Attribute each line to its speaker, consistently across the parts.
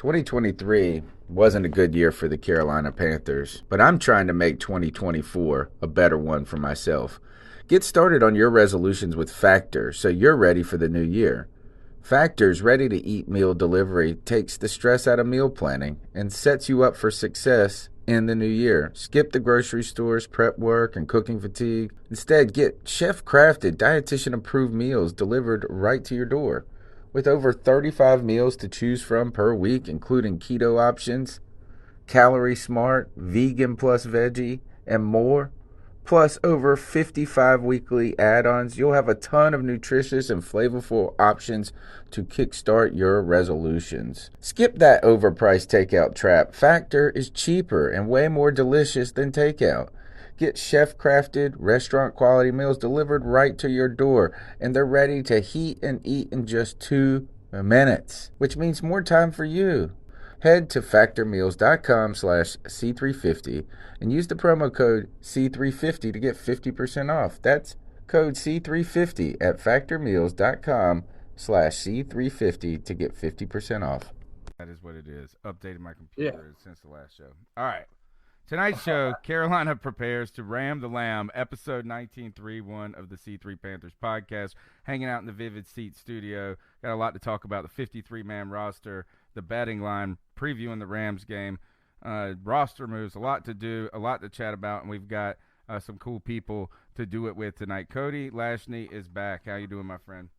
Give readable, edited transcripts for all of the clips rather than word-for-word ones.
Speaker 1: 2023 wasn't a good year for the Carolina Panthers, but I'm trying to make 2024 a better one for myself. Get started on your resolutions with Factor so you're ready for the new year. Factor's ready-to-eat meal delivery takes the stress out of meal planning and sets you up for success in the new year. Skip the grocery stores, prep work, and cooking fatigue. Instead, get chef-crafted, dietitian-approved meals delivered right to your door. With over 35 meals to choose from per week, including keto options, calorie smart, vegan plus veggie, and more, plus over 55 weekly add-ons, you'll have a ton of nutritious and flavorful options to kickstart your resolutions. Skip that overpriced takeout trap. Factor is cheaper and way more delicious than takeout. Get chef-crafted, restaurant-quality meals delivered right to your door, and they're ready to heat and eat in just 2 minutes, which means more time for you. Head to factormeals.com/C350 and use the promo code C350 to get 50% off. That's code C350 at factormeals.com/C350 to get 50% off.
Speaker 2: That is what it is. Updated my computer since the last show. All right. Tonight's show, Carolina prepares to ram the Lamb, episode 19.3.1 of the C3 Panthers podcast. Hanging out in the Vivid Seat studio. Got a lot to talk about. The 53-man roster, the betting line, previewing the Rams game. Roster moves, a lot to do, a lot to chat about, and we've got some cool people to do it with tonight. Cody Lashney is back. How you doing, my friend?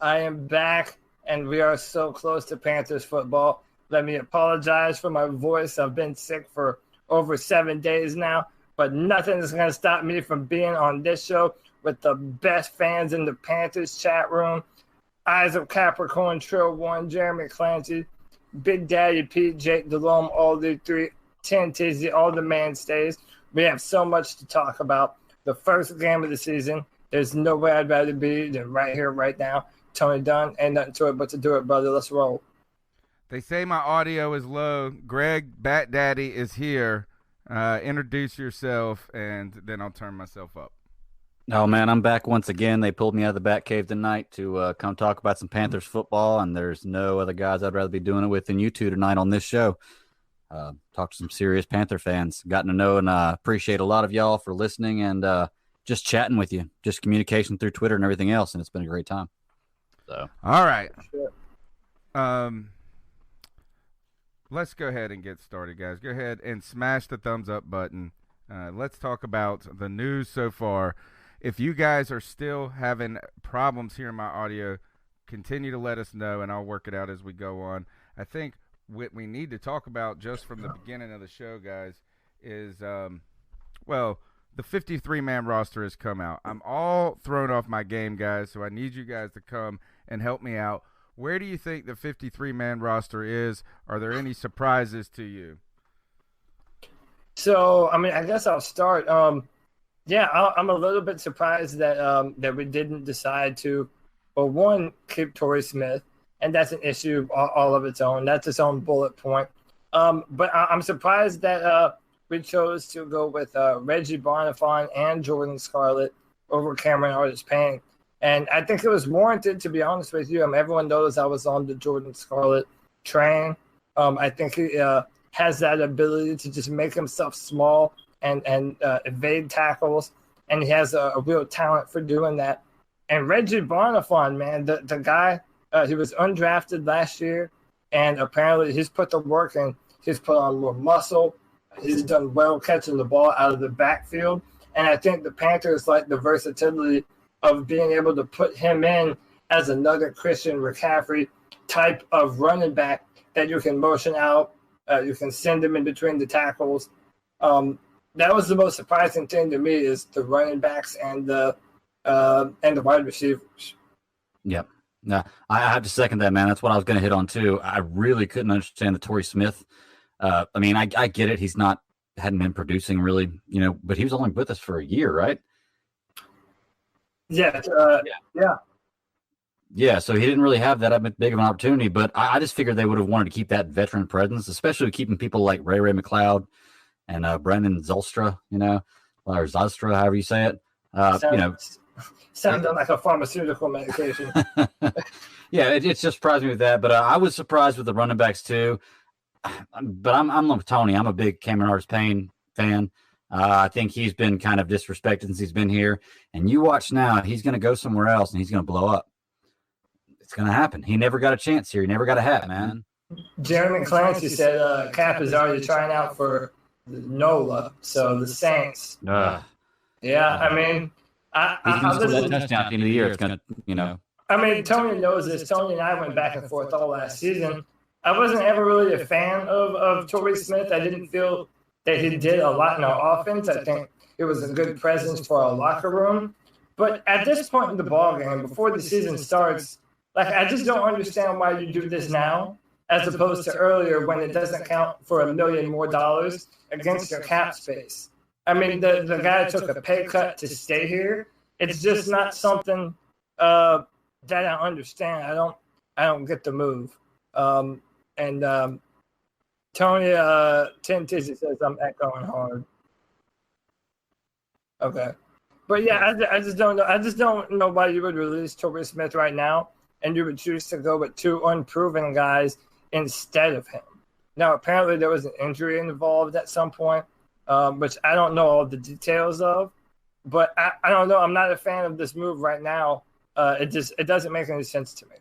Speaker 3: I am back, and we are so close to Panthers football. Let me apologize for my voice. I've been sick for over 7 days now, but nothing is going to stop me from being on this show with the best fans in the Panthers chat room. Eyes of Capricorn, Trill One, Jeremy Clancy, Big Daddy Pete, Jake Delhomme, all the three, 10 Tizzy, all the mainstays. We have so much to talk about. The first game of the season, there's nowhere I'd rather be than right here, right now. Tony Dunn, ain't nothing to it but to do it, brother. Let's roll.
Speaker 2: They say my audio is low. Greg Bat Daddy is here. Introduce yourself, and then I'll turn myself up.
Speaker 4: Oh, man, I'm back once again. They pulled me out of the Bat Cave tonight to come talk about some Panthers football, and there's no other guys I'd rather be doing it with than you two tonight on this show. Talk to some serious Panther fans. Gotten to know and appreciate a lot of y'all for listening and just chatting with you, just communication through Twitter and everything else, and it's been a great time. So,
Speaker 2: all right. Let's go ahead and get started, guys. Go ahead and smash the thumbs up button. Let's talk about the news so far. If you guys are still having problems hearing my audio, continue to let us know, and I'll work it out as we go on. I think what we need to talk about just from the beginning of the show, guys, is, the 53-man roster has come out. I'm all thrown off my game, guys, so I need you guys to come and help me out. Where do you think the 53-man roster is? Are there any surprises to you?
Speaker 3: So, I guess I'll start. I'm a little bit surprised that we didn't decide to, one, keep Torrey Smith, and that's an issue all of its own. That's its own bullet point. But I'm surprised that we chose to go with Reggie Bonifant and Jordan Scarlett over Cameron Artis-Payne. And I think it was warranted, to be honest with you. Everyone knows I was on the Jordan Scarlett train. I think he has that ability to just make himself small and evade tackles, and he has a real talent for doing that. And Reggie Bonifant, man, the guy, he was undrafted last year, and apparently he's put the work in. He's put on more muscle. He's done well catching the ball out of the backfield. And I think the Panthers like the versatility of being able to put him in as another Christian McCaffrey type of running back that you can motion out. You can send him in between the tackles. That was the most surprising thing to me, is the running backs and the wide receivers.
Speaker 4: Yep. No, I have to second that, man. That's what I was going to hit on too. I really couldn't understand the Torrey Smith. I get it. Hadn't been producing really, but he was only with us for a year, right?
Speaker 3: Yeah.
Speaker 4: Yeah, so he didn't really have that big of an opportunity, but I just figured they would have wanted to keep that veteran presence, especially keeping people like Ray McLeod and Brendan Zylstra, or Zylstra, however you say it.
Speaker 3: Sounded like a pharmaceutical medication.
Speaker 4: Yeah, it just surprised me with that. But I was surprised with the running backs too. But I'm with Tony. I'm a big Cameron Artis-Payne fan. I think he's been kind of disrespected since he's been here. And you watch now, he's going to go somewhere else and he's going to blow up. It's going to happen. He never got a chance here. He never got a hat, man.
Speaker 3: Jeremy Clancy said Cap is already trying out for NOLA, so the Saints. Yeah, I mean,
Speaker 4: he's going to score that touchdown at the end of the year. It's going to,
Speaker 3: I mean, Tony knows this. Tony and I went back and forth all last season. I wasn't ever really a fan of Torrey Smith. I didn't feel that he did a lot in our offense. I think it was a good presence for our locker room. But at this point in the ballgame, before the season starts, I just don't understand why you do this now, as opposed to earlier when it doesn't count for $1 million more against your cap space. I mean, the guy took a pay cut to stay here. It's just not something that I understand. I don't get the move. Tony Tim Tizzy says I'm echoing hard. Okay. But yeah, I just don't know. I just don't know why you would release Torrey Smith right now and you would choose to go with two unproven guys instead of him. Now, apparently there was an injury involved at some point, which I don't know all the details of. But I don't know. I'm not a fan of this move right now. It doesn't make any sense to me.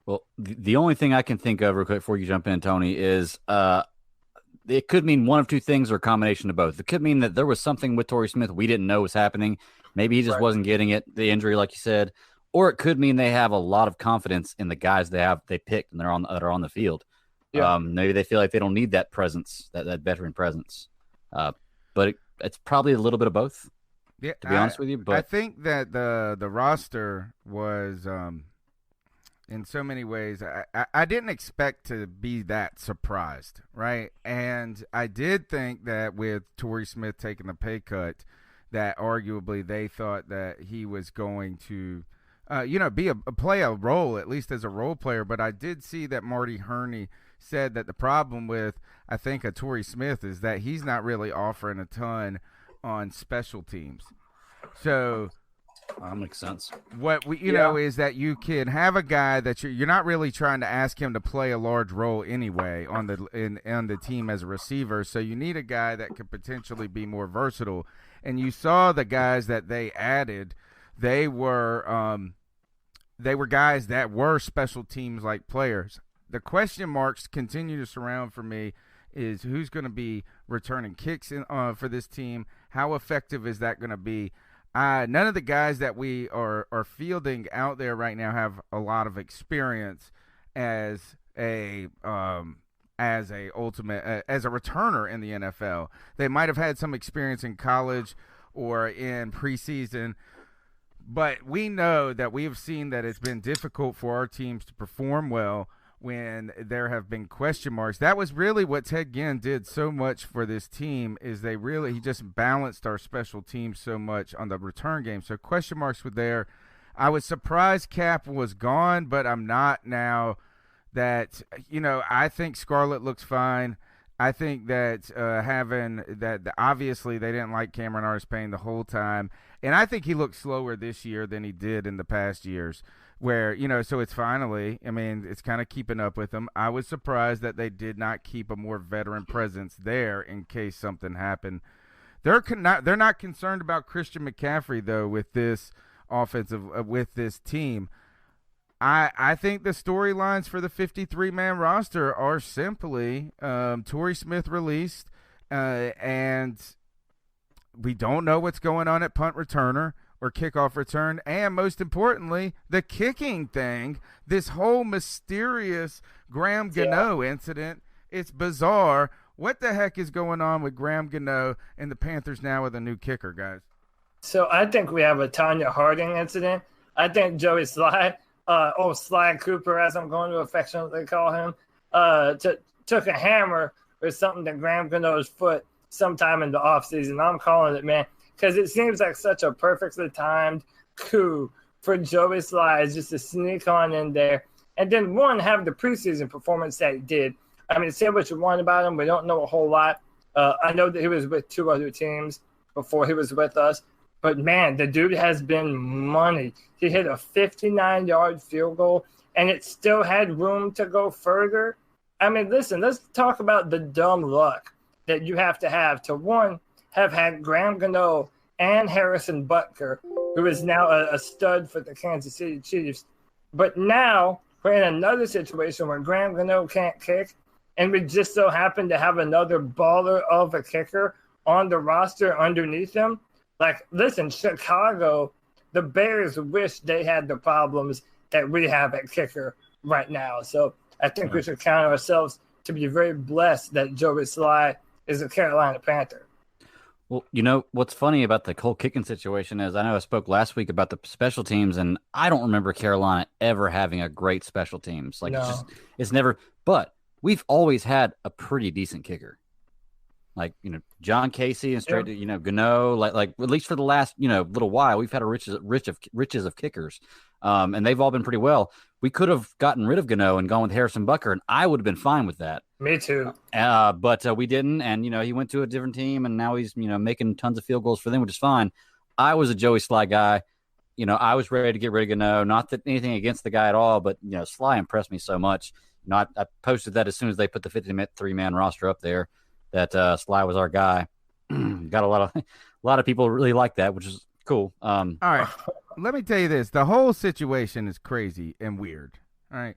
Speaker 4: Well, the only thing I can think of real quick before you jump in, Tony, is it could mean one of two things or a combination of both. It could mean that there was something with Torrey Smith we didn't know was happening. Maybe he just wasn't getting it, the injury, like you said. Or it could mean they have a lot of confidence in the guys they picked and that are on the field. Yeah. Maybe they feel like they don't need that presence, that veteran presence. But it's probably a little bit of both. Yeah, to be honest with you. But
Speaker 2: I think that the roster was in so many ways, I didn't expect to be that surprised, right? And I did think that with Torrey Smith taking the pay cut, that arguably they thought that he was going to, play a role, at least as a role player. But I did see that Marty Herney said that the problem with, I think, a Torrey Smith is that he's not really offering a ton on special teams. So
Speaker 4: that makes sense.
Speaker 2: What we know is that you can have a guy that you're not really trying to ask him to play a large role anyway on the team as a receiver. So you need a guy that could potentially be more versatile. And you saw the guys that they added; they were guys that were special teams like players. The question marks continue to surround for me is who's going to be returning kicks for this team. How effective is that going to be? None of the guys that we are fielding out there right now have a lot of experience as a returner in the NFL. They might have had some experience in college or in preseason, but we know that we have seen that it's been difficult for our teams to perform well when there have been question marks. That was really what Ted Ginn did so much for this team, is he just balanced our special teams so much on the return game. So question marks were there. I was surprised Cap was gone, but I'm not now. That, I think Scarlett looks fine. I think that obviously they didn't like Cameron Artis-Payne the whole time. And I think he looked slower this year than he did in the past years. Where, so it's finally, it's kind of keeping up with them. I was surprised that they did not keep a more veteran presence there in case something happened. They're not concerned about Christian McCaffrey, though, with this with this team. I think the storylines for the 53-man roster are simply Torrey Smith released, and we don't know what's going on at punt returner or kickoff return, and most importantly, the kicking thing, this whole mysterious Graham Gano incident. It's bizarre. What the heck is going on with Graham Gano and the Panthers now with a new kicker, guys?
Speaker 3: So I think we have a Tanya Harding incident. I think Joey Slye, Slye Cooper, as I'm going to affectionately call him, took a hammer or something to Graham Gano's foot sometime in the offseason. I'm calling it, man. Because it seems like such a perfectly timed coup for Joey Slye just to sneak on in there. And then, have the preseason performance that he did. Say what you want about him. We don't know a whole lot. I know that he was with two other teams before he was with us. But, man, the dude has been money. He hit a 59-yard field goal, and it still had room to go further. I mean, listen, let's talk about the dumb luck that you have to, one, have had Graham Gano and Harrison Butker, who is now a stud for the Kansas City Chiefs. But now we're in another situation where Graham Gano can't kick, and we just so happen to have another baller of a kicker on the roster underneath him. Like, listen, Chicago, the Bears wish they had the problems that we have at kicker right now. So I think we should count ourselves to be very blessed that Joey Slye is a Carolina Panther.
Speaker 4: Well, you know, what's funny about the whole kicking situation is I know I spoke last week about the special teams, and I don't remember Carolina ever having a great special teams. Like, it's never – but we've always had a pretty decent kicker. Like, you know, John Casey and straight to, you know, Gano, like at least for the last, you know, little while, we've had a riches of kickers. And they've all been pretty well. We could have gotten rid of Gano and gone with Harrison Butker, and I would have been fine with that.
Speaker 3: Me too.
Speaker 4: But we didn't. And, you know, he went to a different team, and now he's, you know, making tons of field goals for them, which is fine. I was a Joey Slye guy. You know, I was ready to get rid of Gano. Not that anything against the guy at all, but, you know, Slye impressed me so much. You know, I posted that as soon as they put the 53-man roster up there, that Slye was our guy. Got a lot of people really like that, which is cool.
Speaker 2: All right, let me tell you this: the whole situation is crazy and weird. All right,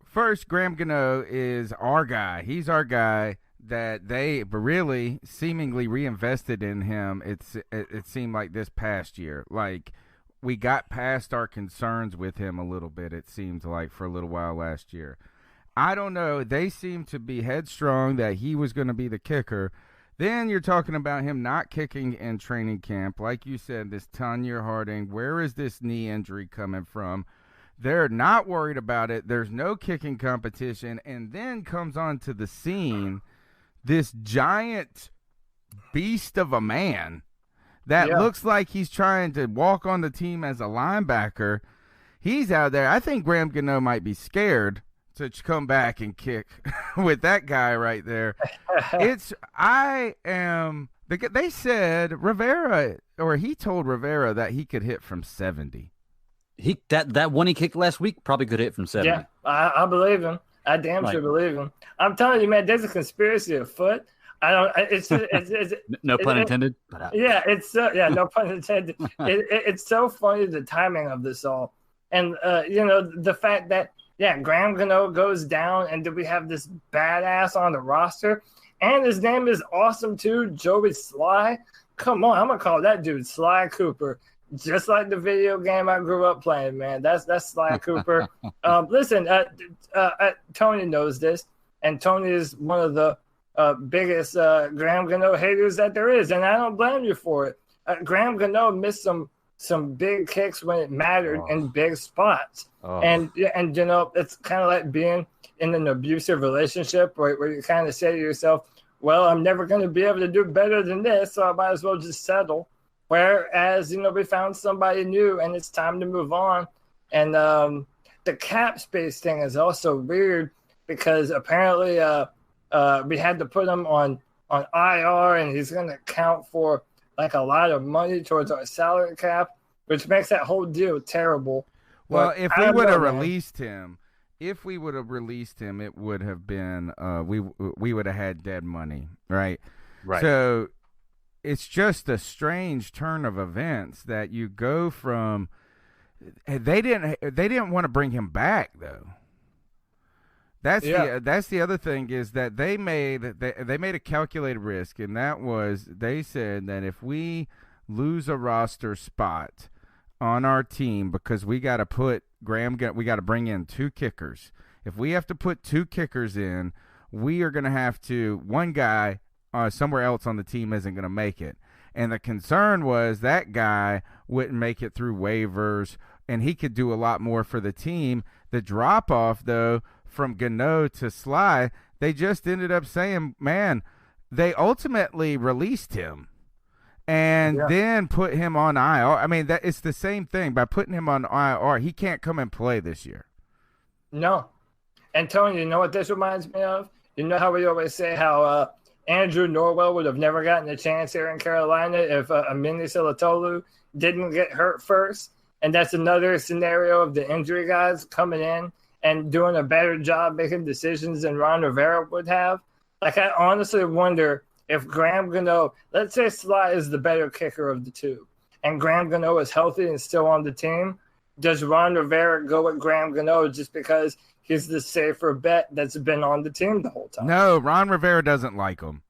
Speaker 2: first, Graham Gano is our guy. He's our guy that they really seemingly reinvested in him. It seemed like this past year, like we got past our concerns with him a little bit. It seems like for a little while last year. I don't know. They seem to be headstrong that he was going to be the kicker. Then you're talking about him not kicking in training camp. Like you said, this Tanya Harding, where is this knee injury coming from? They're not worried about it. There's no kicking competition. And then comes onto the scene this giant beast of a man that looks like he's trying to walk on the team as a linebacker. He's out there. I think Graham Gano might be scared to come back and kick with that guy right there. They said Rivera, or he told Rivera that he could hit from 70.
Speaker 4: That one he kicked last week probably could hit from 70.
Speaker 3: Yeah, I believe him. I damn sure believe him. I'm telling you, man, there's a conspiracy afoot. I don't. It's
Speaker 4: no pun intended.
Speaker 3: No pun intended. It's so funny, the timing of this all, and you know, the fact that Graham Gano goes down, and do we have this badass on the roster, and his name is awesome too, Joey Slye. Come on, I'm gonna call that dude Slye Cooper, just like the video game I grew up playing. Man, that's Slye Cooper. Listen, Tony knows this, and Tony is one of the biggest Graham Gano haters that there is, and I don't blame you for it. Graham Gano missed some big kicks when it mattered in big spots. And you know, it's kind of like being in an abusive relationship where you kind of say to yourself, well, I'm never going to be able to do better than this, so I might as well just settle. Whereas, you know, we found somebody new and it's time to move on. And the cap space thing is also weird because apparently we had to put him on IR, and he's going to count for like a lot of money towards our salary cap, which makes that whole deal terrible.
Speaker 2: Well, if we would have released him, it would have been we would have had dead money, right?
Speaker 4: Right.
Speaker 2: So it's just a strange turn of events that you go from. They didn't want to bring him back though. That's the other thing is that they made a calculated risk, and that was they said that if we lose a roster spot on our team because we got to put we got to bring in 2 kickers. If we have to put 2 kickers in, we are going to have to one guy somewhere else on the team isn't going to make it. And the concern was that guy wouldn't make it through waivers, and he could do a lot more for the team. The drop off though from Gano to Slye, they just ended up saying, man, they ultimately released him and then put him on IR. I mean, that it's the same thing. By putting him on IR, he can't come and play this year. No.
Speaker 3: And Tony, you know what this reminds me of? You know how we always say how Andrew Norwell would have never gotten a chance here in Carolina if Amini Silatolu didn't get hurt first. And that's another scenario of the injury guys coming in and doing a better job making decisions than Ron Rivera would have. Like, I honestly wonder if Graham Gano, let's say Slye is the better kicker of the two, and Graham Gano is healthy and still on the team, does Ron Rivera go with Graham Gano just because he's the safer bet that's been on the team the whole time?
Speaker 2: No, Ron Rivera doesn't like him.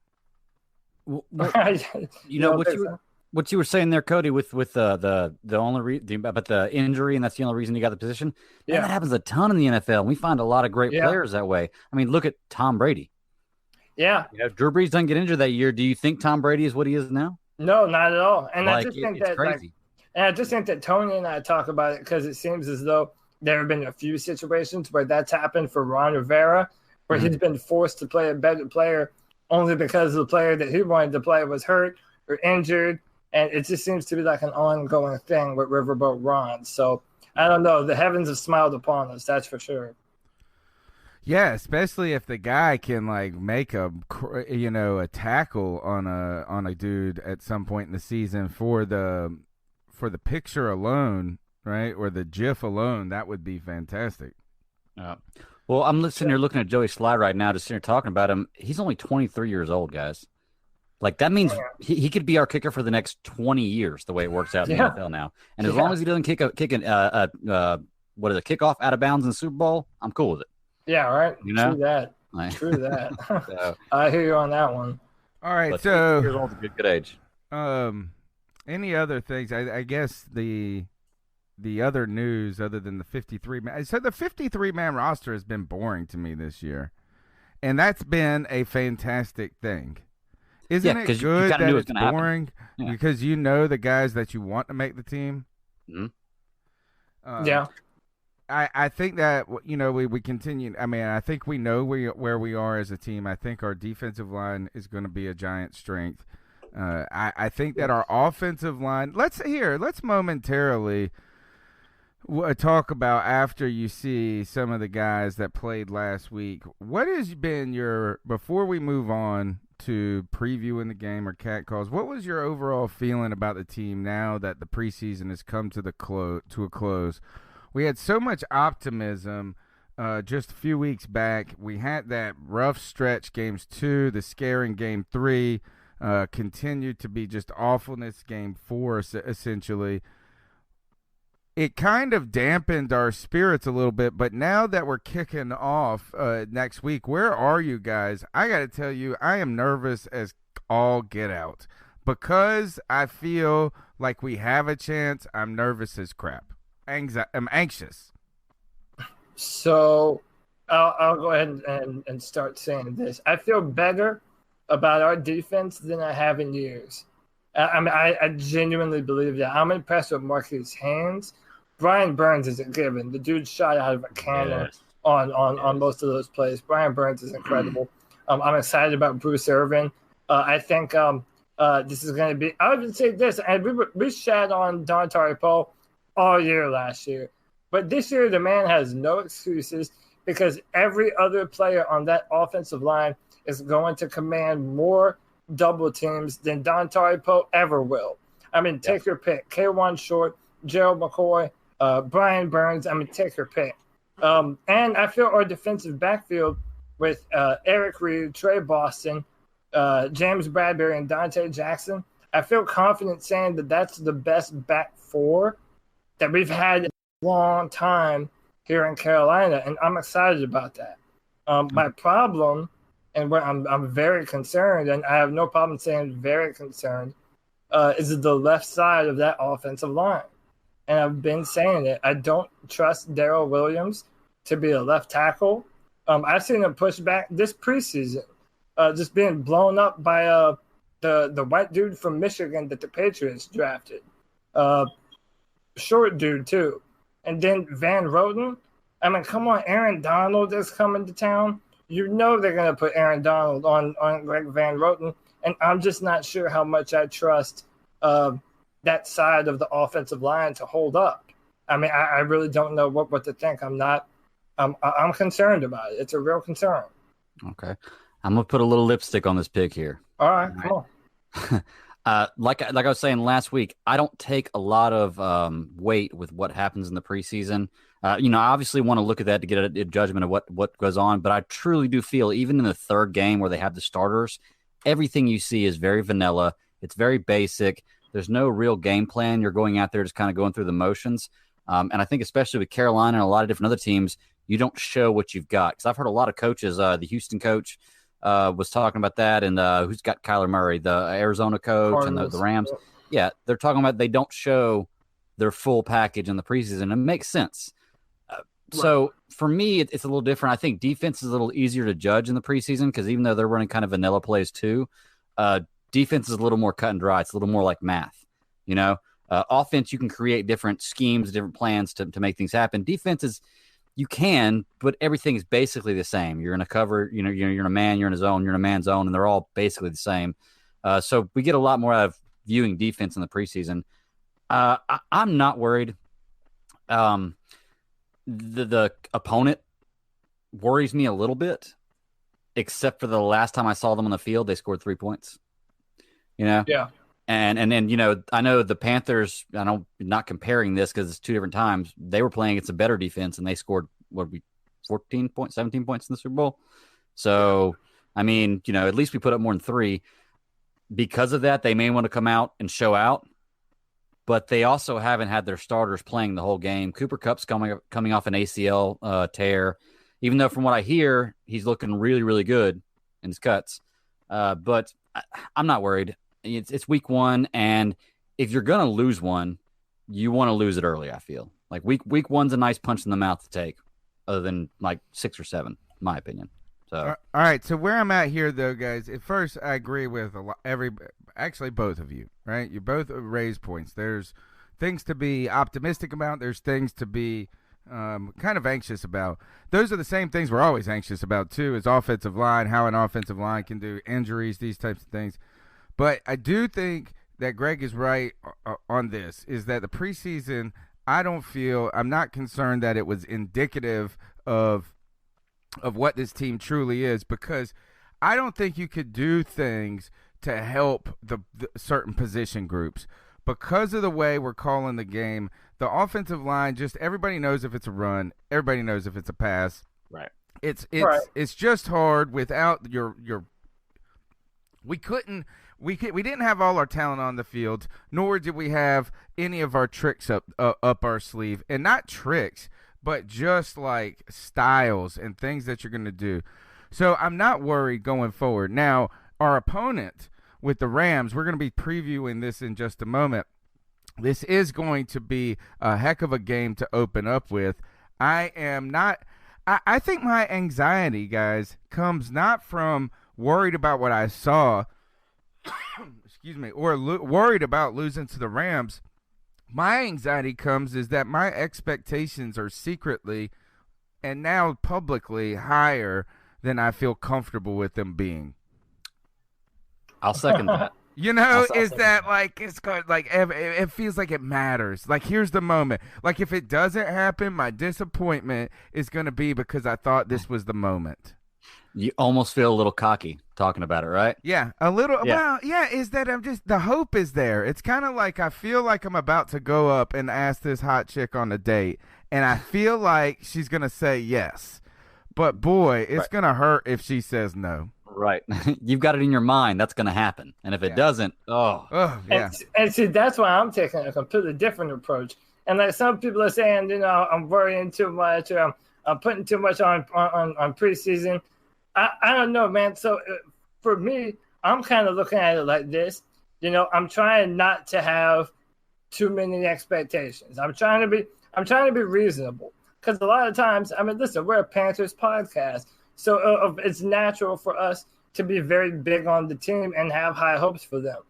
Speaker 4: What you were saying there, Cody, with the only about the injury, and that's the only reason you got the position. Yeah, that happens a ton in the NFL. We find a lot of great players that way. I mean, look at Tom Brady.
Speaker 3: Yeah,
Speaker 4: Drew Brees doesn't get injured that year. Do you think Tom Brady is what he is now?
Speaker 3: No, not at all. And
Speaker 4: I
Speaker 3: just think
Speaker 4: it's crazy.
Speaker 3: And I just think that Tony and I talk about it because it seems as though there have been a few situations where that's happened for Ron Rivera, where he's been forced to play a better player only because the player that he wanted to play was hurt or injured. And it just seems to be like an ongoing thing with Riverboat Ron. So I don't know. The heavens have smiled upon us. That's for sure.
Speaker 2: Yeah, especially if the guy can like make a tackle on a dude at some point in the season for the picture alone, right, or the GIF alone, that would be fantastic.
Speaker 4: Well, I'm listening here looking at Joey Slye right now, just sitting here talking about him. He's only 23 years old, guys. Like, that means he could be our kicker for the next 20 years, the way it works out in the NFL now. And as long as he doesn't kick a kickoff out of bounds in the Super Bowl, I'm cool with it.
Speaker 3: Yeah, right. True that. True that. So, I hear you on that one.
Speaker 2: All right, so
Speaker 4: years old is a good age.
Speaker 2: Any other things? I guess the other news other than the 53-man. So the 53-man roster has been boring to me this year, and that's been a fantastic thing. Isn't it good that it's boring because you know the guys that you want to make the team?
Speaker 3: Yeah.
Speaker 2: I think that, we continue. I mean, I think we know where we are as a team. I think our defensive line is going to be a giant strength. I think that our offensive line, let's momentarily talk about, after you see some of the guys that played last week, what has been before we move on to previewing the game or cat calls, what was your overall feeling about the team now that the preseason has come to a close? We had so much optimism just a few weeks back. We had that rough stretch, games 2, the scare in game 3, continued to be just awfulness game 4, essentially. It kind of dampened our spirits a little bit, but now that we're kicking off next week, where are you guys? I got to tell you, I am nervous as all get out. Because I feel like we have a chance, I'm nervous as crap. I'm anxious.
Speaker 3: So I'll go ahead and start saying this. I feel better about our defense than I have in years. I genuinely believe that. I'm impressed with Marquise Haynes. Brian Burns is a given. The dude shot out of a cannon on most of those plays. Brian Burns is incredible. I'm excited about Bruce Irvin. I think this is going to be – I would say this, and we shat on Dontari Poe all year last year. But this year, the man has no excuses because every other player on that offensive line is going to command more double teams than Dontari Poe ever will. I mean, take your pick. K1 Short, Gerald McCoy, Brian Burns. I mean, take your pick. And I feel our defensive backfield with Eric Reed, Trey Boston, James Bradbury, and Dante Jackson, I feel confident saying that that's the best back four that we've had in a long time here in Carolina, and I'm excited about that. My problem, and where I'm very concerned, and I have no problem saying very concerned, is the left side of that offensive line. And I've been saying it. I don't trust Darrell Williams to be a left tackle. I've seen him push back this preseason, just being blown up by the white dude from Michigan that the Patriots drafted. Short dude, too. And then Van Roten. I mean, come on, Aaron Donald is coming to town. You know they're going to put Aaron Donald on Greg Van Roten. And I'm just not sure how much I trust that side of the offensive line to hold up. I mean, I really don't know what to think. I'm concerned about it. It's a real concern.
Speaker 4: Okay. I'm gonna put a little lipstick on this pick here.
Speaker 3: All right, come on.
Speaker 4: Like I was saying last week, I don't take a lot of weight with what happens in the preseason. I obviously want to look at that to get a judgment of what goes on, but I truly do feel even in the third game where they have the starters, everything you see is very vanilla. It's very basic. There's no real game plan. You're going out there just kind of going through the motions. And I think especially with Carolina and a lot of different other teams, you don't show what you've got. Because I've heard a lot of coaches, the Houston coach was talking about that, and who's got Kyler Murray, the Arizona coach, Cardinals, and the Rams. Yeah, they're talking about they don't show their full package in the preseason. It makes sense. So for me, it's a little different. I think defense is a little easier to judge in the preseason because even though they're running kind of vanilla plays too, defense is a little more cut and dry. It's a little more like math, Offense, you can create different schemes, different plans to make things happen. Defense is, you can, but everything is basically the same. You're in a cover, you're in a man, you're in a zone, you're in a man zone, and they're all basically the same. So we get a lot more out of viewing defense in the preseason. I'm not worried. The opponent worries me a little bit, except for the last time I saw them on the field, they scored 3 points.
Speaker 3: Yeah.
Speaker 4: And then, I know the Panthers, not comparing this because it's two different times, they were playing against a better defense and they scored, 14 points, 17 points in the Super Bowl. So, at least we put up more than 3. Because of that, they may want to come out and show out, but they also haven't had their starters playing the whole game. Cooper Kupp's coming off an ACL tear, even though from what I hear, he's looking really, really good in his cuts. But I'm not worried. It's week 1, and if you're going to lose one, you want to lose it early, I feel. Like week 1's a nice punch in the mouth to take, other than like 6 or 7, in my opinion. So
Speaker 2: all right, so where I'm at here, though, guys, at first I agree with actually both of you, right? You both raise points. There's things to be optimistic about. There's things to be kind of anxious about. Those are the same things we're always anxious about, too, is offensive line, how an offensive line can do injuries, these types of things. But I do think that Greg is right on this, is that the preseason, I'm not concerned that it was indicative of what this team truly is, because I don't think you could do things to help the certain position groups. Because of the way we're calling the game, the offensive line, just everybody knows if it's a run, everybody knows if it's a pass.
Speaker 4: Right.
Speaker 2: It's just hard without your we didn't have all our talent on the field, nor did we have any of our tricks up our sleeve. And not tricks, but just like styles and things that you're going to do. So I'm not worried going forward. Now, our opponent with the Rams, we're going to be previewing this in just a moment. This is going to be a heck of a game to open up with. I think my anxiety, guys, comes not from worried about what I saw, or worried about losing to the Rams. My anxiety comes is that my expectations are secretly and now publicly higher than I feel comfortable with them being.
Speaker 4: I'll second that.
Speaker 2: That like it's like it feels like it matters. Like here's the moment. Like if it doesn't happen, my disappointment is going to be because I thought this was the moment.
Speaker 4: You almost feel a little cocky talking about it, right?
Speaker 2: Yeah, a little.
Speaker 4: Yeah.
Speaker 2: Well, yeah, is that the hope is there. It's kind of like I feel like I'm about to go up and ask this hot chick on a date, and I feel like she's going to say yes. But boy, it's going to hurt if she says no.
Speaker 4: Right. You've got it in your mind that's going to happen. And if it doesn't,
Speaker 2: yeah.
Speaker 3: And see, that's why I'm taking a completely different approach. And like some people are saying, I'm worrying too much, or I'm putting too much on preseason. I don't know, man. So for me, I'm kind of looking at it like this. I'm trying not to have too many expectations. I'm trying to be reasonable, because a lot of times, listen, we're a Panthers podcast, so it's natural for us to be very big on the team and have high hopes for them.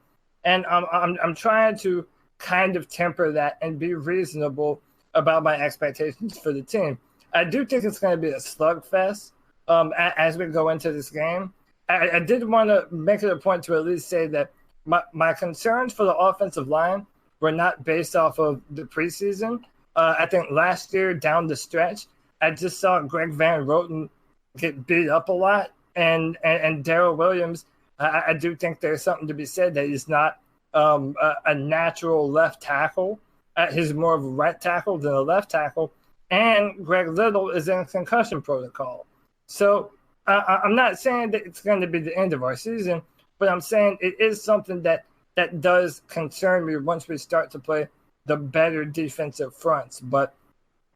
Speaker 3: And I'm trying to kind of temper that and be reasonable about my expectations for the team. I do think it's going to be a slugfest. As we go into this game, I did want to make it a point to at least say that my concerns for the offensive line were not based off of the preseason. I think last year down the stretch, I just saw Greg Van Roten get beat up a lot, and Darrell Williams, I do think there's something to be said that he's not a natural left tackle. He's more of a right tackle than a left tackle. And Greg Little is in concussion protocol. So I'm not saying that it's going to be the end of our season, but I'm saying it is something that does concern me once we start to play the better defensive fronts. But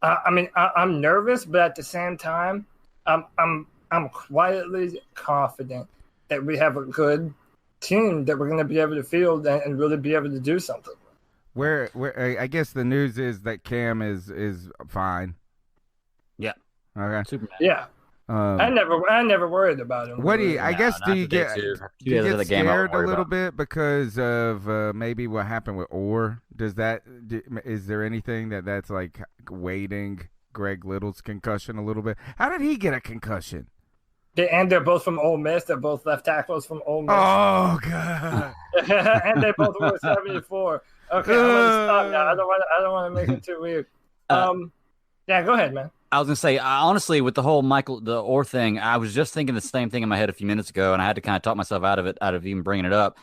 Speaker 3: I'm nervous, but at the same time, I'm quietly confident that we have a good team that we're going to be able to field and really be able to do something.
Speaker 2: Where I guess the news is that Cam is fine.
Speaker 4: Yeah.
Speaker 2: Okay.
Speaker 4: Superman.
Speaker 3: Yeah. I never worried about him.
Speaker 2: What do you? I guess do you get scared a little bit because of maybe what happened with Orr? Is there anything that's like weighting Greg Little's concussion a little bit? How did he get a concussion?
Speaker 3: They're both from Ole Miss. They're both left tackles from Ole Miss.
Speaker 2: Oh God!
Speaker 3: And they both were 74. Okay, I'm gonna stop now. I don't want to make it too weird. Yeah, go ahead, man.
Speaker 4: I was gonna say, honestly, with the whole the Orr thing, I was just thinking the same thing in my head a few minutes ago, and I had to kind of talk myself out of even bringing it up.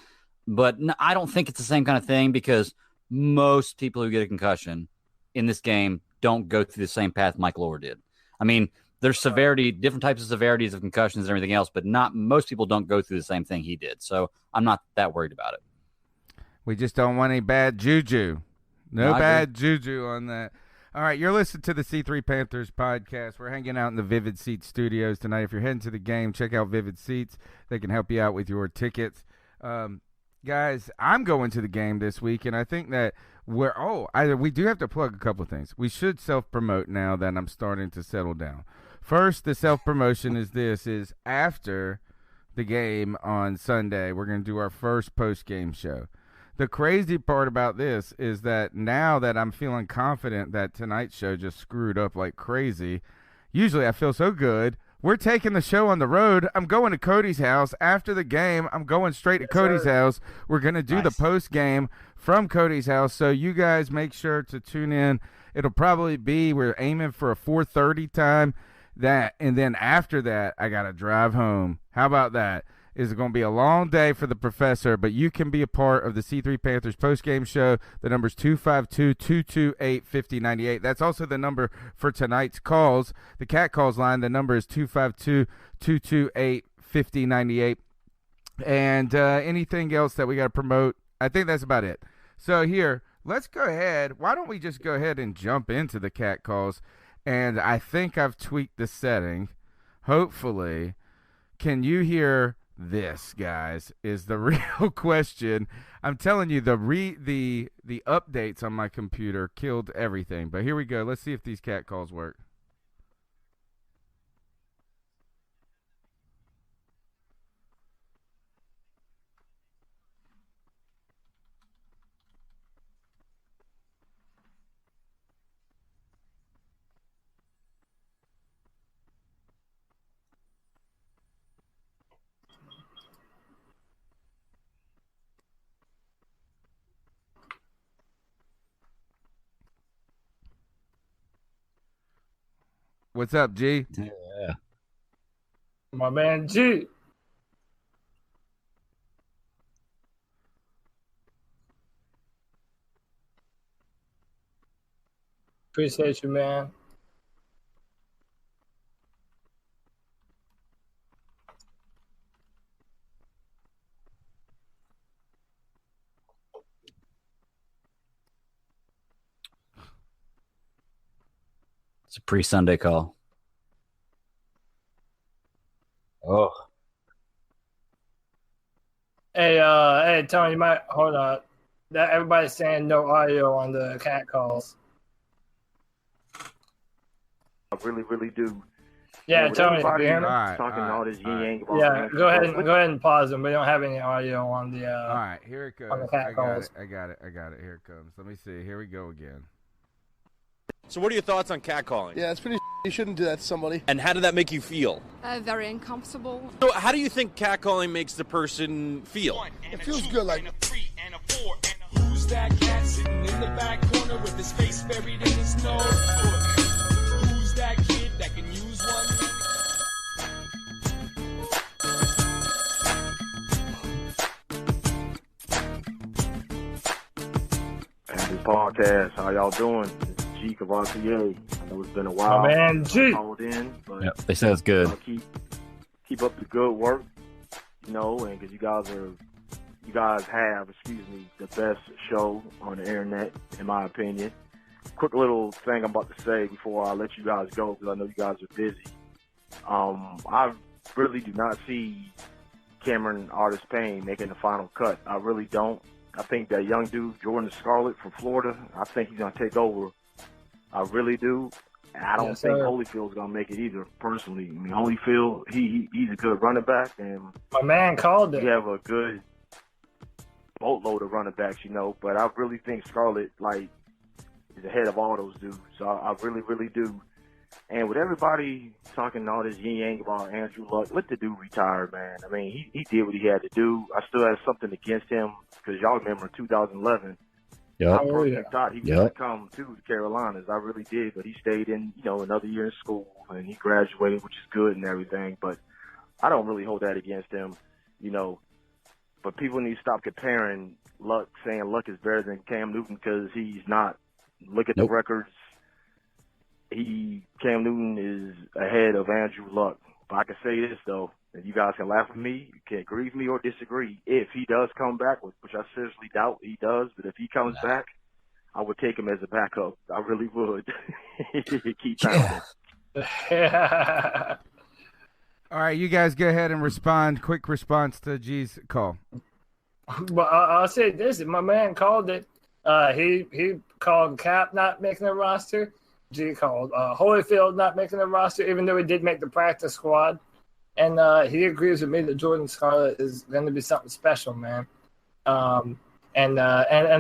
Speaker 4: But I don't think it's the same kind of thing because most people who get a concussion in this game don't go through the same path Michael Orr did. I mean, there's severity, different types of severities of concussions and everything else, but most people don't go through the same thing he did. So I'm not that worried about it.
Speaker 2: We just don't want any bad juju. No bad juju on that. All right, you're listening to the C3 Panthers podcast. We're hanging out in the Vivid Seats studios tonight. If you're heading to the game, check out Vivid Seats. They can help you out with your tickets. Guys, I'm going to the game this week, and I think that we do have to plug a couple of things. We should self-promote now that I'm starting to settle down. First, the self-promotion is after the game on Sunday, we're going to do our first post-game show. The crazy part about this is that now that I'm feeling confident that tonight's show just screwed up like crazy, usually I feel so good. We're taking the show on the road. I'm going to Cody's house. After the game, I'm going straight to Cody's house. We're going to do the post-game from Cody's house, so you guys make sure to tune in. It'll probably be, we're aiming for a 4:30 time. And then after that, I got to drive home. How about that? It's going to be a long day for the professor, but you can be a part of the C3 Panthers postgame show. The number's 252-228-5098. That's also the number for tonight's calls. The Cat Calls line, the number is 252-228-5098. And anything else that we got to promote, I think that's about it. So here, let's go ahead. Why don't we just go ahead and jump into the Cat Calls? And I think I've tweaked the setting. Hopefully, can you hear this, guys, is the real question. I'm telling you, the updates on my computer killed everything. But here we go. Let's see if these cat calls work. What's up, G?
Speaker 4: Yeah.
Speaker 3: My man, G. Appreciate you, man.
Speaker 4: It's a pre-Sunday call. Oh.
Speaker 3: Hey, Tony, you might hold on. Everybody's saying no audio on the cat calls.
Speaker 5: I really do.
Speaker 3: Yeah, Tony, you hear me?
Speaker 5: Talking all this yin-yang.
Speaker 3: Yeah, go ahead and pause them. We don't have any audio on the.
Speaker 2: All right, here it goes.
Speaker 3: On the cat calls.
Speaker 2: I got it. Here it comes. Let me see. Here we go again.
Speaker 6: So what are your thoughts on catcalling?
Speaker 7: Yeah, it's pretty you shouldn't do that to somebody.
Speaker 6: And how did that make you feel?
Speaker 8: Very uncomfortable.
Speaker 6: So how do you think catcalling makes the person feel?
Speaker 7: It feels good, like...
Speaker 9: Who's that cat sitting in the back corner with his face buried in the snow? Who's that kid that can use one?
Speaker 5: podcast. How y'all doing? It's G of RTA. I know it's been a while.
Speaker 3: My man, G.
Speaker 5: I called in, but
Speaker 4: Yep, they said it's good.
Speaker 5: Keep up the good work, and because you guys have the best show on the internet, in my opinion. Quick little thing I'm about to say before I let you guys go, because I know you guys are busy. I really do not see Cameron Artis Payne making the final cut. I really don't. I think that young dude, Jordan Scarlett from Florida, I think he's going to take over. I really do. And I don't think Holyfield's going to make it either, personally. I mean, Holyfield, he's a good running back. And
Speaker 3: my man called it.
Speaker 5: We have a good boatload of running backs, but I really think Scarlett, is ahead of all those dudes. So I really, really do. And with everybody talking all this yin-yang about Andrew Luck, let the dude retire, man. I mean, he did what he had to do. I still have something against him because y'all remember 2011.
Speaker 4: Yep.
Speaker 5: I personally thought he was going to come to the Carolinas. I really did, but he stayed in, another year in school, and he graduated, which is good and everything. But I don't really hold that against him, But people need to stop comparing Luck, saying Luck is better than Cam Newton because he's not. Look at the records. Cam Newton is ahead of Andrew Luck. But I can say this, though, and you guys can laugh at me, you can agree with me or disagree. If he does come back, which I seriously doubt he does, but if he comes back, I would take him as a backup. I really would. Keep pounding.
Speaker 3: Yeah.
Speaker 2: All right, you guys go ahead and respond. Quick response to G's call.
Speaker 3: Well, I'll say this. My man called it. He called Cap not making a roster. G called Holyfield not making the roster, even though he did make the practice squad. And he agrees with me that Jordan Scarlett is going to be something special, man. And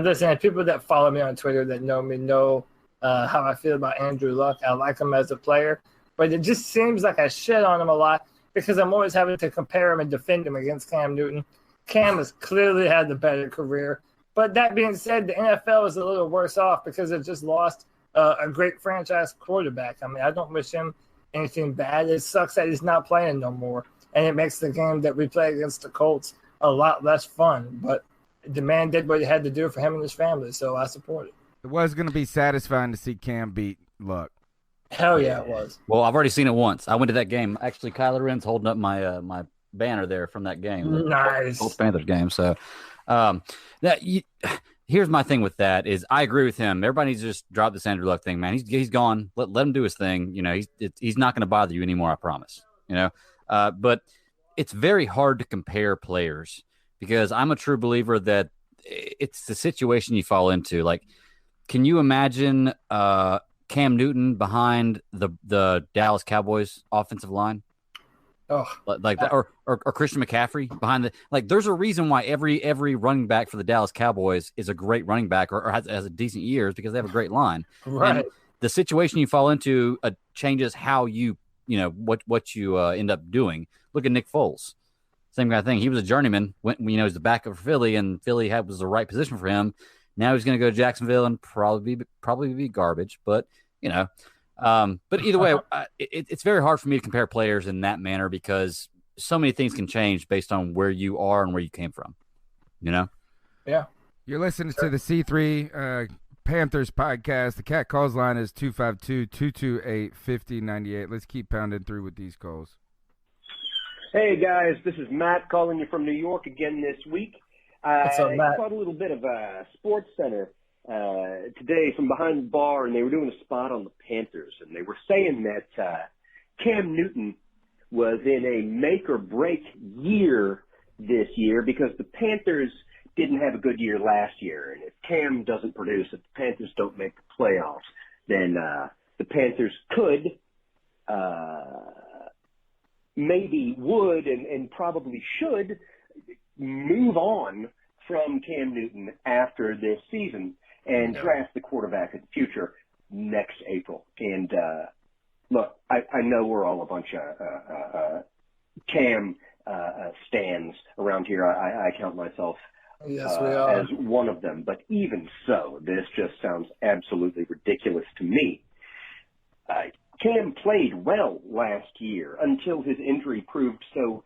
Speaker 3: listen, people that follow me on Twitter that know me know how I feel about Andrew Luck. I like him as a player, but it just seems like I shit on him a lot because I'm always having to compare him and defend him against Cam Newton. Cam has clearly had the better career. But that being said, the NFL is a little worse off because it just lost a great franchise quarterback. I mean, I don't wish him anything bad. It sucks that he's not playing no more. And it makes the game that we play against the Colts a lot less fun. But the man did what he had to do for him and his family, so I support it.
Speaker 2: It was going to be satisfying to see Cam beat Luck.
Speaker 3: Hell yeah, it was.
Speaker 4: Well, I've already seen it once. I went to that game. Actually, Kyler Ren's holding up my my banner there from that game.
Speaker 3: Nice.
Speaker 4: Colts Panthers game. So here's my thing with that is I agree with him. Everybody needs to just drop this Andrew Luck thing, man. He's gone. Let him do his thing. He's not going to bother you anymore, I promise. But it's very hard to compare players because I'm a true believer that it's the situation you fall into. Like, can you imagine Cam Newton behind the Dallas Cowboys offensive line?
Speaker 3: Oh,
Speaker 4: or Christian McCaffrey behind there's a reason why every running back for the Dallas Cowboys is a great running back or has a decent years because they have a great line.
Speaker 3: Right.
Speaker 4: And the situation you fall into changes how what you end up doing. Look at Nick Foles. Same kind of thing. He was a journeyman when he's the backup for Philly and Philly was the right position for him. Now he's going to go to Jacksonville and probably be garbage, but but either way, it's very hard for me to compare players in that manner because so many things can change based on where you are and where you came from.
Speaker 3: Yeah.
Speaker 2: You're listening to the C3 Panthers podcast. The Cat Calls line is 252-228-5098. Let's keep pounding through with these calls.
Speaker 10: Hey, guys. This is Matt calling you from New York again this week.
Speaker 3: What's up, Matt?
Speaker 10: I caught a little bit of a Sports Center today from behind the bar, and they were doing a spot on the Panthers, and they were saying that Cam Newton was in a make-or-break year this year because the Panthers didn't have a good year last year, and if Cam doesn't produce, if the Panthers don't make the playoffs, then the Panthers could, maybe would, and probably should move on from Cam Newton after this season and draft the quarterback of the future next April. And look, I know we're all a bunch of Cam stands around here. I count myself as one of them. But even so, this just sounds absolutely ridiculous to me. Cam played well last year until his injury proved so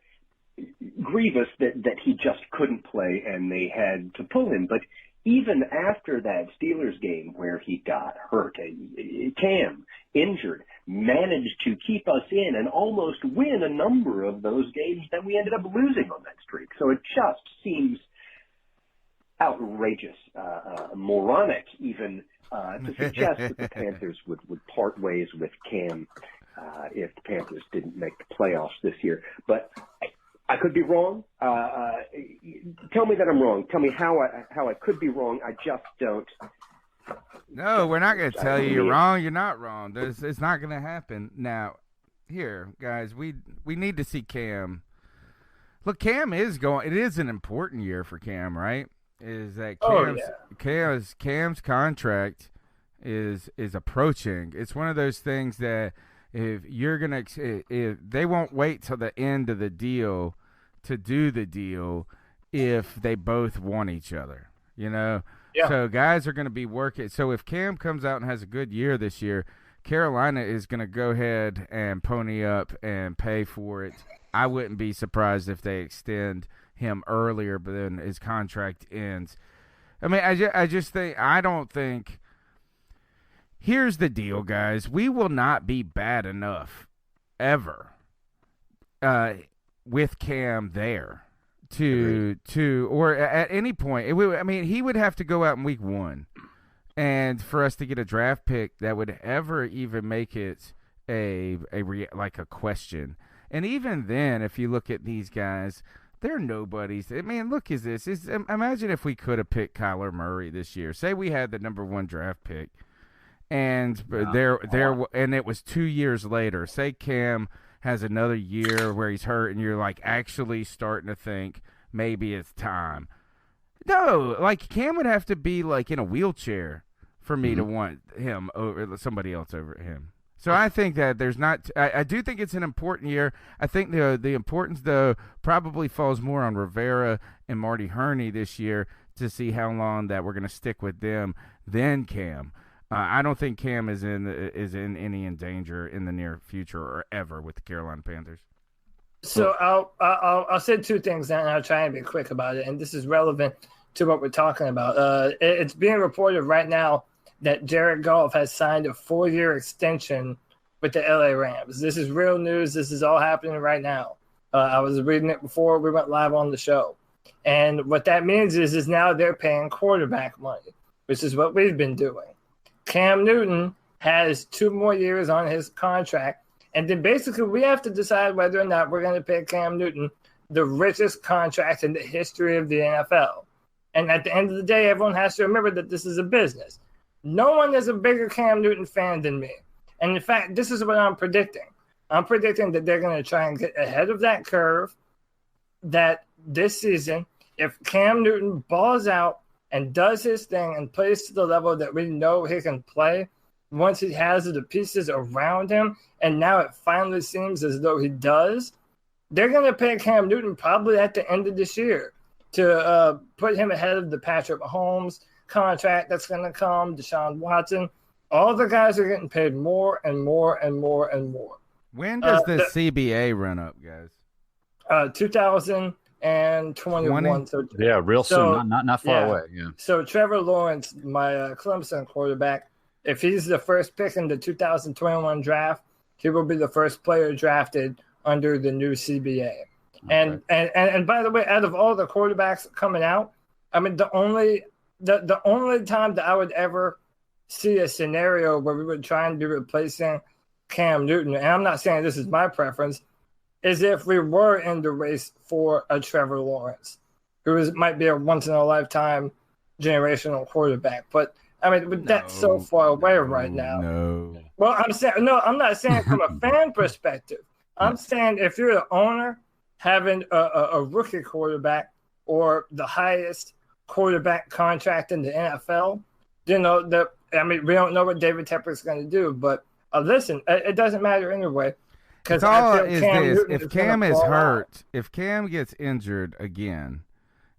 Speaker 10: grievous that he just couldn't play and they had to pull him. But even after that Steelers game where he got hurt, Cam, injured, managed to keep us in and almost win a number of those games that we ended up losing on that streak. So it just seems outrageous, moronic even, to suggest that the Panthers would part ways with Cam if the Panthers didn't make the playoffs this year. But I could be wrong. Tell me that I'm wrong. Tell me how I could be wrong. I just don't.
Speaker 2: No, we're not going to tell you you're wrong. You're not wrong. It's not going to happen. Now, here, guys, we need to see Cam. Look, Cam is going. It is an important year for Cam, right? Is that Cam's contract is approaching. It's one of those things that if they won't wait till the end of the deal to do the deal if they both want each other, you know? Yeah. So guys are going to be working. So if Cam comes out and has a good year this year, Carolina is going to go ahead and pony up and pay for it. I wouldn't be surprised if they extend him earlier, but then his contract ends. I mean, I don't think. Here's the deal, guys. We will not be bad enough ever with Cam there or at any point. He would have to go out in week 1, and for us to get a draft pick that would ever even make it a question. And even then, if you look at these guys, they're nobodies. I mean, look, imagine if we could have picked Kyler Murray this year. Say we had the number 1 draft pick, and and it was 2 years later. Say Cam has another year where he's hurt, and you're like actually starting to think maybe it's time. No, like Cam would have to be like in a wheelchair for me to want him over somebody else over him. So I think that there's not. I do think it's an important year. I think the importance though probably falls more on Rivera and Marty Herney this year to see how long that we're going to stick with them than Cam. I don't think Cam is in any danger in the near future or ever with the Carolina Panthers.
Speaker 3: So I'll say 2 things and I'll try and be quick about it. And this is relevant to what we're talking about. It's being reported right now that Jared Goff has signed a 4-year extension with the LA Rams. This is real news. This is all happening right now. I was reading it before we went live on the show. And what that means is now they're paying quarterback money, which is what we've been doing. Cam Newton has 2 more years on his contract. And then basically we have to decide whether or not we're going to pay Cam Newton the richest contract in the history of the NFL. And at the end of the day, everyone has to remember that this is a business. No one is a bigger Cam Newton fan than me. And in fact, this is what I'm predicting. I'm predicting that they're going to try and get ahead of that curve, that this season, if Cam Newton balls out and does his thing and plays to the level that we know he can play, once he has the pieces around him, and now it finally seems as though he does, they're going to pay Cam Newton probably at the end of this year to put him ahead of the Patrick Mahomes contract that's going to come, Deshaun Watson. All the guys are getting paid more and more and more and more.
Speaker 2: When does the CBA run up, guys?
Speaker 3: 2021. So,
Speaker 4: yeah, real soon. Not far away. Yeah.
Speaker 3: So Trevor Lawrence, my Clemson quarterback, if he's the first pick in the 2021 draft, he will be the first player drafted under the new CBA. Okay. And by the way, out of all the quarterbacks coming out, I mean the only time that I would ever see a scenario where we would try and be replacing Cam Newton, and I'm not saying this is my preference, is if we were in the race for a Trevor Lawrence, who might be a once-in-a-lifetime generational quarterback. But, I mean, that's so far away right now.
Speaker 2: No.
Speaker 3: Well, I'm not saying from a fan perspective. I'm saying if you're the owner having a rookie quarterback or the highest quarterback contract in the NFL, we don't know what David Tepper's going to do. But listen, it doesn't matter anyway.
Speaker 2: Because if Cam is hurt, if Cam gets injured again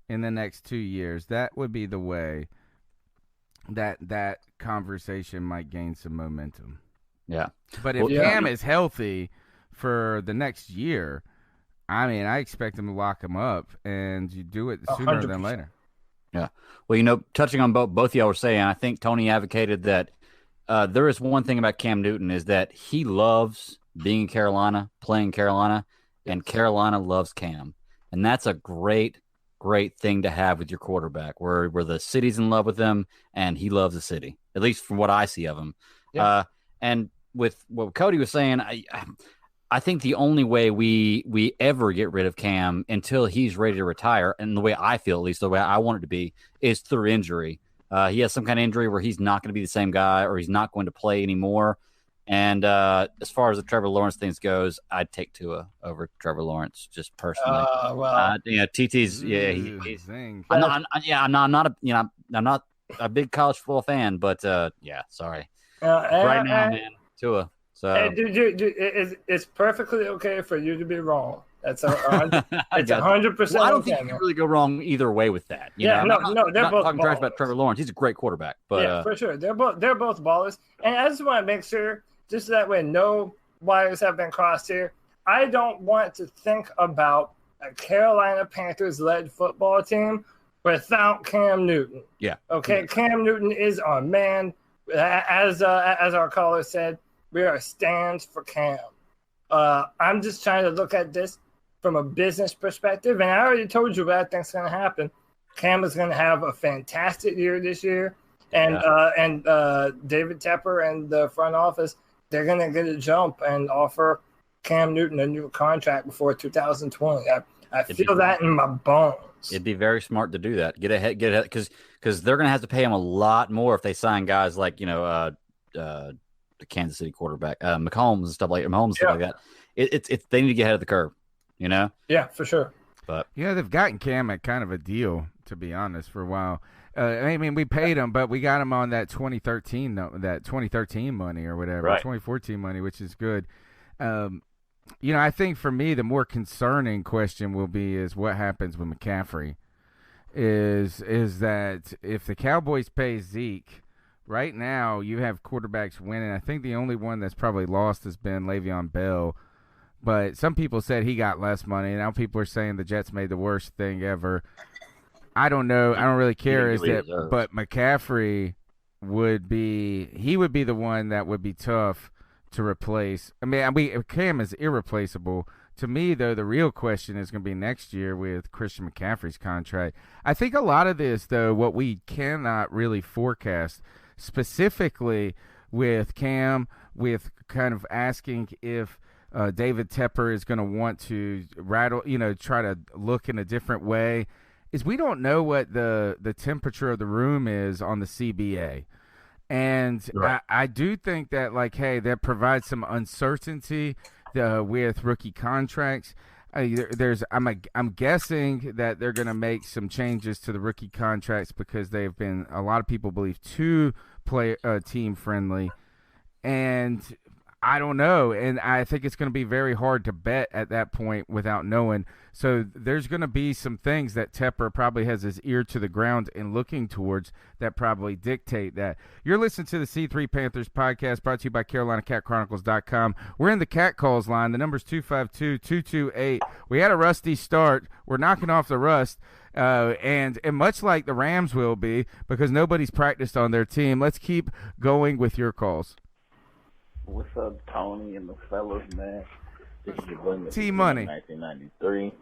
Speaker 2: in the next 2 years, that would be the way that conversation might gain some momentum.
Speaker 4: Yeah.
Speaker 2: But if Cam is healthy for the next year, I mean, I expect him to lock him up, and you do it sooner 100%. Than later.
Speaker 4: Yeah. Well, touching on both y'all were saying, I think Tony advocated that there is one thing about Cam Newton is that he loves being in Carolina, playing Carolina, and Carolina loves Cam. And that's a great thing to have with your quarterback, where the city's in love with him and he loves the city, at least from what I see of him. Yeah. And with what Cody was saying, I think the only way we ever get rid of Cam until he's ready to retire, and the way I feel, at least the way I want it to be, is through injury. He has some kind of injury where he's not going to be the same guy, or he's not going to play anymore. And as far as the Trevor Lawrence things goes, I'd take Tua over Trevor Lawrence, just personally. TT's he's I'm not a big college football fan, but sorry. Right now, man, Tua. So
Speaker 3: hey, dude, it's perfectly okay for you to be wrong. That's 100%.
Speaker 4: Well, I don't think you can really go wrong either way with that.
Speaker 3: They're both
Speaker 4: talking trash about Trevor Lawrence. He's a great quarterback, but
Speaker 3: for sure, they're both ballers. And I just want to make sure, just that way, no wires have been crossed here. I don't want to think about a Carolina Panthers-led football team without Cam Newton.
Speaker 4: Yeah.
Speaker 3: Okay, Cam Newton is our man. As our caller said, we are stands for Cam. I'm just trying to look at this from a business perspective, and I already told you what I think's going to happen. Cam is going to have a fantastic year this year, and David Tepper and the front office, they're going to get a jump and offer Cam Newton a new contract before 2020. I feel that in my bones.
Speaker 4: It'd be very smart to do that. Get ahead, because they're going to have to pay him a lot more if they sign guys like the Kansas City quarterback, Mahomes and stuff like that. It's they need to get ahead of the curve,
Speaker 3: Yeah, for sure.
Speaker 4: But
Speaker 2: they've gotten Cam at kind of a deal, to be honest, for a while. I mean, we paid him, but we got him on that 2013 money or whatever, right. 2014 money, which is good. I think for me, the more concerning question will be is what happens with McCaffrey. Is that if the Cowboys pay Zeke, right now you have quarterbacks winning. I think the only one that's probably lost has been Le'Veon Bell. But some people said he got less money. Now people are saying the Jets made the worst thing ever. I don't know. I don't really care. But McCaffrey would be the one that would be tough to replace. I mean, Cam is irreplaceable. To me, though, the real question is going to be next year with Christian McCaffrey's contract. I think a lot of this, though, what we cannot really forecast, specifically with Cam, with kind of asking if David Tepper is going to want to try to look in a different way, is we don't know what the temperature of the room is on the CBA. And right. I do think that, that provides some uncertainty with rookie contracts. I'm guessing that they're going to make some changes to the rookie contracts because they've been, a lot of people believe, too team friendly. And I don't know. And I think it's going to be very hard to bet at that point without knowing. So there's going to be some things that Tepper probably has his ear to the ground and looking towards that probably dictate that. You're listening to the C3 Panthers podcast brought to you by CarolinaCatChronicles.com. We're in the Cat Calls line. The number's 252-228. We had a rusty start. We're knocking off the rust. And much like the Rams will be, because nobody's practiced on their team, let's keep going with your calls.
Speaker 11: What's up, Tony and the fellas, man? This is your boy,
Speaker 2: T-Money.
Speaker 11: 1993.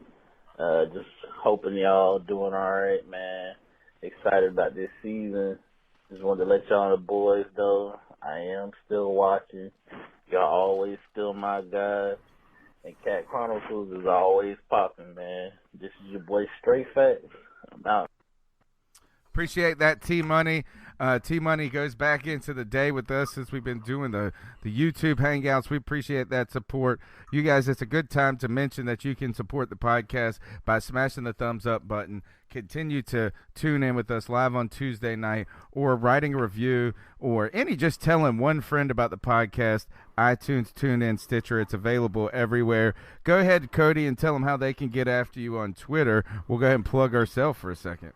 Speaker 11: Just hoping y'all doing all right, man. Excited about this season. Just wanted to let y'all the boys know I am still watching. Y'all always still my guys. And Cat Chronicles is always popping, man. This is your boy Straight Facts. I'm out.
Speaker 2: Appreciate that, T-Money. T-Money goes back into the day with us since we've been doing the YouTube Hangouts. We appreciate that support. You guys, it's a good time to mention that you can support the podcast by smashing the thumbs up button. Continue to tune in with us live on Tuesday night, or writing a review, or just telling one friend about the podcast. iTunes, TuneIn, Stitcher. It's available everywhere. Go ahead, Cody, and tell them how they can get after you on Twitter. We'll go ahead and plug ourselves for a second.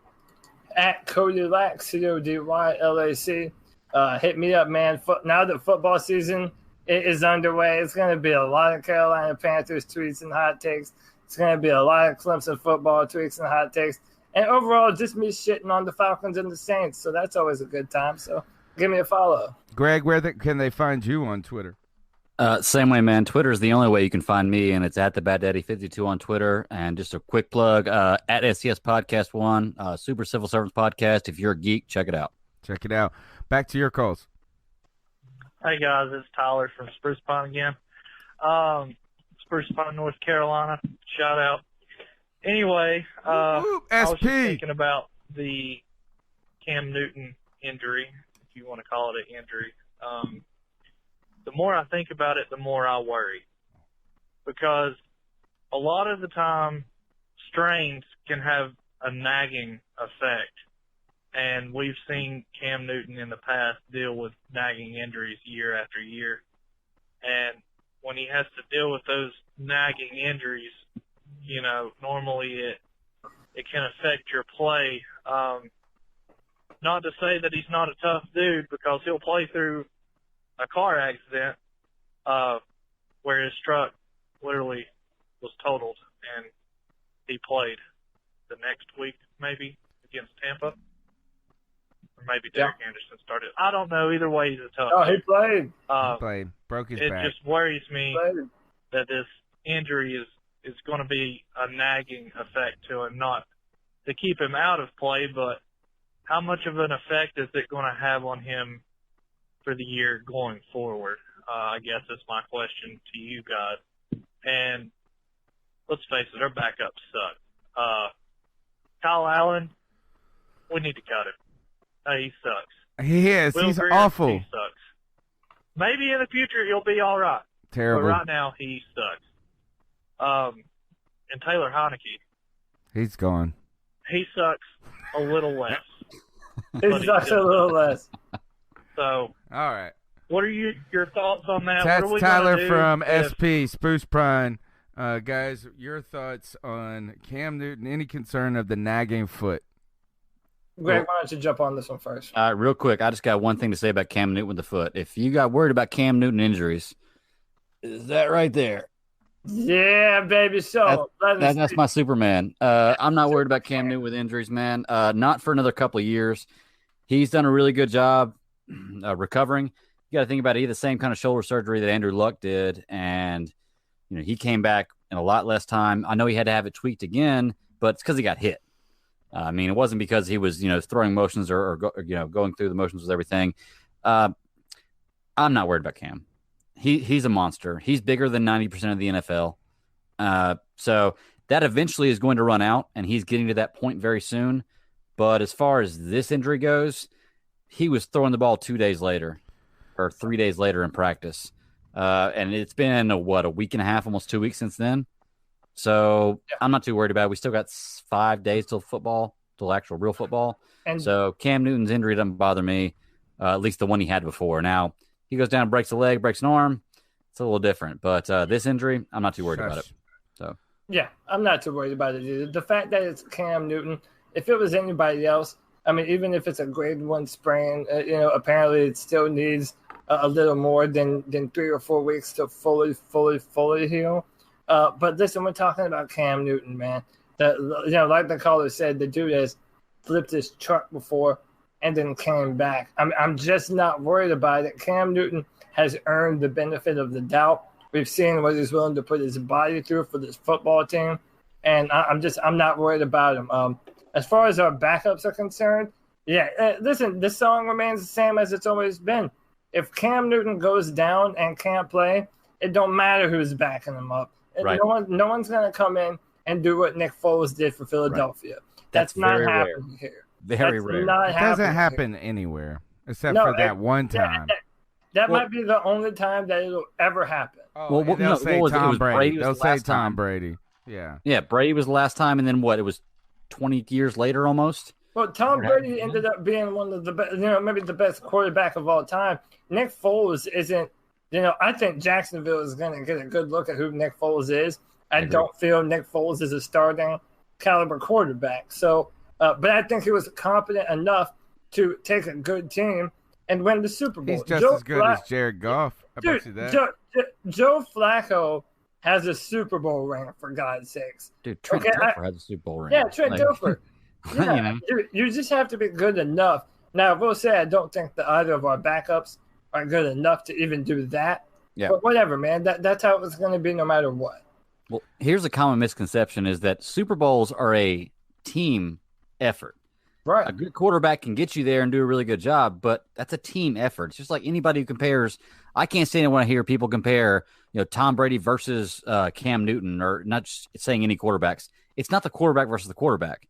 Speaker 3: At Cody Lack, CODYLAC. Hit me up, man. Now that football season is underway, it's going to be a lot of Carolina Panthers tweets and hot takes. It's going to be a lot of Clemson football tweets and hot takes. And overall, just me shitting on the Falcons and the Saints. So that's always a good time. So give me a follow.
Speaker 2: Greg, can they find you on Twitter?
Speaker 4: Same way, man. Twitter is the only way you can find me, and it's at the Bat Daddy 52 on Twitter. And just a quick plug, at SCS Podcast 1, Super Civil Servants Podcast. If you're a geek, check it out.
Speaker 2: Check it out. Back to your calls.
Speaker 12: Hey guys, it's Tyler from Spruce Pine again. Spruce Pine, North Carolina. Shout out. Anyway, I was just thinking about the Cam Newton injury, if you want to call it an injury. The more I think about it, the more I worry. Because a lot of the time, strains can have a nagging effect. And we've seen Cam Newton in the past deal with nagging injuries year after year. And when he has to deal with those nagging injuries, you know, normally it can affect your play. Not to say that he's not a tough dude, because he'll play through a car accident where his truck literally was totaled, and he played the next week maybe against Tampa. Or maybe Derek Anderson started. I don't know. Either way, he's a tough
Speaker 3: Oh, he played.
Speaker 2: He played. Broke his back.
Speaker 12: It just worries me that this injury is going to be a nagging effect to him, not to keep him out of play, but how much of an effect is it going to have on him for the year going forward? I guess that's my question to you guys. And let's face it, our backups suck. Kyle Allen, we need to cut him. He sucks.
Speaker 2: He is. He's
Speaker 12: Greer,
Speaker 2: awful.
Speaker 12: He sucks. Maybe in the future he'll be all right.
Speaker 2: Terrible.
Speaker 12: But right now he sucks. And Taylor Heineke.
Speaker 2: He's gone.
Speaker 12: He sucks a little less.
Speaker 3: He sucks a little less.
Speaker 12: So.
Speaker 2: All right.
Speaker 12: What are your thoughts on that?
Speaker 2: That's
Speaker 12: what are we
Speaker 2: Tyler from SP Spruce Pine. Guys, your thoughts on Cam Newton? Any concern of the nagging foot?
Speaker 3: Greg, why don't you jump on this one first?
Speaker 4: Real quick, I just got one thing to say about Cam Newton with the foot. If you got worried about Cam Newton injuries, is that right there?
Speaker 3: Yeah, baby. So
Speaker 4: that's my Superman. I'm not worried about Cam Newton with injuries, man. Not for another couple of years. He's done a really good job recovering. You got to think about it. He had the same kind of shoulder surgery that Andrew Luck did, and you know he came back in a lot less time. I know he had to have it tweaked again, but it's because he got hit. I mean, it wasn't because he was, throwing motions or going through the motions with everything. I'm not worried about Cam. He's a monster. He's bigger than 90% of the NFL. So that eventually is going to run out, and he's getting to that point very soon. But as far as this injury goes, he was throwing the ball 2 days later or 3 days later in practice. And it's been, a week and a half, almost 2 weeks since then. So I'm not too worried about it. We still got 5 days till actual real football. And so Cam Newton's injury doesn't bother me, at least the one he had before. Now, he goes down, breaks a leg, breaks an arm. It's a little different. But this injury, I'm not too worried about it. So
Speaker 3: yeah, I'm not too worried about it either. The fact that it's Cam Newton, if it was anybody else, I mean, even if it's a grade 1 sprain, apparently it still needs a little more than 3 or 4 weeks to fully heal. But listen, we're talking about Cam Newton, man. Like the caller said, the dude has flipped his truck before and then came back. I'm just not worried about it. Cam Newton has earned the benefit of the doubt. We've seen what he's willing to put his body through for this football team, and I'm not worried about him. As far as our backups are concerned, listen, this song remains the same as it's always been. If Cam Newton goes down and can't play, it don't matter who's backing him up. Right. No one's going to come in and do what Nick Foles did for Philadelphia. Right. That's not happening here.
Speaker 4: Very rare.
Speaker 2: It doesn't happen anywhere except for that one time.
Speaker 3: That might be the only time that it'll ever happen.
Speaker 2: Oh, they'll say Tom Brady. They'll say Tom Brady. Yeah.
Speaker 4: Yeah, Brady was the last time, and then what? It was 20 years later almost?
Speaker 3: Well, Tom Brady ended up being one of the best, maybe the best quarterback of all time. Nick Foles isn't. I think Jacksonville is going to get a good look at who Nick Foles is. I don't feel Nick Foles is a starting caliber quarterback. So, but I think he was competent enough to take a good team and win the Super Bowl.
Speaker 2: He's just as good as Jared Goff. I bet you that.
Speaker 3: Joe Flacco has a Super Bowl ring, for God's sakes.
Speaker 4: Dude, Trent Dilfer has a Super Bowl ring.
Speaker 3: Yeah, Trent Dilfer. Yeah, you just have to be good enough. Now, I will say I don't think that either of our backups are good enough to even do that.
Speaker 4: Yeah.
Speaker 3: But whatever, man. That's how it's going to be no matter what.
Speaker 4: Well, here's a common misconception is that Super Bowls are a team effort.
Speaker 3: Right.
Speaker 4: A good quarterback can get you there and do a really good job, but that's a team effort. It's just like anybody who compares. I can't stand it when I hear people compare, Tom Brady versus Cam Newton, or not just saying any quarterbacks. It's not the quarterback versus the quarterback.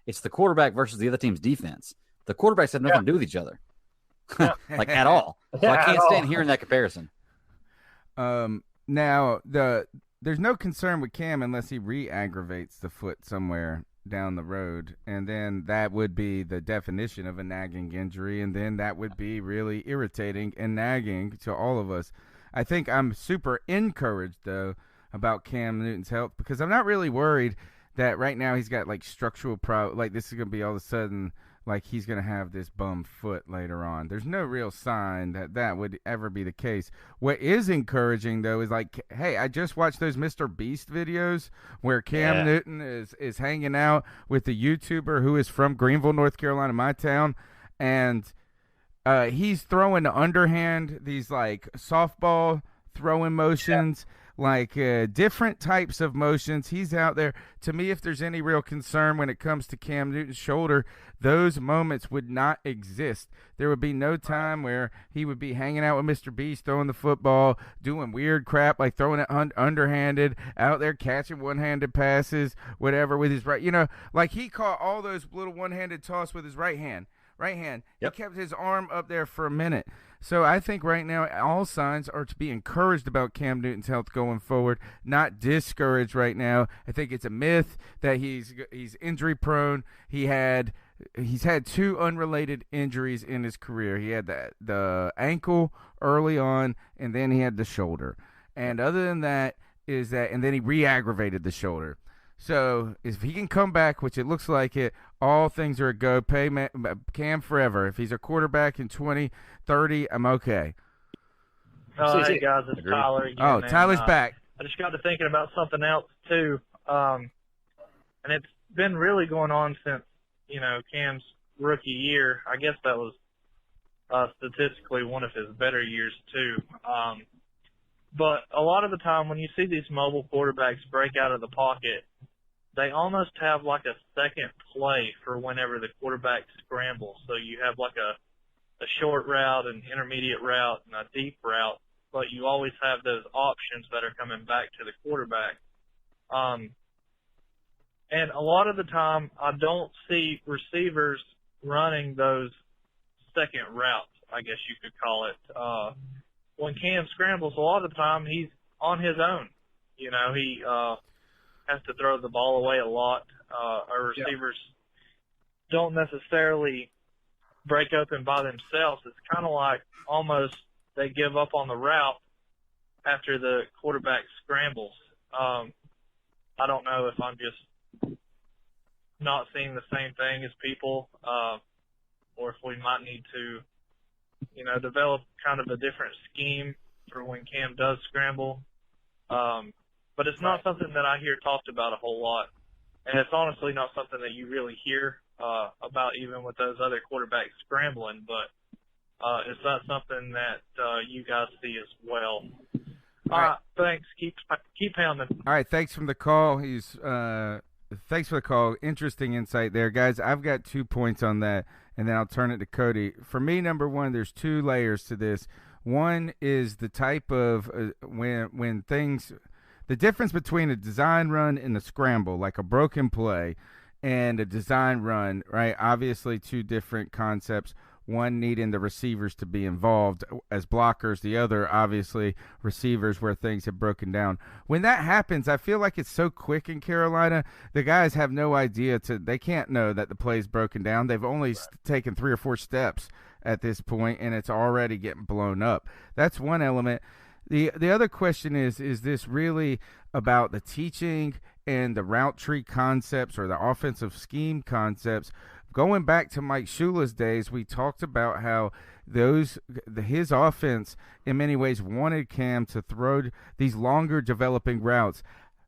Speaker 4: It's the quarterback versus the other team's defense. The quarterbacks have nothing to do with each other, like at all. So I can't stand hearing that comparison.
Speaker 2: Now there's no concern with Cam unless he re-aggravates the foot somewhere down the road, and then that would be the definition of a nagging injury, and then that would be really irritating and nagging to all of us. I think I'm super encouraged though about Cam Newton's health, because I'm not really worried that right now he's got like structural like this is gonna be all of a sudden like he's gonna have this bum foot later on. There's no real sign that would ever be the case. What is encouraging though is like, hey, I just watched those Mr. Beast videos where Cam Newton is hanging out with the YouTuber who is from Greenville, North Carolina, my town, and he's throwing the underhand, these like softball throwing motions. Like different types of motions. He's out there. To me, if there's any real concern when it comes to Cam Newton's shoulder, those moments would not exist. There would be no time where he would be hanging out with Mr. Beast, throwing the football, doing weird crap, like throwing it underhanded, out there catching one-handed passes, whatever, with his right. Like he caught all those little one-handed toss with his right hand. Yep. He kept his arm up there for a minute. So I think right now all signs are to be encouraged about Cam Newton's health going forward, not discouraged right now. I think it's a myth that he's injury prone. He's had 2 unrelated injuries in his career. He had the ankle early on, and then he had the shoulder. And other than that and then he re-aggravated the shoulder. So if he can come back, which it looks like it, all things are a go. Pay Cam forever. If he's a quarterback in 2030, I'm okay.
Speaker 12: Hey guys, it's Tyler again.
Speaker 2: Tyler's back.
Speaker 12: I just got to thinking about something else too, and it's been really going on since Cam's rookie year. I guess that was statistically one of his better years too. But a lot of the time when you see these mobile quarterbacks break out of the pocket, they almost have like a second play for whenever the quarterback scrambles. So you have like a short route, an intermediate route, and a deep route, but you always have those options that are coming back to the quarterback. And a lot of the time I don't see receivers running those second routes, I guess you could call it. When Cam scrambles, a lot of the time he's on his own. He has to throw the ball away a lot. Our receivers don't necessarily break open by themselves. It's kind of like almost they give up on the route after the quarterback scrambles. I don't know if I'm just not seeing the same thing as people, or if we might need to develop kind of a different scheme for when Cam does scramble. But it's not something that I hear talked about a whole lot. And it's honestly not something that you really hear about even with those other quarterbacks scrambling. But is that something that you guys see as well? All right. Thanks. Keep pounding.
Speaker 2: All right. Thanks for the call. Thanks for the call. Interesting insight there, guys. I've got 2 points on that, and then I'll turn it to Cody. For me, number one, there's 2 layers to this. One is the type of when things, the difference between a design run and a scramble, like a broken play, and a design run, right? Obviously, 2 different concepts. One needing the receivers to be involved as blockers, the other obviously receivers where things have broken down. When that happens, I feel like it's so quick in Carolina, the guys have no idea they can't know that the play's broken down. They've only taken 3 or 4 steps at this point, and it's already getting blown up. That's one element. The other question is this really about the teaching and the route tree concepts or the offensive scheme concepts? Going back to Mike Shula's days, we talked about how his offense in many ways wanted Cam to throw these longer developing routes.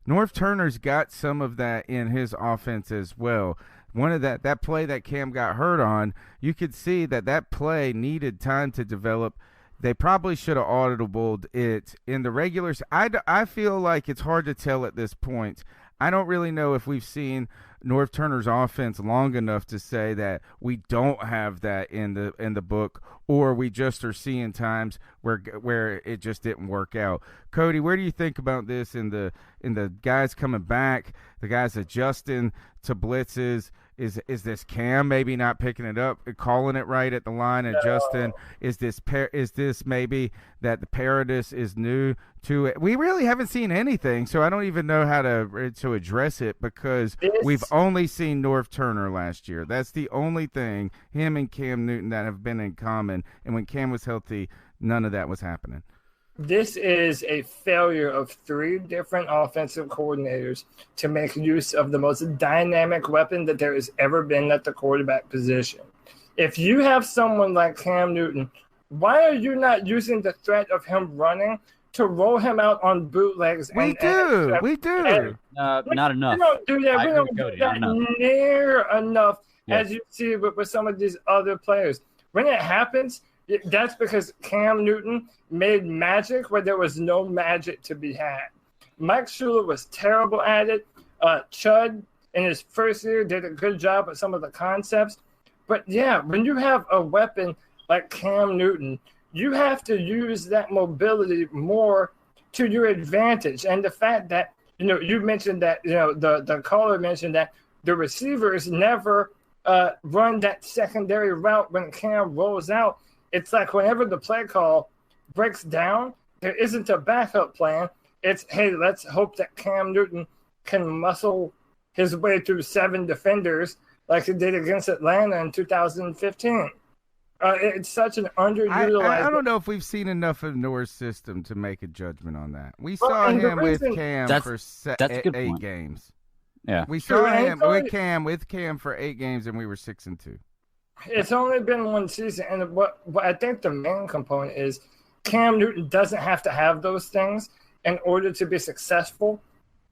Speaker 2: North Turner's got some of that in his offense as well. One of that play that Cam got hurt on, you could see that play needed time to develop. They probably should have audibled it in the regulars. I feel like it's hard to tell at this point. I don't really know if we've seen North Turner's offense long enough to say that we don't have that in the book, or we just are seeing times where it just didn't work out. Cody, where do you think about this in the guys coming back, the guys adjusting to blitzes? Is this Cam maybe not picking it up, calling it right at the line, adjusting? Is this maybe that the Paradis is new to it? We really haven't seen anything, so I don't even know how to address it, because we've only seen North Turner last year. That's the only thing, him and Cam Newton, that have been in common. And when Cam was healthy, none of that was happening.
Speaker 3: This is a failure of 3 different offensive coordinators to make use of the most dynamic weapon that there has ever been at the quarterback position. If you have someone like Cam Newton, why are you not using the threat of him running to roll him out on bootlegs?
Speaker 2: We do.
Speaker 4: Not enough.
Speaker 3: We don't do that. We don't do that near enough as you see with some of these other players. When it happens, that's because Cam Newton made magic where there was no magic to be had. Mike Shula was terrible at it. Chud, in his first year, did a good job with some of the concepts. But, yeah, when you have a weapon like Cam Newton, you have to use that mobility more to your advantage. And the fact that, you mentioned that, the caller mentioned that the receivers never run that secondary route when Cam rolls out. It's like whenever the play call breaks down, there isn't a backup plan. It's, hey, let's hope that Cam Newton can muscle his way through 7 defenders like he did against Atlanta in 2015. It's such an underutilized.
Speaker 2: I don't know if we've seen enough of Nor's system to make a judgment on that. We saw him with Cam for 8 games.
Speaker 4: Yeah,
Speaker 2: we saw him with Cam for 8 games, and we were 6-2.
Speaker 3: It's only been 1 season, and what I think the main component is Cam Newton doesn't have to have those things in order to be successful.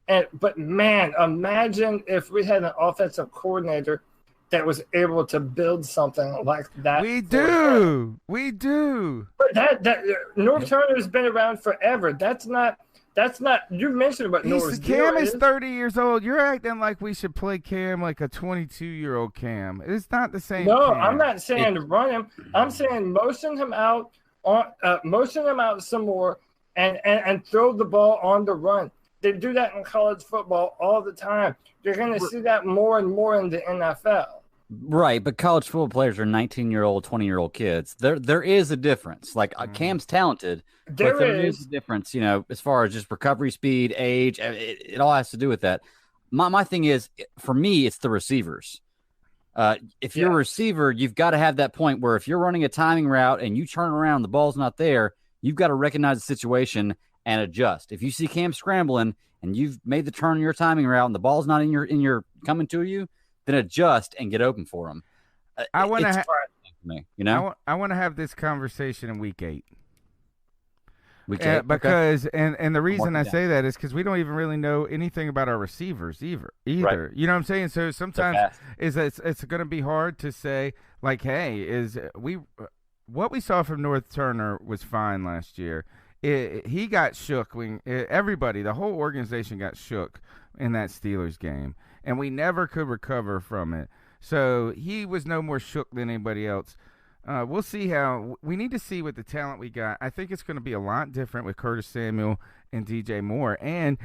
Speaker 3: But man, imagine if we had an offensive coordinator that was able to build something like that.
Speaker 2: We do.
Speaker 3: But that North Turner's been around forever. That's not. You mentioned what North's
Speaker 2: Cam is 30 years old. You're acting like we should play Cam like a 22-year-old Cam. It's not the same.
Speaker 3: No,
Speaker 2: Cam.
Speaker 3: I'm not saying run him. I'm saying motion him out some more, and throw the ball on the run. They do that in college football all the time. You're going to see that more and more in the NFL.
Speaker 4: Right, but college football players are 19-year-old, 20-year-old kids. There is a difference. Like Cam's talented, but there is a difference, as far as just recovery speed, age. It all has to do with that. My thing is, for me, it's the receivers. If you're a receiver, you've got to have that point where if you're running a timing route and you turn around, the ball's not there, you've got to recognize the situation and adjust. If you see Cam scrambling and you've made the turn in your timing route and the ball's not in your coming to you, then adjust and get open for them.
Speaker 2: I want to
Speaker 4: I
Speaker 2: want to have this conversation in week 8.
Speaker 4: Week 8,
Speaker 2: because and the reason I say that is because we don't even really know anything about our receivers either. Right. You know what I'm saying? So sometimes it's going to be hard to say, like, hey, what we saw from North Turner was fine last year. He got shook when everybody, the whole organization got shook in that Steelers game, and we never could recover from it. So he was no more shook than anybody else. We'll see we need to see what the talent we got. I think it's going to be a lot different with Curtis Samuel and DJ Moore. And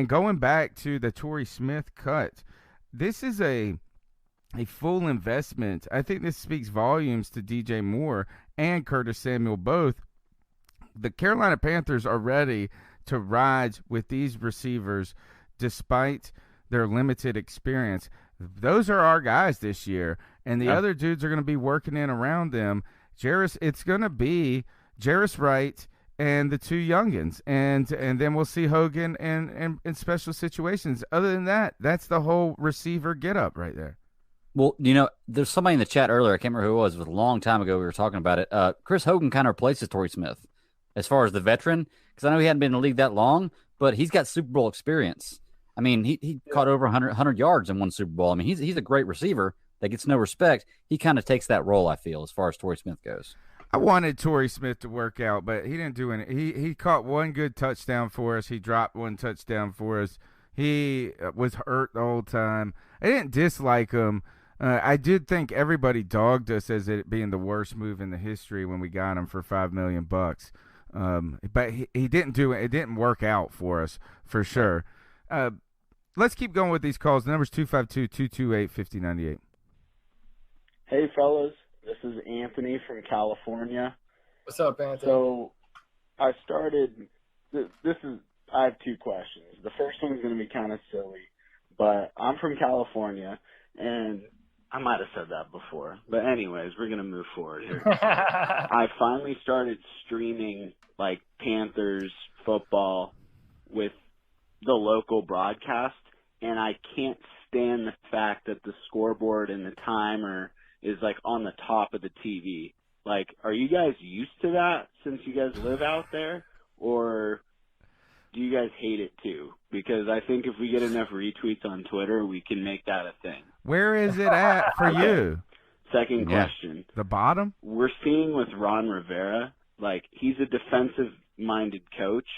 Speaker 2: going back to the Torrey Smith cut, this is a full investment. I think this speaks volumes to DJ Moore and Curtis Samuel both. The Carolina Panthers are ready to ride with these receivers despite their limited experience. Those are our guys this year, and the other dudes are going to be working in around them. It's going to be Jarris Wright and the 2 youngins, and then we'll see Hogan in special situations. Other than that, that's the whole receiver get-up right there.
Speaker 4: Well, there's somebody in the chat earlier, I can't remember who it was a long time ago we were talking about it. Chris Hogan kind of replaces Torrey Smith as far as the veteran, because I know he hadn't been in the league that long, but he's got Super Bowl experience. I mean, he caught over 100 yards in one Super Bowl. I mean, he's a great receiver that gets no respect. He kind of takes that role, I feel, as far as Torrey Smith goes.
Speaker 2: I wanted Torrey Smith to work out, but he didn't do any. He caught one good touchdown for us. He dropped one touchdown for us. He was hurt the whole time. I didn't dislike him. I did think everybody dogged us as it being the worst move in the history when we got him for $5 million. But he didn't do it. It didn't work out for us for sure. Let's keep going with these calls. The number's 252-228-5098.
Speaker 13: Hey, fellas. This is Anthony from California.
Speaker 3: What's up, Anthony?
Speaker 13: So I started – I have two questions. The first one's going to be kind of silly, but I'm from California, and I might have said that before. But anyways, we're going to move forward here. I finally started streaming, like, Panthers football with the local broadcast, and I can't stand the fact that the scoreboard and the timer is, like, on the top of the TV. Like, are you guys used to that since you guys live out there, or do you guys hate it too? Because I think if we get enough retweets on Twitter, we can make that a thing.
Speaker 2: Where is it at for you?
Speaker 13: Second question.
Speaker 2: The bottom?
Speaker 13: We're seeing with Ron Rivera, like, he's a defensive-minded coach,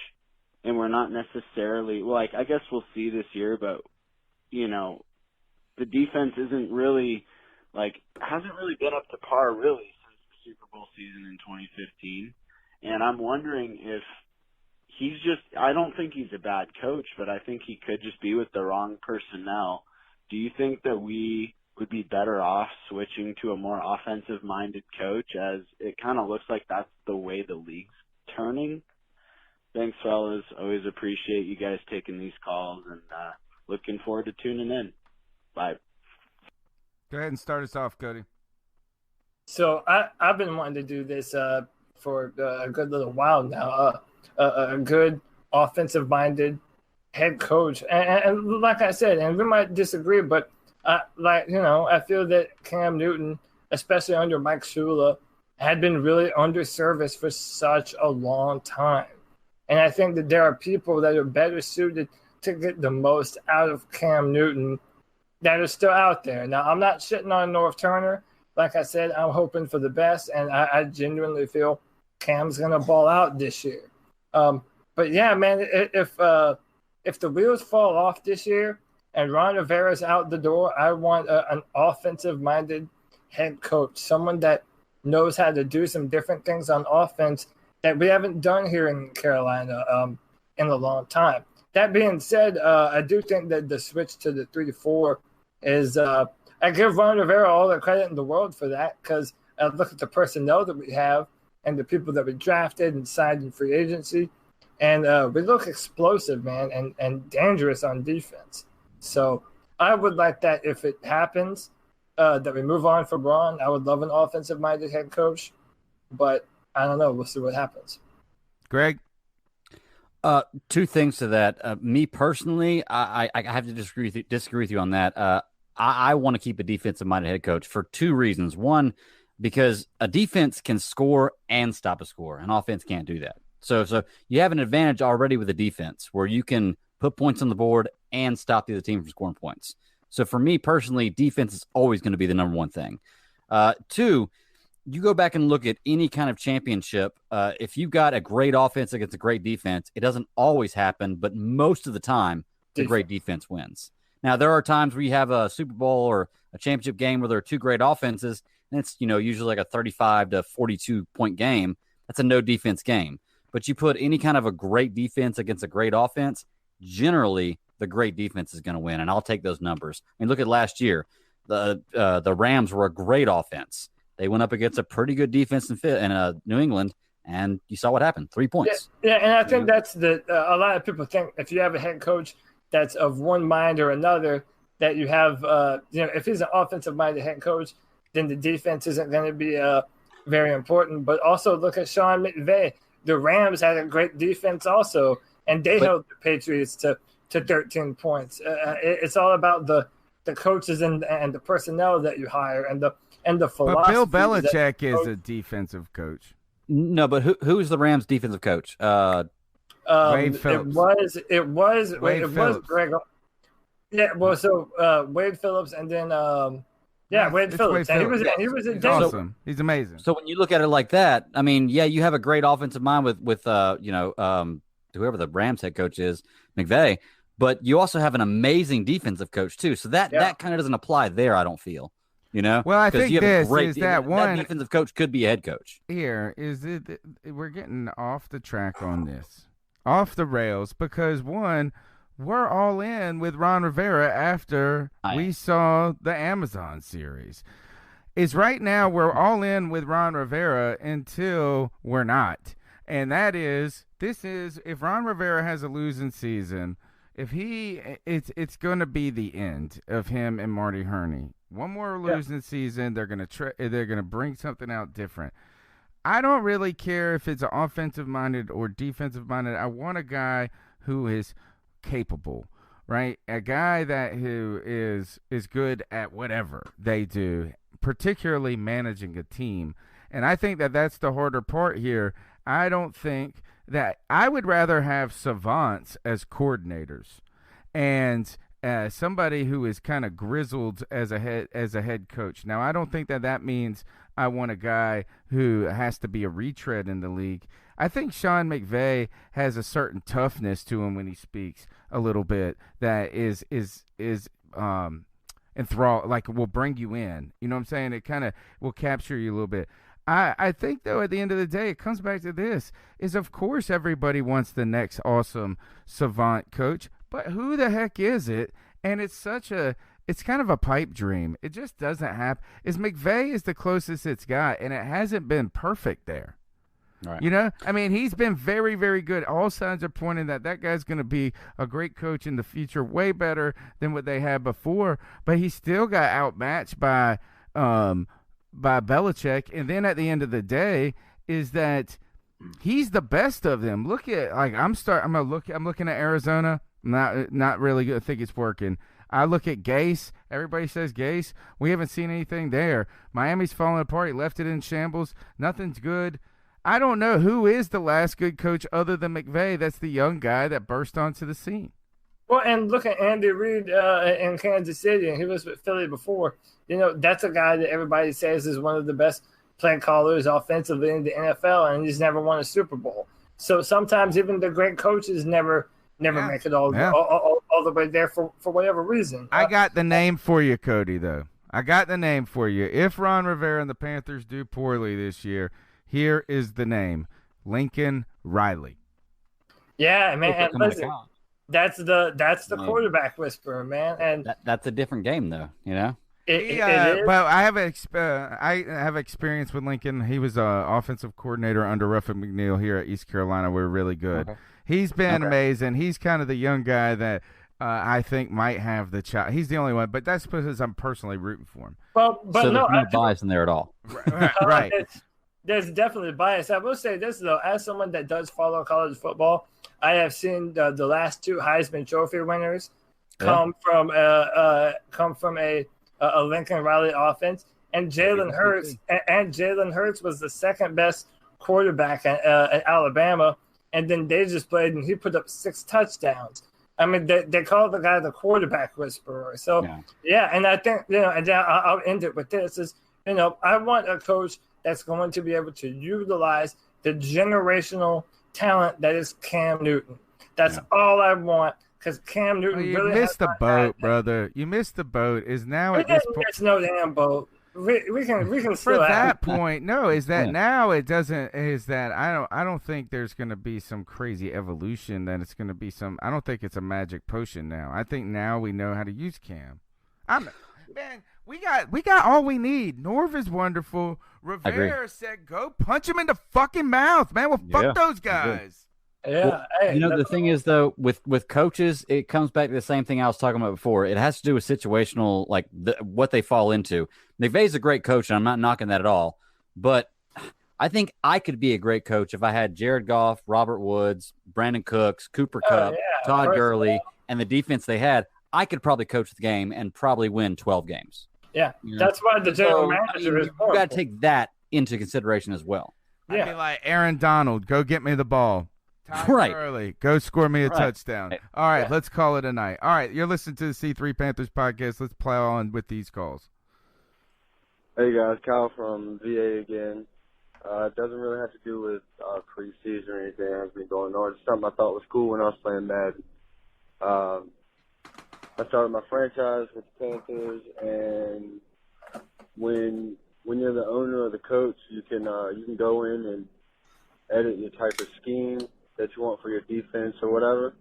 Speaker 13: and we're not necessarily – well, like, I guess we'll see this year, but, you know, the defense isn't really – like, hasn't really been up to par really since the Super Bowl season in 2015. And I'm wondering if he's just – I don't think he's a bad coach, but I think he could just be with the wrong personnel. Do you think that we would be better off switching to a more offensive-minded coach, as it kind of looks like that's the way the league's turning? Thanks, fellas. Always appreciate you guys taking these calls, and looking forward to tuning in. Bye.
Speaker 2: Go ahead and start us off, Cody.
Speaker 3: So I've been wanting to do this for a good little while now. A good offensive-minded head coach, and like I said, and we might disagree, but I feel that Cam Newton, especially under Mike Shula, had been really underserviced for such a long time, and I think that there are people that are better suited to get the most out of Cam Newton that are still out there. Now, I'm not shitting on North Turner. Like I said, I'm hoping for the best, and I genuinely feel Cam's going to ball out this year. But, yeah, man, if the wheels fall off this year and Ron Rivera's out the door, I want an offensive-minded head coach, someone that knows how to do some different things on offense that we haven't done here in Carolina in a long time. That being said, I do think that the switch to the 3-4 is I give Ron Rivera all the credit in the world for that, because I look at the personnel that we have and the people that we drafted and signed in free agency, and we look explosive, man, and dangerous on defense. So I would like that if it happens, that we move on from Ron. I would love an offensive-minded head coach, but I don't know. We'll see what happens.
Speaker 2: Greg?
Speaker 4: Two things to that. Me personally, I have to disagree with you on that. I want to keep a defensive-minded head coach for two reasons. One, because a defense can score and stop a score. An offense can't do that. So you have an advantage already with a defense where you can put points on the board and stop the other team from scoring points. So for me personally, defense is always going to be the number one thing. Two, you go back and look at any kind of championship. If you've got a great offense against a great defense, it doesn't always happen, but most of the time, the great defense wins. Now, there are times where you have a Super Bowl or a championship game where there are two great offenses, and it's usually like a 35 to 42 point game. That's a no defense game. But you put any kind of a great defense against a great offense, generally the great defense is going to win, and I'll take those numbers. I mean, look at last year. The Rams were a great offense. They went up against a pretty good defense in New England, and you saw what happened, 3 points.
Speaker 3: Yeah, and I think that's a lot of people think if you have a head coach that's of one mind or another, that you have, if he's an offensive-minded head coach, then the defense isn't going to be very important. But also look at Sean McVay. The Rams had a great defense also, and they held the Patriots to 13 points. It's all about the coaches and the personnel that you hire and the philosophy.
Speaker 2: But Bill Belichick is a defensive coach.
Speaker 4: No, but who's the Rams' defensive coach?
Speaker 2: Wade Phillips.
Speaker 3: It was
Speaker 2: Phillips.
Speaker 3: Greg. Yeah, well, so Wade Phillips, and then Wade Phillips. And he was a
Speaker 2: awesome. He's amazing.
Speaker 4: So when you look at it like that, I mean, yeah, you have a great offensive mind with whoever the Rams head coach is, McVay, but you also have an amazing defensive coach too. So that kind of doesn't apply there, I don't feel.
Speaker 2: Well, I think
Speaker 4: that defensive coach could be a head coach.
Speaker 2: Here is it. We're getting off the track on this, off the rails, because one, we're all in with Ron Rivera after we saw the Amazon series. Is right now we're all in with Ron Rivera until we're not, and that is if Ron Rivera has a losing season, it's going to be the end of him and Marty Herney. One more losing season, they're gonna bring something out different. I don't really care if it's offensive minded or defensive minded. I want a guy who is capable, right? A guy who is good at whatever they do, particularly managing a team. And I think that's the harder part here. I don't think that I would rather have savants as coordinators and somebody who is kind of grizzled as a head coach. Now, I don't think that means I want a guy who has to be a retread in the league. I think Sean McVay has a certain toughness to him when he speaks a little bit that is enthrall, like will bring you in. You know what I'm saying? It kind of will capture you a little bit. I think, though, at the end of the day, it comes back to this, is of course everybody wants the next awesome savant coach, but who the heck is it? And it's kind of a pipe dream. It just doesn't happen. McVay is the closest it's got, and it hasn't been perfect there. Right. I mean, he's been very, very good. All signs are pointing that guy's going to be a great coach in the future, way better than what they had before, but he still got outmatched by Belichick. And then at the end of the day is that he's the best of them. Look at, like, I'm looking at Arizona. Not really good. I think it's working. I look at Gase. Everybody says Gase. We haven't seen anything there. Miami's falling apart. He left it in shambles. Nothing's good. I don't know who is the last good coach other than McVay. That's the young guy that burst onto the scene.
Speaker 3: Well, and look at Andy Reid in Kansas City, and he was with Philly before. That's a guy that everybody says is one of the best play callers offensively in the NFL, and he's never won a Super Bowl. So sometimes even the great coaches never make it all the way there for whatever reason.
Speaker 2: I got the name for you, Cody, though. I got the name for you. If Ron Rivera and the Panthers do poorly this year, here is the name: Lincoln Riley.
Speaker 3: Yeah, man. And listen, that's the quarterback whisperer, man. And
Speaker 4: that's a different game, though.
Speaker 3: It is.
Speaker 2: But I have experience with Lincoln. He was offensive coordinator under Ruffin McNeil here at East Carolina. We're really good. Okay. He's been amazing. He's kind of the young guy that I think might have the shot. He's the only one, but that's because I'm personally rooting for him.
Speaker 3: Well, but
Speaker 4: so there's no bias in there at all.
Speaker 2: Right.
Speaker 3: There's definitely bias. I will say this, though, as someone that does follow college football, I have seen the last two Heisman Trophy winners come from a Lincoln Riley offense, and Jalen Hurts was the second best quarterback at Alabama, and then they just played and he put up 6 touchdowns. I mean, they call the guy the quarterback whisperer. So and I think and I'll end it with this: is I want a coach that's going to be able to utilize the generational talent that is Cam Newton. That's all I want, because Cam Newton
Speaker 2: you missed the boat, brother. You missed the boat. Is now at this point.
Speaker 3: There's no damn boat. We can
Speaker 2: for that point. No, is that now it doesn't. Is that I don't think there's going to be some crazy evolution. That it's going to be some. I don't think it's a magic potion now. I think now we know how to use Cam. Man, we got all we need. Norv is wonderful. Rivera said, "Go punch him in the fucking mouth, man." Well, fuck those guys.
Speaker 3: Yeah.
Speaker 4: Well, the thing is, though, with coaches, it comes back to the same thing I was talking about before. It has to do with situational, like what they fall into. McVay's a great coach, and I'm not knocking that at all. But I think I could be a great coach if I had Jared Goff, Robert Woods, Brandon Cooks, Cooper Kupp, Todd Gurley, and the defense they had. I could probably coach the game and probably win 12 games.
Speaker 3: Yeah, that's why the general manager is
Speaker 4: you got to take that into consideration as well.
Speaker 2: I'd be like, Aaron Donald, go get me the ball.
Speaker 4: Right.
Speaker 2: Early. Go score me a
Speaker 4: Right.
Speaker 2: touchdown. All right, let's call it a night. All right, you're listening to the C3 Panthers podcast. Let's plow on with these calls.
Speaker 14: Hey guys, Kyle from VA again. It doesn't really have to do with preseason or anything that has been going on. It's something I thought was cool when I was playing Madden. I started my franchise with the Panthers, and when you're the owner or the coach, you can go in and edit your type of scheme that you want for your defense or whatever.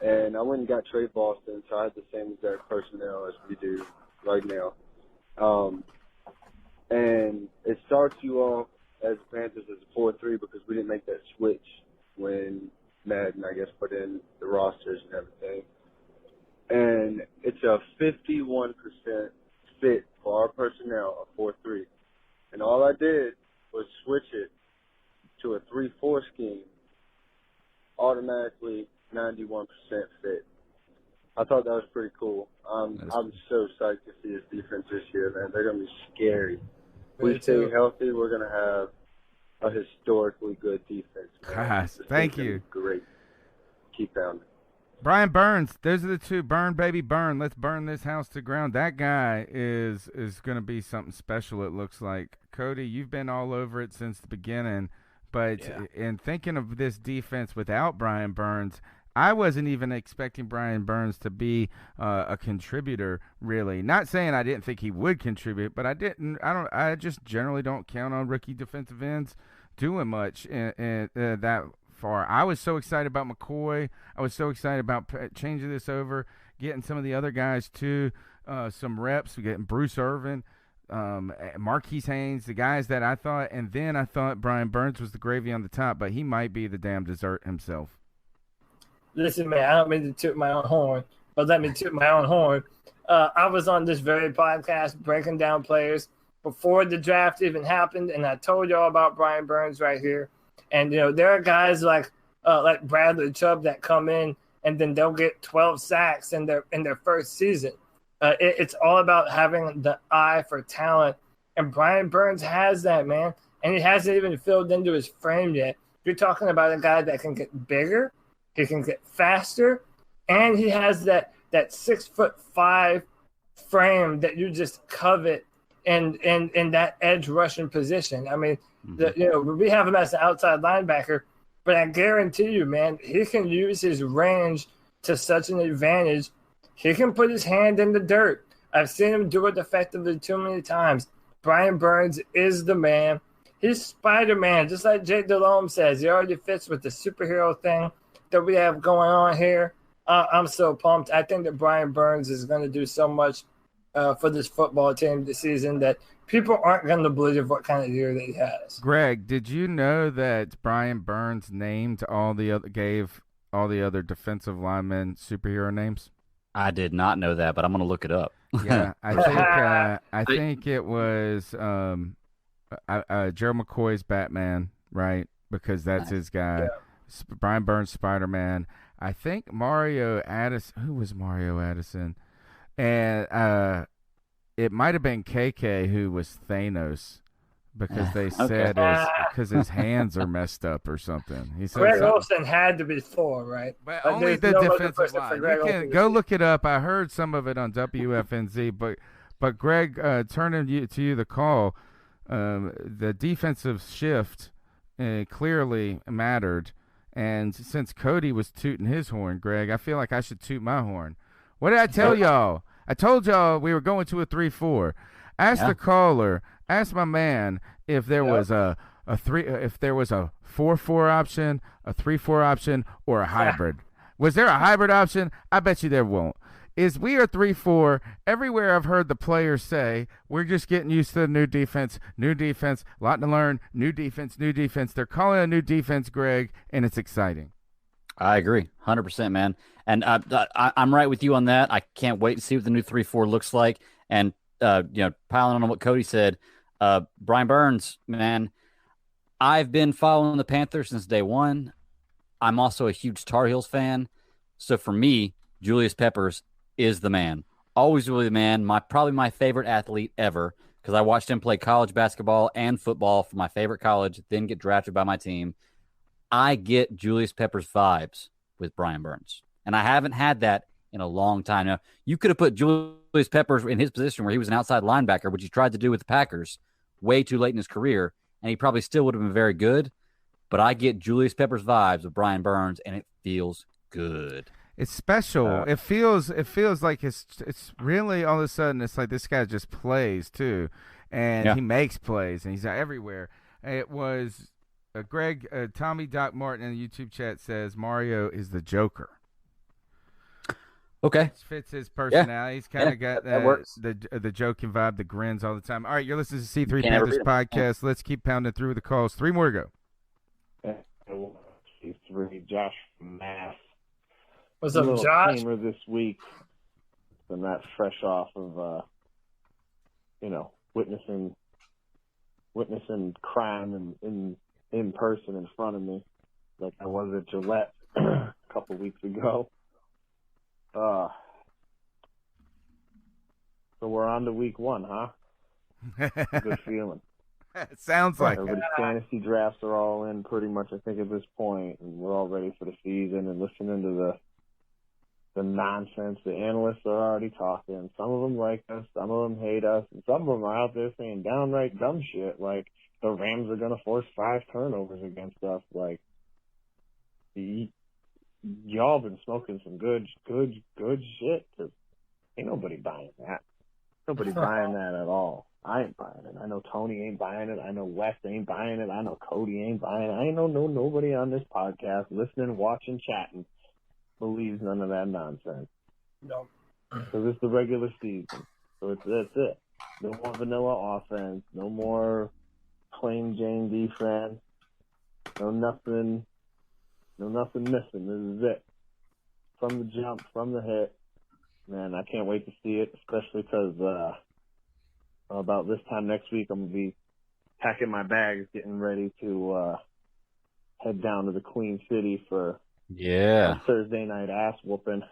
Speaker 14: And I went and got Trey Boston, so I had the same exact personnel as we do right now. And it starts you off as Panthers as a 4-3 because we didn't make that switch when Madden, I guess, put in the rosters and everything. And it's a 51% fit for our personnel, a 4-3. And all I did was switch it to a 3-4 scheme, automatically 91% fit. I thought that was pretty cool. I'm so psyched to see this defense this year, man. They're going to be scary. If we stay healthy, we're going to have a historically good defense.
Speaker 2: Gosh, thank you.
Speaker 14: Great. Keep pounding.
Speaker 2: Brian Burns, those are the two. Burn, baby, burn. Let's burn this house to ground. That guy is going to be something special, it looks like. Cody, you've been all over it since the beginning. But in thinking of this defense without Brian Burns, I wasn't even expecting Brian Burns to be a contributor, really. Not saying I didn't think he would contribute, but I just generally don't count on rookie defensive ends doing much in that far. I was so excited about McCoy. I was so excited about changing this over, getting some of the other guys too, some reps. We're getting Bruce Irvin, Marquise Haynes, the guys that I thought, and then I thought Brian Burns was the gravy on the top, but he might be the damn dessert himself.
Speaker 3: Listen, man, I don't mean to toot my own horn, but let me toot my own horn. I was on this very podcast breaking down players before the draft even happened, and I told y'all about Brian Burns right here. And, there are guys like Bradley Chubb that come in, and then they'll get 12 sacks in their first season. It's all about having the eye for talent, and Brian Burns has that, man, and he hasn't even filled into his frame yet. You're talking about a guy that can get bigger, he can get faster, and he has that 6'5" frame that you just covet in that edge rushing position. I mean, we have him as an outside linebacker, but I guarantee you, man, he can use his range to such an advantage. He can put his hand in the dirt. I've seen him do it effectively too many times. Brian Burns is the man. He's Spider-Man, just like Jake Delhomme says. He already fits with the superhero thing that we have going on here. I'm so pumped. I think that Brian Burns is going to do so much for this football team this season that people aren't going to believe what kind of year that he has.
Speaker 2: Greg, did you know that Brian Burns gave all the other defensive linemen superhero names?
Speaker 4: I did not know that, but I'm going to look it up.
Speaker 2: Yeah, I think it was Gerald McCoy's Batman, right? Because that's his guy. Yeah. Brian Burns, Spider-Man. I think Mario Addison. Who was Mario Addison? And it might have been KK who was Thanos, because they said because his hands are messed up or something. He said
Speaker 3: Greg Olsen had to be Thor, right?
Speaker 2: But only the defensive line. You can go look it up. I heard some of it on WFNZ, but Greg, turning to you the call, the defensive shift clearly mattered. And since Cody was tooting his horn, Greg, I feel like I should toot my horn. What did I tell y'all? I told y'all we were going to a 3-4. Ask the caller, ask my man if there was a 4-4 option, a 3-4 option, or a hybrid. Was there a hybrid option? I bet you there won't. We are 3-4. Everywhere I've heard the players say, we're just getting used to the new defense, a lot to learn, new defense. They're calling it a new defense, Greg, and it's exciting.
Speaker 4: I agree, 100%, man. And I'm right with you on that. I can't wait to see what the new 3-4 looks like. And, piling on what Cody said, Brian Burns, man, I've been following the Panthers since day one. I'm also a huge Tar Heels fan. So for me, Julius Peppers is the man. Always really the man. Probably my favorite athlete ever, because I watched him play college basketball and football for my favorite college, then get drafted by my team. I get Julius Peppers vibes with Brian Burns, and I haven't had that in a long time. Now, you could have put Julius Peppers in his position where he was an outside linebacker, which he tried to do with the Packers way too late in his career, and he probably still would have been very good. But I get Julius Peppers vibes with Brian Burns, and it feels good.
Speaker 2: It's special. It feels like it's really all of a sudden it's like this guy just plays too, and he makes plays and he's everywhere. It was Tommy Doc Martin in the YouTube chat says Mario is the Joker.
Speaker 4: Okay,
Speaker 2: it fits his personality. He's kind of got
Speaker 4: that works.
Speaker 2: The joking vibe, the grins all the time. All right, you're listening to C3 Panthers podcast. Let's keep pounding through the calls. 3 more to
Speaker 5: go. C3 Josh from Mass.
Speaker 3: What's up, Josh?
Speaker 5: Tamer this week, and that fresh off of witnessing crime in person in front of me, like I was at Gillette a couple weeks ago. So we're on to week 1, huh? Good feeling.
Speaker 2: It sounds like
Speaker 5: everybody's fantasy drafts are all in pretty much, I think, at this point, and we're all ready for the season and listening to the nonsense. The analysts are already talking. Some of them like us, some of them hate us, and some of them are out there saying downright dumb shit like the Rams are going to force 5 turnovers against us. Like, y'all been smoking some good shit, because ain't nobody buying that. Nobody buying that at all. I ain't buying it. I know Tony ain't buying it. I know Wes ain't buying it. I know Cody ain't buying it. I ain't know nobody on this podcast listening, watching, chatting believes none of that nonsense.
Speaker 3: No.
Speaker 5: Because it's the regular season. So that's it. No more vanilla offense. No more plain Jane defense. No nothing missing. This is it. From the jump, from the hit. Man, I can't wait to see it, especially because about this time next week I'm going to be packing my bags, getting ready to head down to the Queen City for Thursday night ass whooping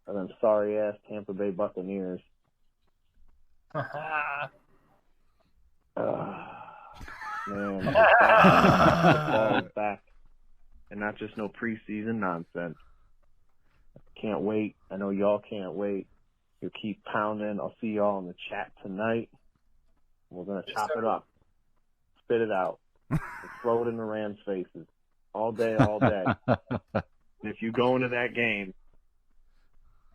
Speaker 5: and then sorry ass Tampa Bay Buccaneers. Man, football is back, and not just no preseason nonsense. Can't wait. I know y'all can't wait. You keep pounding. I'll see y'all in the chat tonight. We're gonna chop it up, spit it out, and throw it in the Rams' faces all day, all day. And if you go into that game,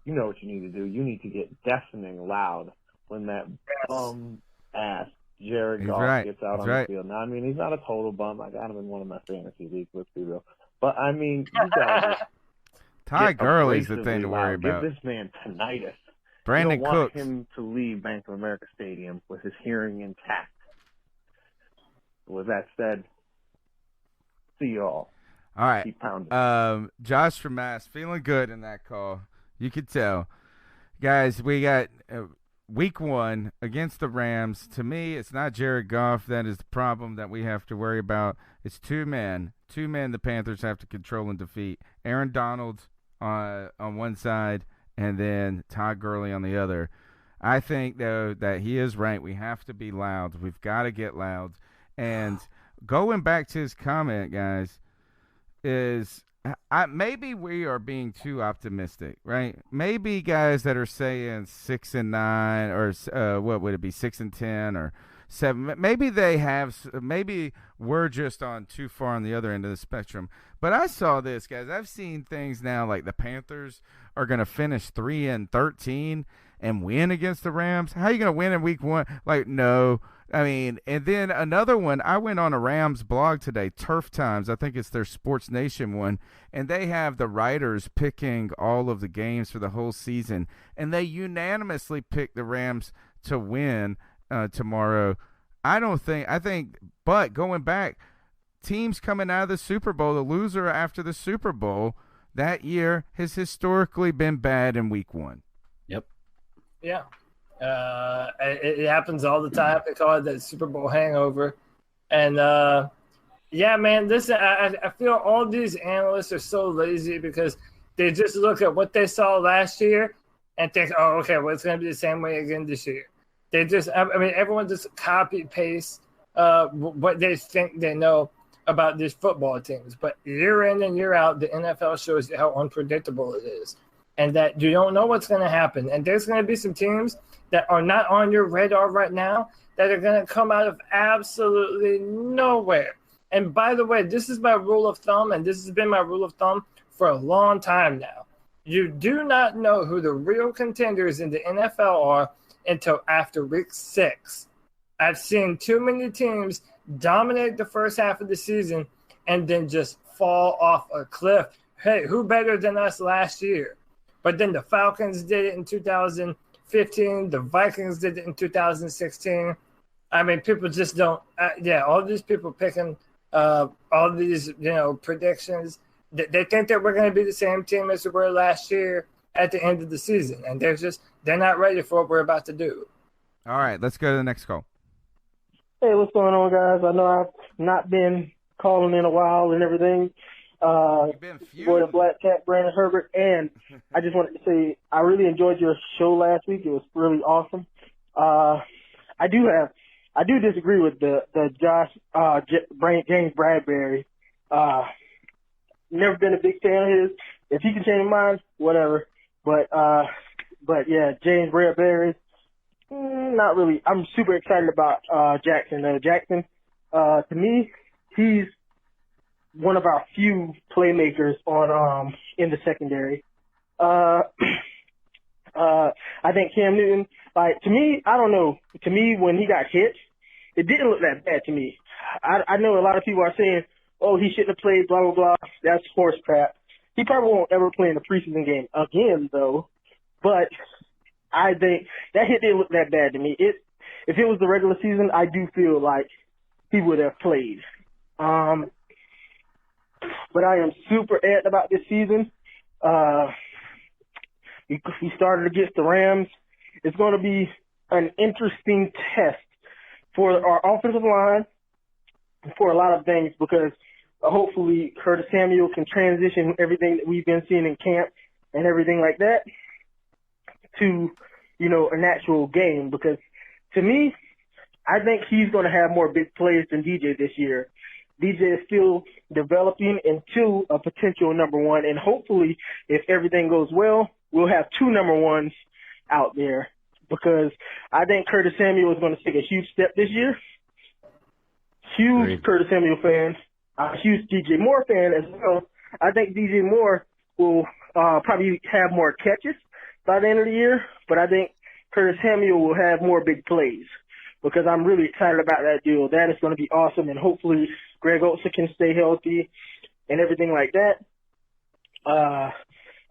Speaker 5: you know what you need to do. You need to get deafening loud when that bum ass Jared Goff gets out on the field. Now, I mean, he's not a total bum. I got him in one of my fantasy leagues. Let's be real. But I mean, you guys.
Speaker 2: Ty Gurley's the thing to worry about.
Speaker 5: Give this man tinnitus.
Speaker 2: Brandon
Speaker 5: you don't
Speaker 2: Cooks.
Speaker 5: want him to leave Bank of America Stadium with his hearing intact. With that said, see y'all.
Speaker 2: All right.
Speaker 5: Keep pounding.
Speaker 2: Josh from Mass, feeling good in that call. You could tell. Guys, we got week 1 against the Rams. To me, it's not Jared Goff that is the problem that we have to worry about. It's 2 men. 2 men the Panthers have to control and defeat. Aaron Donald on one side and then Todd Gurley on the other. I think, though, that he is right. We have to be loud. We've got to get loud. And going back to his comment, guys, is maybe we are being too optimistic, right? Maybe guys that are saying 6-9 or what would it be, 6-10 or 7? Maybe they have. Maybe we're just on too far on the other end of the spectrum. But I saw this, guys. I've seen things now like the Panthers are going to finish 3-13 and win against the Rams. How are you going to win in week 1? Like, no. I mean, and then another one, I went on a Rams blog today, Turf Times, I think it's their Sports Nation one, and they have the writers picking all of the games for the whole season, and they unanimously picked the Rams to win tomorrow. But going back, teams coming out of the Super Bowl, the loser after the Super Bowl that year has historically been bad in week 1.
Speaker 4: Yep.
Speaker 3: Yeah. It happens all the time. They call it that Super Bowl hangover. And, yeah, man, listen, I feel all these analysts are so lazy because they just look at what they saw last year and think, oh, okay, well, it's going to be the same way again this year. They just, I mean, everyone just copy paste what they think they know about these football teams, but year in and year out, the NFL shows you how unpredictable it is and that you don't know what's going to happen. And there's going to be some teams that are not on your radar right now that are going to come out of absolutely nowhere. And by the way, this is my rule of thumb, and this has been my rule of thumb for a long time now. You do not know who the real contenders in the NFL are until after week 6. I've seen too many teams dominate the first half of the season and then just fall off a cliff. Hey, who better than us last year? But then the Falcons did it in 2015. The Vikings did it in 2016. I mean, people just don't. All these people picking all these, predictions. They think that we're going to be the same team as we were last year at the end of the season, and they're not ready for what we're about to do.
Speaker 2: All right, let's go to the next call.
Speaker 15: Hey, what's going on, guys? I know I've not been calling in a while and everything. Boy, the Black Cat, Brandon Herbert, and I just wanted to say I really enjoyed your show last week. It was really awesome. I do disagree with the James Bradbury. Never been a big fan of his. If he can change his mind, whatever. But yeah, James Bradbury, not really. I'm super excited about Jackson. Jackson, to me, he's one of our few playmakers on in the secondary. I think Cam Newton, to me, I don't know. To me, when he got hit, it didn't look that bad to me. I know a lot of people are saying, oh, he shouldn't have played, blah, blah, blah. That's horse crap. He probably won't ever play in the preseason game again, though. But I think that hit didn't look that bad to me. If it was the regular season, I do feel like he would have played. But I am super amped about this season. We started against the Rams. It's going to be an interesting test for our offensive line, for a lot of things, because hopefully Curtis Samuel can transition everything that we've been seeing in camp and everything like that to, an actual game. Because to me, I think he's going to have more big plays than DJ this year. DJ is still developing into a potential number one, and hopefully, if everything goes well, we'll have 2 number ones out there, because I think Curtis Samuel is going to take a huge step this year. Huge Great. Curtis Samuel fan. A huge DJ Moore fan as well. I think DJ Moore will probably have more catches by the end of the year, but I think Curtis Samuel will have more big plays, because I'm really excited about that deal. That is going to be awesome, and hopefully Greg Olsen can stay healthy and everything like that.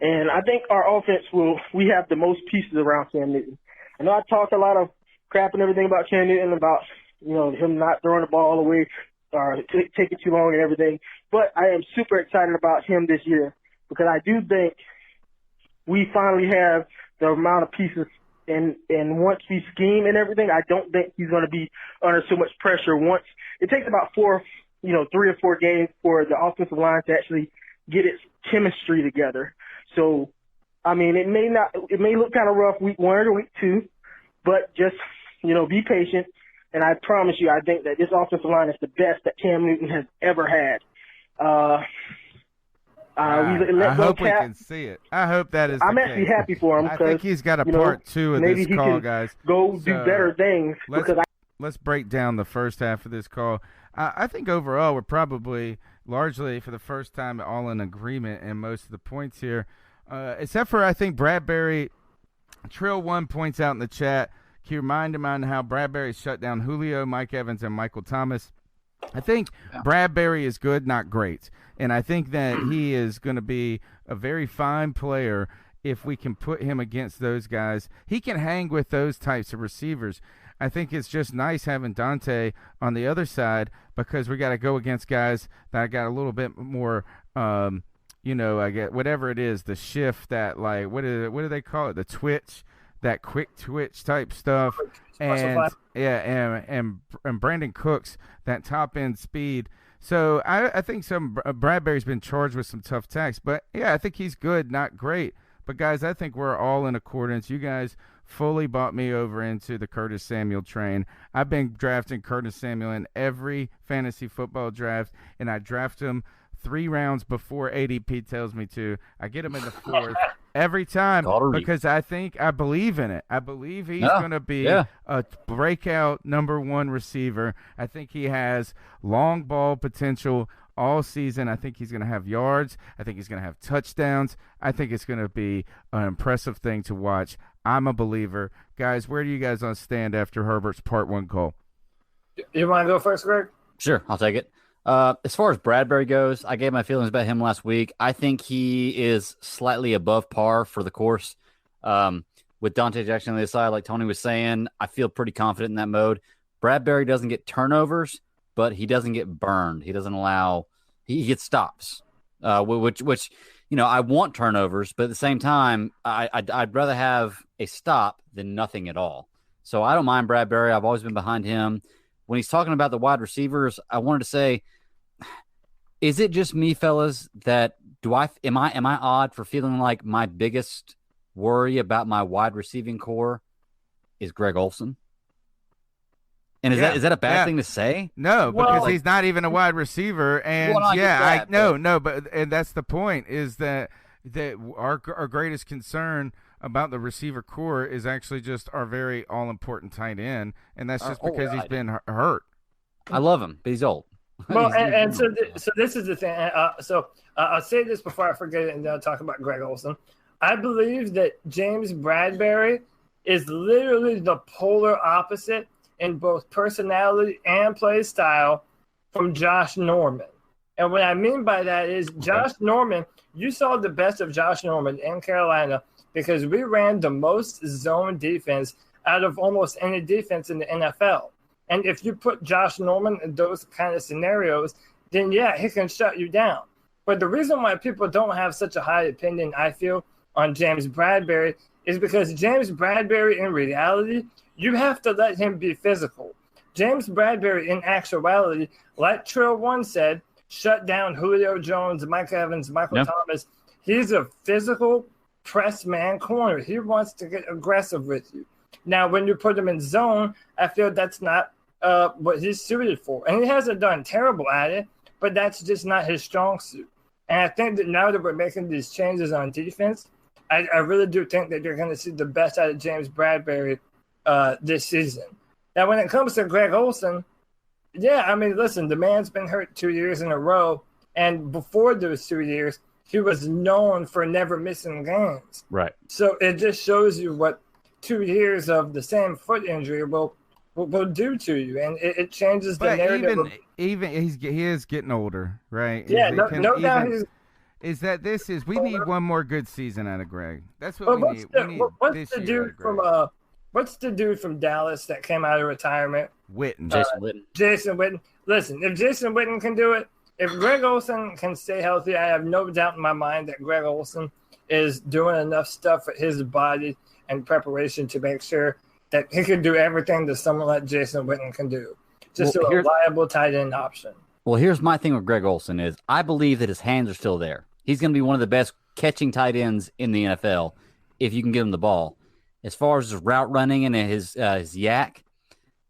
Speaker 15: And I think our offense we have the most pieces around Cam Newton. I know I talked a lot of crap and everything about Cam Newton, about, him not throwing the ball away or taking too long and everything, but I am super excited about him this year, because I do think we finally have the amount of pieces, and once we scheme and everything, I don't think he's going to be under so much pressure. Once it takes about 3 or 4 games for the offensive line to actually get its chemistry together. So, I mean, it may look kind of rough week 1 or week 2, but just, be patient. And I promise you, I think that this offensive line is the best that Cam Newton has ever had.
Speaker 2: I hope we can see it. I hope that is.
Speaker 15: I'm actually happy for him.
Speaker 2: I think he's got a part 2 of this call, guys.
Speaker 15: Go do better things.
Speaker 2: Let's break down the first half of this call. I think overall we're probably largely, for the first time, all in agreement in most of the points here, except for, I think, Bradbury. Trill 1 points out in the chat, can you remind him on how Bradbury shut down Julio, Mike Evans, and Michael Thomas? I think Bradbury is good, not great. And I think that he is going to be a very fine player if we can put him against those guys. He can hang with those types of receivers. I think it's just nice having Dante on the other side, because we got to go against guys that got a little bit more, I get whatever it is, the shift, that what do they call it? The twitch, that quick twitch type stuff. And Brandon Cooks, that top end speed. So I think Bradbury's been charged with some tough attacks, but yeah, I think he's good, not great. But guys, I think we're all in accordance. You guys fully bought me over into the Curtis Samuel train. I've been drafting Curtis Samuel in every fantasy football draft, and I draft him 3 rounds before ADP tells me to. I get him in the 4th every time because I believe in it. I believe he's going to be a breakout number 1 receiver. I think he has long ball potential all season. I think he's going to have yards. I think he's going to have touchdowns. I think it's going to be an impressive thing to watch. I'm a believer. Guys, where do you guys stand after Herbert's part 1 call?
Speaker 3: You want to go first, Greg?
Speaker 4: Sure, I'll take it. As far as Bradbury goes, I gave my feelings about him last week. I think he is slightly above par for the course. With Dante Jackson on the other side, like Tony was saying, I feel pretty confident in that mode. Bradbury doesn't get turnovers, but he doesn't get burned. He doesn't allow – he gets stops, which I want turnovers, but at the same time, I'd rather have a stop than nothing at all. So I don't mind Bradbury. I've always been behind him. When he's talking about the wide receivers, I wanted to say, is it just me, fellas, that am I odd for feeling like my biggest worry about my wide receiving core is Greg Olsen? And is that a bad thing to say?
Speaker 2: No, because he's not even a wide receiver. And and that's the point, is that our greatest concern about the receiver core is actually just our very all-important tight end, and that's just because he's been hurt.
Speaker 4: I love him, but he's old.
Speaker 3: Well, so this is the thing. I'll say this before I forget it, and then I'll talk about Greg Olsen. I believe that James Bradbury is literally the polar opposite in both personality and play style from Josh Norman. And what I mean by that is Josh Norman, you saw the best of Josh Norman in Carolina because we ran the most zone defense out of almost any defense in the NFL. And if you put Josh Norman in those kind of scenarios, then he can shut you down. But the reason why people don't have such a high opinion, I feel, on James Bradbury is because James Bradbury, in reality, you have to let him be physical. James Bradbury, in actuality, like Trill One said, shut down Julio Jones, Mike Evans, Michael Thomas. He's a physical press man corner. He wants to get aggressive with you. Now, when you put him in zone, I feel that's not what he's suited for. And he hasn't done terrible at it, but that's just not his strong suit. And I think that now that we're making these changes on defense, I really do think that you're going to see the best out of James Bradbury this season. Now, when it comes to Greg Olsen, listen, the man's been hurt 2 years in a row. And before those 2 years, he was known for never missing games.
Speaker 4: Right.
Speaker 3: So it just shows you what 2 years of the same foot injury will do to you, and it changes the narrative.
Speaker 2: Even he is getting older, right?
Speaker 3: Yeah, no doubt.
Speaker 2: We need one more good season out of Greg. That's what we need.
Speaker 3: What's the dude from Dallas that came out of retirement?
Speaker 4: Jason Witten.
Speaker 3: Listen, if Jason Witten can do it, if Greg Olsen can stay healthy, I have no doubt in my mind that Greg Olsen is doing enough stuff for his body and preparation to make sure that he can do everything that someone like Jason Witten can do. Just a reliable tight end option.
Speaker 4: Well, here's my thing with Greg Olsen is I believe that his hands are still there. He's going to be one of the best catching tight ends in the NFL if you can give him the ball. As far as his route running and his yak,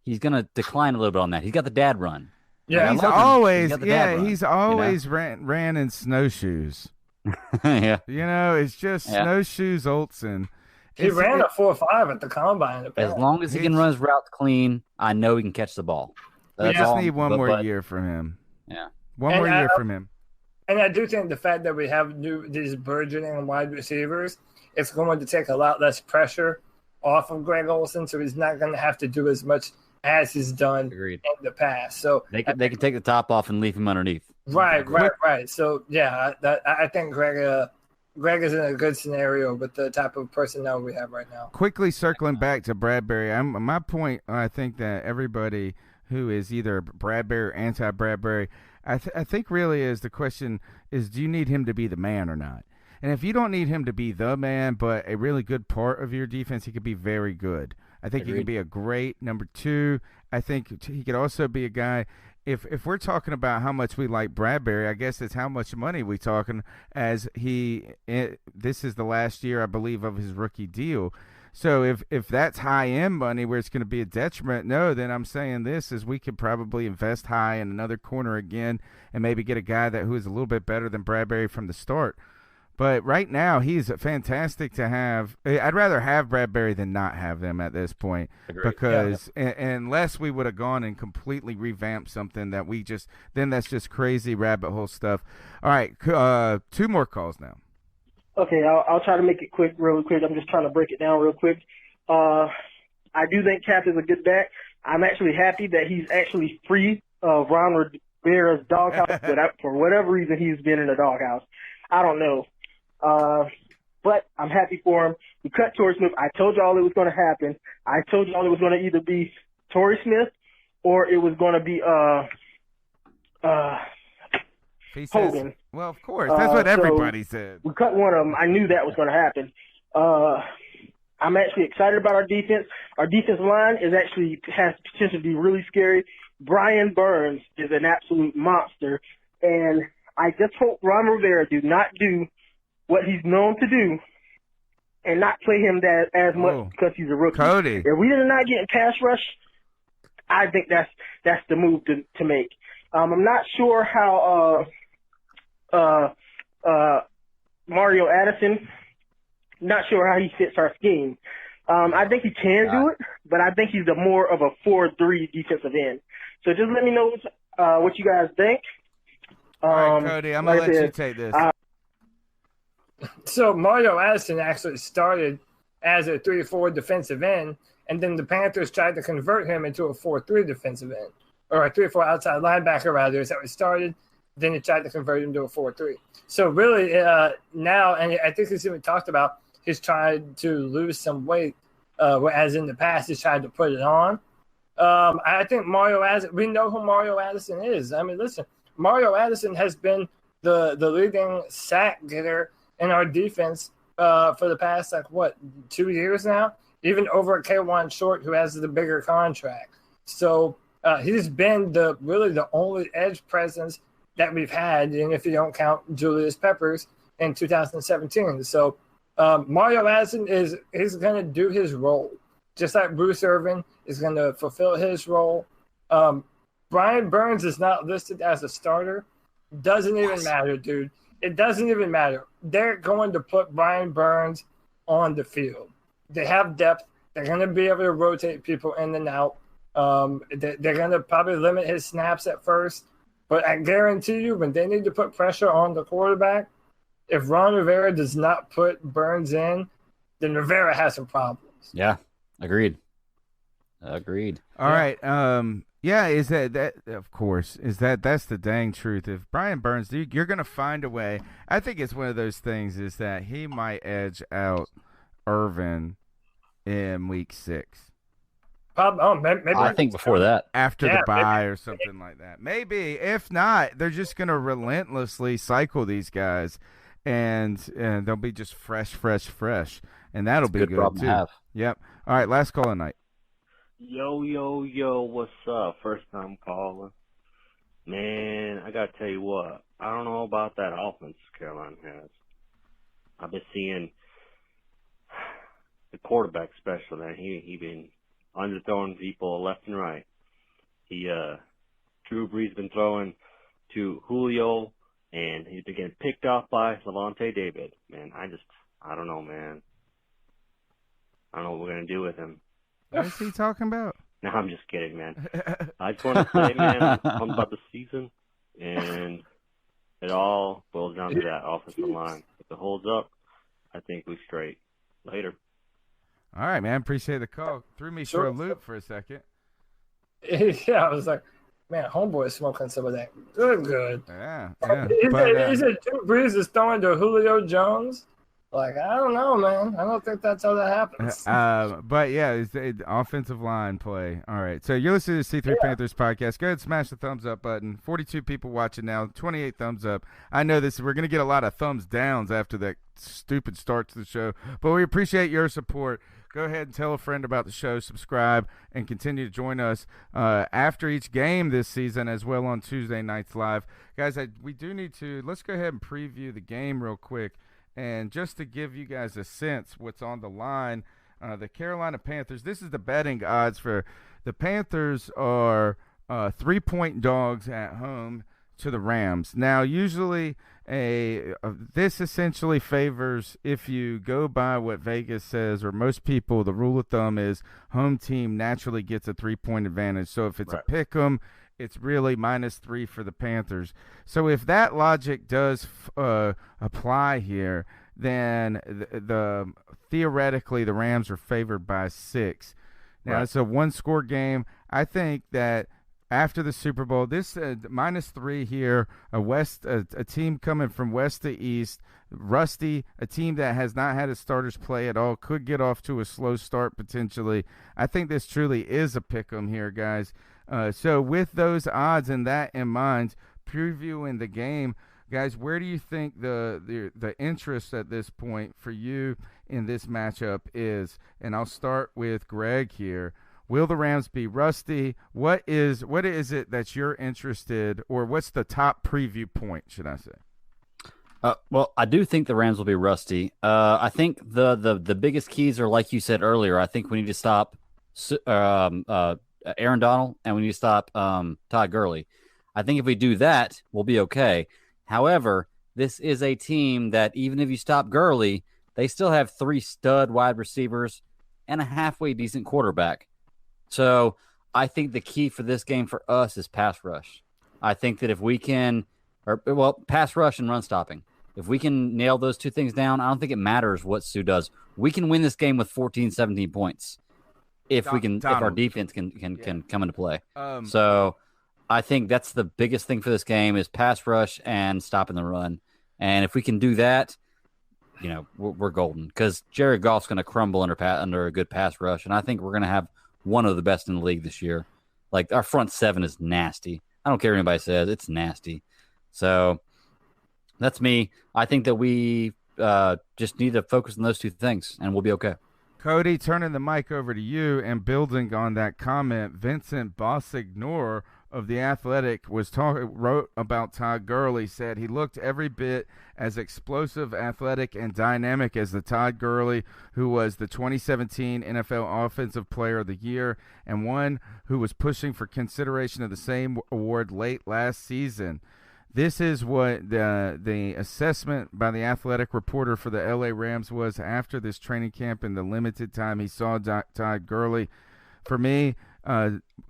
Speaker 4: he's going to decline a little bit on that. He's got the dad run.
Speaker 3: Yeah,
Speaker 2: he's always ran in snowshoes.
Speaker 4: Yeah.
Speaker 2: It's just snowshoes Olsen.
Speaker 3: He ran a 4.5 at the combine.
Speaker 4: As long as he can run his routes clean, I know he can catch the ball.
Speaker 2: We just need one more year from him.
Speaker 4: Yeah.
Speaker 2: One more year from him.
Speaker 3: And I do think the fact that we have these burgeoning wide receivers, it's going to take a lot less pressure off of Greg Olsen, so he's not going to have to do as much as he's done in the past. So
Speaker 4: they can take the top off and leave him underneath.
Speaker 3: Right. So I think Greg is in a good scenario with the type of personnel we have right now.
Speaker 2: Quickly circling back to Bradbury, my point, I think that everybody who is either Bradbury or anti-Bradbury, I think really is the question is, do you need him to be the man or not? And if you don't need him to be the man, but a really good part of your defense, he could be very good. I think he could be a great number 2. I think he could also be a guy. If we're talking about how much we like Bradbury, I guess it's how much money we talking as this is the last year, I believe, of his rookie deal. So if that's high-end money where it's going to be a detriment, no, then I'm saying this is we could probably invest high in another corner again and maybe get a guy who is a little bit better than Bradbury from the start. But right now, he's fantastic to have. I'd rather have Bradbury than not have them at this point.
Speaker 4: Agreed.
Speaker 2: Because unless we would have gone and completely revamped something that then that's just crazy rabbit hole stuff. All right, 2 more calls now.
Speaker 15: Okay, I'll try to make it really quick. I'm just trying to break it down real quick. I do think Cap is a good back. I'm actually happy that he's actually free of Ron Rivera's doghouse, but for whatever reason, he's been in the doghouse. I don't know. But I'm happy for him. We cut Torrey Smith. I told y'all it was going to happen. I told y'all it was going to either be Torrey Smith or it was going to be Hogan.
Speaker 2: Well, of course. That's what everybody said.
Speaker 15: We cut one of them. I knew that was going to happen. I'm actually excited about our defense. Our defensive line has potential to be really scary. Brian Burns is an absolute monster. And I just hope Ron Rivera do not do what he's known to do and not play him as much because he's a rookie.
Speaker 2: Cody.
Speaker 15: If we are not getting pass rush, I think that's the move to make. I'm not sure how Mario Addison, not sure how he fits our scheme. I think he can do it, but I think he's more of a 4-3 defensive end. So just let me know what you guys think.
Speaker 2: All right, Cody, I'm going to let you take this.
Speaker 3: So Mario Addison actually started as a 3-4 defensive end, and then the Panthers tried to convert him into a 4-3 defensive end, or a 3-4 outside linebacker, rather. Is that what started? Then he tried to convert him to a 4-3. So really now, and I think he's even talked about, he's tried to lose some weight, whereas in the past he's tried to put it on. I think Mario Addison, we know who Mario Addison is. I mean, listen, Mario Addison has been the leading sack getter in our defense for the past, 2 years now, even over K1 Short, who has the bigger contract. So he's been really the only edge presence that we've had, and if you don't count Julius Peppers in 2017. So Mario Addison is going to do his role, just like Bruce Irvin is going to fulfill his role. Brian Burns is not listed as a starter. Doesn't even matter, dude. It doesn't even matter. They're going to put Brian Burns on the field. They have depth. They're going to be able to rotate people in and out. They're going to probably limit his snaps at first. But I guarantee you, when they need to put pressure on the quarterback, if Ron Rivera does not put Burns in, then Rivera has some problems.
Speaker 4: Yeah, agreed. All
Speaker 2: right. Yeah, is that of course, that's the dang truth. If Brian Burns, you're going to find a way. I think it's one of those things is that he might edge out Irvin in week 6.
Speaker 3: Maybe
Speaker 4: I think before that.
Speaker 2: After the bye or something like that. Maybe. If not, they're just going to relentlessly cycle these guys, and they'll be just fresh. And that'll be good
Speaker 4: problem
Speaker 2: too.
Speaker 4: to have.
Speaker 2: Yep. All right, last call of the night.
Speaker 16: Yo, what's up? First time calling. Man, I gotta tell you what, I don't know about that offense Carolina has. I've been seeing the quarterback special, man. He been underthrowing people left and right. Drew Brees been throwing to Julio, and he's been getting picked off by Levante David. Man, I don't know, man. I don't know what we're gonna do with him.
Speaker 2: What is he talking about?
Speaker 16: No, I'm just kidding, man. I just want to say, man, I'm about the season, and it all boils down to that offensive line. If it holds up, I think we're straight. Later.
Speaker 2: All right, man. Appreciate the call. Threw me for a loop for a second.
Speaker 3: Yeah, I was like, man, homeboy is smoking some of that. Good.
Speaker 2: Yeah.
Speaker 3: Is it Drew Brees is throwing to Julio Jones? Like, I don't know, man. I don't think that's how that happens.
Speaker 2: But, yeah, it's the offensive line play. All right. So you're listening to C3 Panthers podcast. Go ahead and smash the thumbs up button. 42 people watching now. 28 thumbs up. I know this. We're going to get a lot of thumbs downs after that stupid start to the show. But we appreciate your support. Go ahead and tell a friend about the show. Subscribe and continue to join us after each game this season as well on Tuesday nights live. Guys, we do need to – let's go ahead and preview the game real quick. And just to give you guys a sense what's on the line, The Carolina Panthers. This is the betting odds for the Panthers are 3-point dogs at home to the Rams. Now, usually this essentially favors, if you go by what Vegas says, or most people, the rule of thumb is home team naturally gets a 3-point advantage. So if it's a pick 'em, it's really -3 for the Panthers. So if that logic does apply here, then theoretically the Rams are favored by 6. Now, it's a one-score game. I think that after the Super Bowl, this -3 here, a team coming from west to east, rusty, a team that has not had its starters play at all, could get off to a slow start potentially. I think this truly is a pick 'em here, guys. So with those odds and that in mind, previewing the game, guys, where do you think the interest at this point for you in this matchup is? And I'll start with Greg here. Will the Rams be rusty? What is it that you're interested, or what's the top preview point, should I say?
Speaker 4: Well, I do think the Rams will be rusty. I think the biggest keys are, like you said earlier, I think we need to stop Aaron Donald, and we need to stop Todd Gurley. I think if we do that, we'll be okay. However, this is a team that even if you stop Gurley, they still have 3 stud wide receivers and a halfway decent quarterback. So I think the key for this game for us is pass rush. I think that if we can, pass rush and run stopping. If we can nail those 2 things down, I don't think it matters what Sue does. We can win this game with 14, 17 points if our defense can come into play. So I think that's the biggest thing for this game is pass rush and stopping the run. And if we can do that, we're golden, because Jared Goff's going to crumble under a good pass rush, and I think we're going to have one of the best in the league this year. Like, our front 7 is nasty. I don't care what anybody says. It's nasty. So that's me. I think that we just need to focus on those 2 things, and we'll be okay.
Speaker 2: Cody, turning the mic over to you and building on that comment, Vincent Bossignor of The Athletic wrote about Todd Gurley, said he looked every bit as explosive, athletic, and dynamic as the Todd Gurley who was the 2017 NFL Offensive Player of the Year, and one who was pushing for consideration of the same award late last season. This is what the assessment by the Athletic reporter for the LA Rams was after this training camp and the limited time he saw Todd Gurley. For me,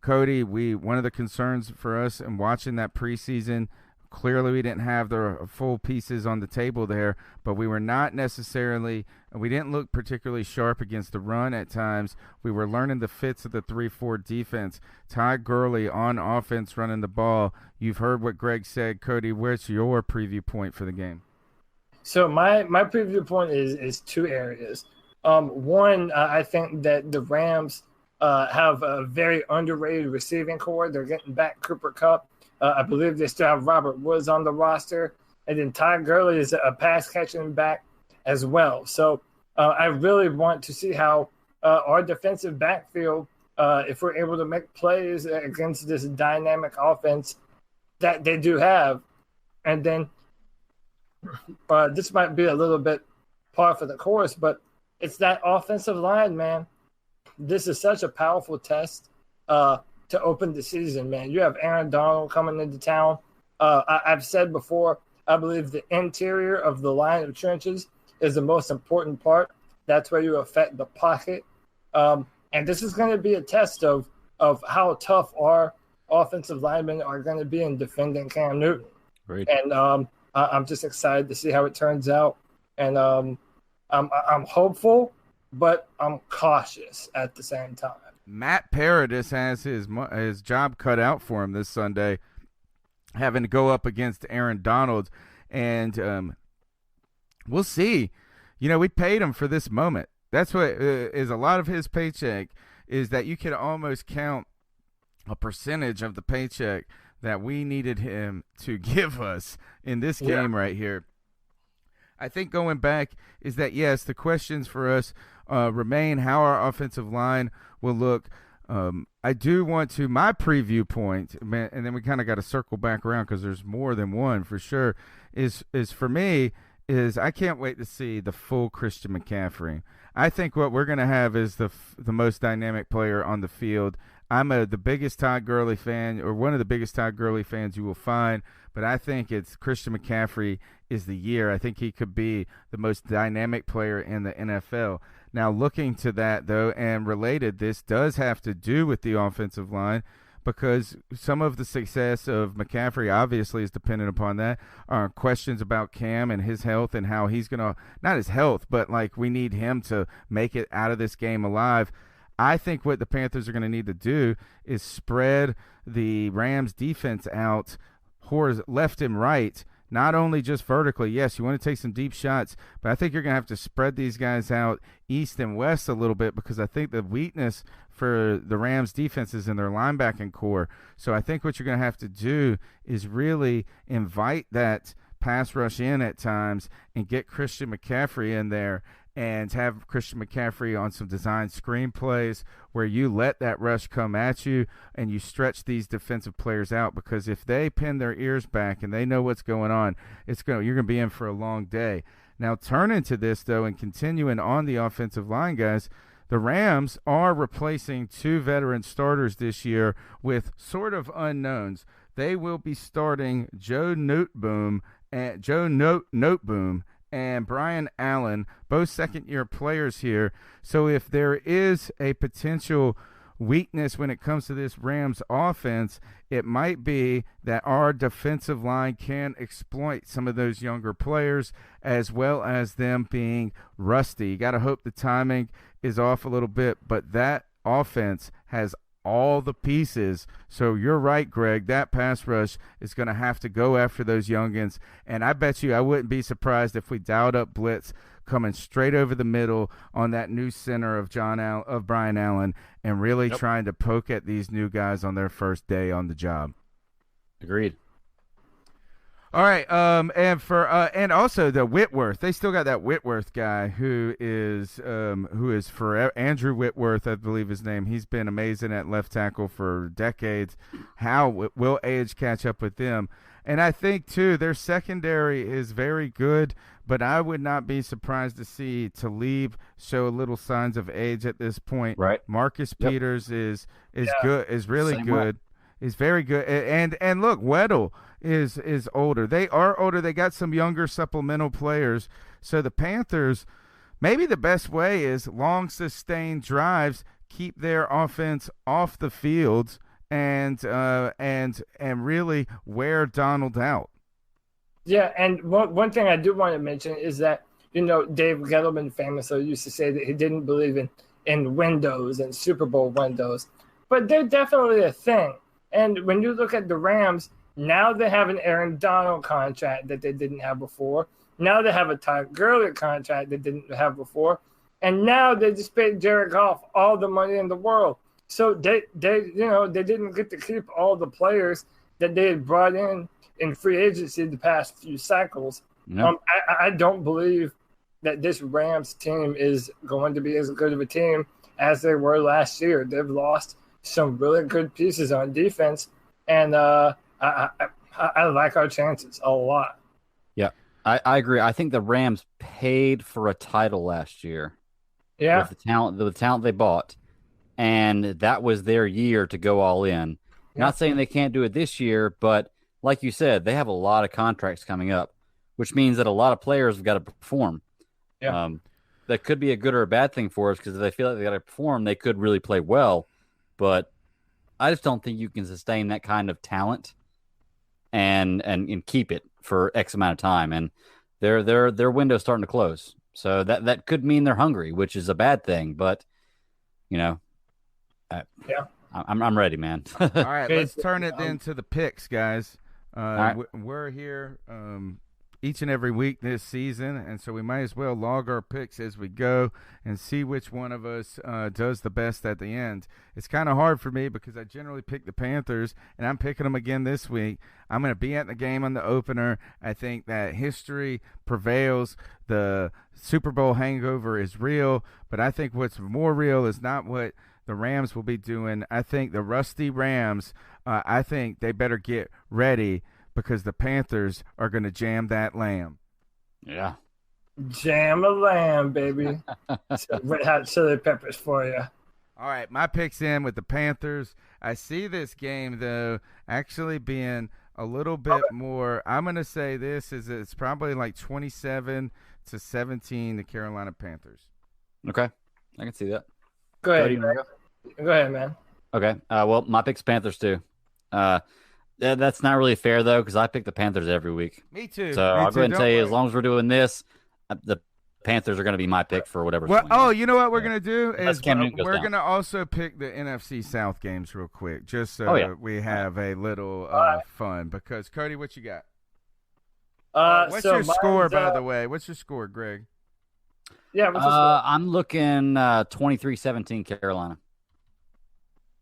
Speaker 2: Cody, one of the concerns for us in watching that preseason, clearly we didn't have the full pieces on the table there, but we didn't look particularly sharp against the run at times. We were learning the fits of the 3-4 defense. Todd Gurley on offense running the ball. You've heard what Greg said. Cody, where's your preview point for the game?
Speaker 3: So my preview point is 2 areas. One, I think that the Rams have a very underrated receiving core. They're getting back Cooper Kupp. I believe they still have Robert Woods on the roster. And then Todd Gurley is a pass-catching back as well. So I really want to see how our defensive backfield, if we're able to make plays against this dynamic offense that they do have. And then this might be a little bit par for the course, but it's that offensive line, man. This is such a powerful test to open the season, man. You have Aaron Donald coming into town. I've said before, I believe the interior of the line of trenches is the most important part. That's where you affect the pocket. And this is going to be a test of how tough our offensive linemen are going to be in defending Cam Newton.
Speaker 4: Great.
Speaker 3: And I'm just excited to see how it turns out. And I'm hopeful, but I'm cautious at the same time.
Speaker 2: Matt Paradis has his job cut out for him this Sunday, having to go up against Aaron Donald, and we'll see. We paid him for this moment. That's what is a lot of his paycheck, is that you can almost count a percentage of the paycheck that we needed him to give us in this game right here. I think going back is that, yes, the questions for us remain how our offensive line will look. I do want to, my preview point, and then we kind of got to circle back around because there's more than one for sure, is for me is I can't wait to see the full Christian McCaffrey. I think what we're going to have is the most dynamic player on the field. I'm the biggest Todd Gurley fan, or one of the biggest Todd Gurley fans you will find, but I think it's Christian McCaffrey is the year. I think he could be the most dynamic player in the NFL. Now, looking to that, though, and related, this does have to do with the offensive line, because some of the success of McCaffrey obviously is dependent upon that. Questions about Cam and his health and how he's going to – not his health, but, like, we need him to make it out of this game alive. I think what the Panthers are going to need to do is spread the Rams defense out left and right, not only just vertically. Yes, you want to take some deep shots, but I think you're going to have to spread these guys out east and west a little bit, because I think the weakness for the Rams defense is in their linebacking core. So I think what you're going to have to do is really invite that pass rush in at times and get Christian McCaffrey in there, and have Christian McCaffrey on some design screenplays where you let that rush come at you and you stretch these defensive players out, because if they pin their ears back and they know what's going on, you're going to be in for a long day. Now, turning to this, though, and continuing on the offensive line, guys, the Rams are replacing 2 veteran starters this year with sort of unknowns. They will be starting Joe Noteboom and Brian Allen, both second-year players here. So if there is a potential weakness when it comes to this Rams offense, it might be that our defensive line can exploit some of those younger players, as well as them being rusty. You got to hope the timing is off a little bit, but that offense has all the pieces. So you're right, Greg. That pass rush is going to have to go after those youngins. And I bet you I wouldn't be surprised if we dialed up blitz coming straight over the middle on that new center of Brian Allen, and really trying to poke at these new guys on their first day on the job.
Speaker 4: Agreed.
Speaker 2: All right, and also the Whitworth. They still got that Whitworth guy who is forever. Andrew Whitworth, I believe his name. He's been amazing at left tackle for decades. How will age catch up with them? And I think too, their secondary is very good, but I would not be surprised to see Talib show little signs of age at this point.
Speaker 4: Right.
Speaker 2: Marcus Peters is good, is really
Speaker 4: Same
Speaker 2: good.
Speaker 4: way.
Speaker 2: Is very good, and look, Weddle is older. They are older. They got some younger supplemental players. So the Panthers, maybe the best way is long sustained drives, keep their offense off the field, and really wear Donald out.
Speaker 3: Yeah, and one thing I do want to mention is that, Dave Gettleman famously used to say that he didn't believe in windows and Super Bowl windows, but they're definitely a thing. And when you look at the Rams, now they have an Aaron Donald contract that they didn't have before. Now they have a Todd Gurley contract they didn't have before. And now they just paid Jared Goff all the money in the world. So they didn't get to keep all the players that they had brought in free agency the past few cycles.
Speaker 4: No.
Speaker 3: I don't believe that this Rams team is going to be as good of a team as they were last year. They've lost some really good pieces on defense, and I like our chances a lot.
Speaker 4: Yeah, I agree. I think the Rams paid for a title last year.
Speaker 3: Yeah,
Speaker 4: with the talent they bought, and that was their year to go all in.
Speaker 3: Yeah.
Speaker 4: Not saying they can't do it this year, but like you said, they have a lot of contracts coming up, which means that a lot of players have got to perform.
Speaker 3: Yeah,
Speaker 4: that could be a good or a bad thing for us, because if they feel like they got to perform, they could really play well. But I just don't think you can sustain that kind of talent and keep it for X amount of time. And their window's starting to close. So that could mean they're hungry, which is a bad thing. But, I'm ready, man.
Speaker 2: All right, let's turn it then to the picks, guys.
Speaker 4: Right.
Speaker 2: We're here each and every week this season, and so we might as well log our picks as we go and see which one of us does the best at the end. It's kind of hard for me because I generally pick the Panthers, and I'm picking them again this week. I'm going to be at the game on the opener. I think that history prevails. The Super Bowl hangover is real, but I think what's more real is not what the Rams will be doing. I think the rusty Rams, I think they better get ready, because the Panthers are going to jam that lamb.
Speaker 4: Yeah.
Speaker 3: Jam a lamb, baby. Red hot chili peppers for you.
Speaker 2: All right, my pick's in with the Panthers. I see this game, though, actually being a little bit more. I'm going to say it's probably like 27-17, the Carolina Panthers.
Speaker 4: Okay. I can see that.
Speaker 3: Go ahead. Go ahead, man.
Speaker 4: Okay. Well, my pick's Panthers, too. That's not really fair, though, because I pick the Panthers every week.
Speaker 2: Me too.
Speaker 4: So I'll go ahead and tell you, as long as we're doing this, the Panthers are going to be my pick for whatever.
Speaker 2: Well, you know what we're going to do is we're
Speaker 4: down.
Speaker 2: going to also pick the NFC South games real quick, just so we have a little fun. Because, Cody, what you got? What's your score, by the way? What's your score, Greg?
Speaker 3: Yeah, what's your score?
Speaker 4: I'm looking 23-17 Carolina.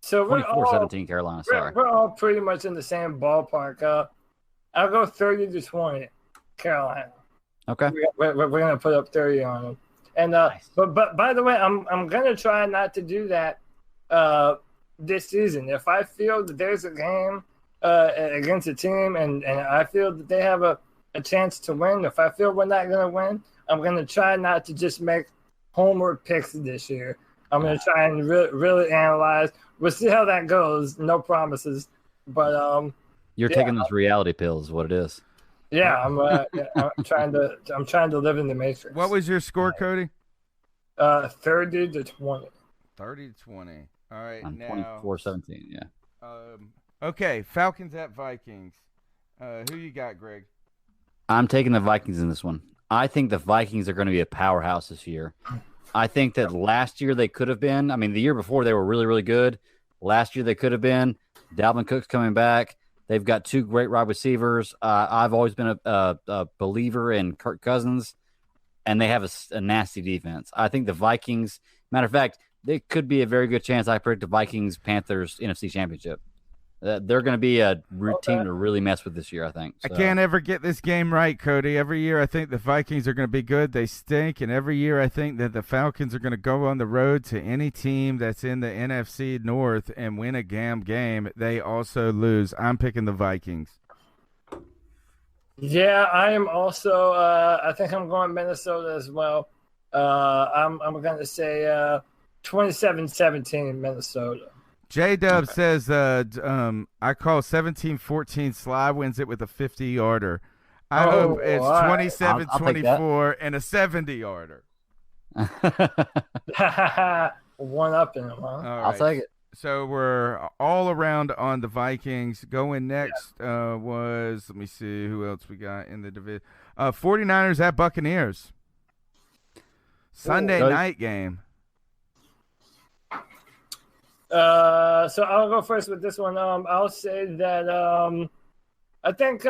Speaker 3: So
Speaker 4: 24-17 Carolina, sorry.
Speaker 3: We're all pretty much in the same ballpark. I'll go 30-20 Carolina.
Speaker 4: Okay.
Speaker 3: We're going to put up 30 on them. And
Speaker 4: nice.
Speaker 3: but by the way, I'm going to try not to do that this season. If I feel that there's a game against a team and I feel that they have a chance to win, if I feel we're not going to win, I'm going to try not to just make homer picks this year. I'm going to try and really analyze. We'll see how that goes. No promises. But
Speaker 4: you're taking those reality pills, is what it is.
Speaker 3: Yeah, I'm trying to live in the matrix.
Speaker 2: What was your score, Cody?
Speaker 3: 30-20.
Speaker 2: 30-20. All right,
Speaker 4: I'm
Speaker 2: now
Speaker 4: 24-17. Yeah.
Speaker 2: Okay, Falcons at Vikings. Who you got, Greg?
Speaker 4: I'm taking the Vikings in this one. I think the Vikings are going to be a powerhouse this year. I think that last year they could have been. I mean, the year before they were really, really good. Last year they could have been. Dalvin Cook's coming back. They've got two great wide receivers. I've always been a believer in Kirk Cousins, and they have a nasty defense. I think the Vikings, matter of fact, they could be a very good chance. I predict the Vikings-Panthers NFC Championship. They're going to be a routine to really mess with this year, I think. So.
Speaker 2: I can't ever get this game right, Cody. Every year I think the Vikings are going to be good. They stink. And every year I think that the Falcons are going to go on the road to any team that's in the NFC North and win a game. They also lose. I'm picking the Vikings.
Speaker 3: Yeah, I am also I think I'm going Minnesota as well. I'm going to say 27-17 Minnesota.
Speaker 2: J-Dub says, I call 17-14. Slye wins it with a 50-yarder. I hope it's 27-24 and a 70-yarder.
Speaker 3: One up in them, huh?
Speaker 4: I'll take it.
Speaker 2: So we're all around on the Vikings. Going next was, let me see who else we got in the division. 49ers at Buccaneers. Sunday night game.
Speaker 3: So I'll go first with this one. I'll say that I think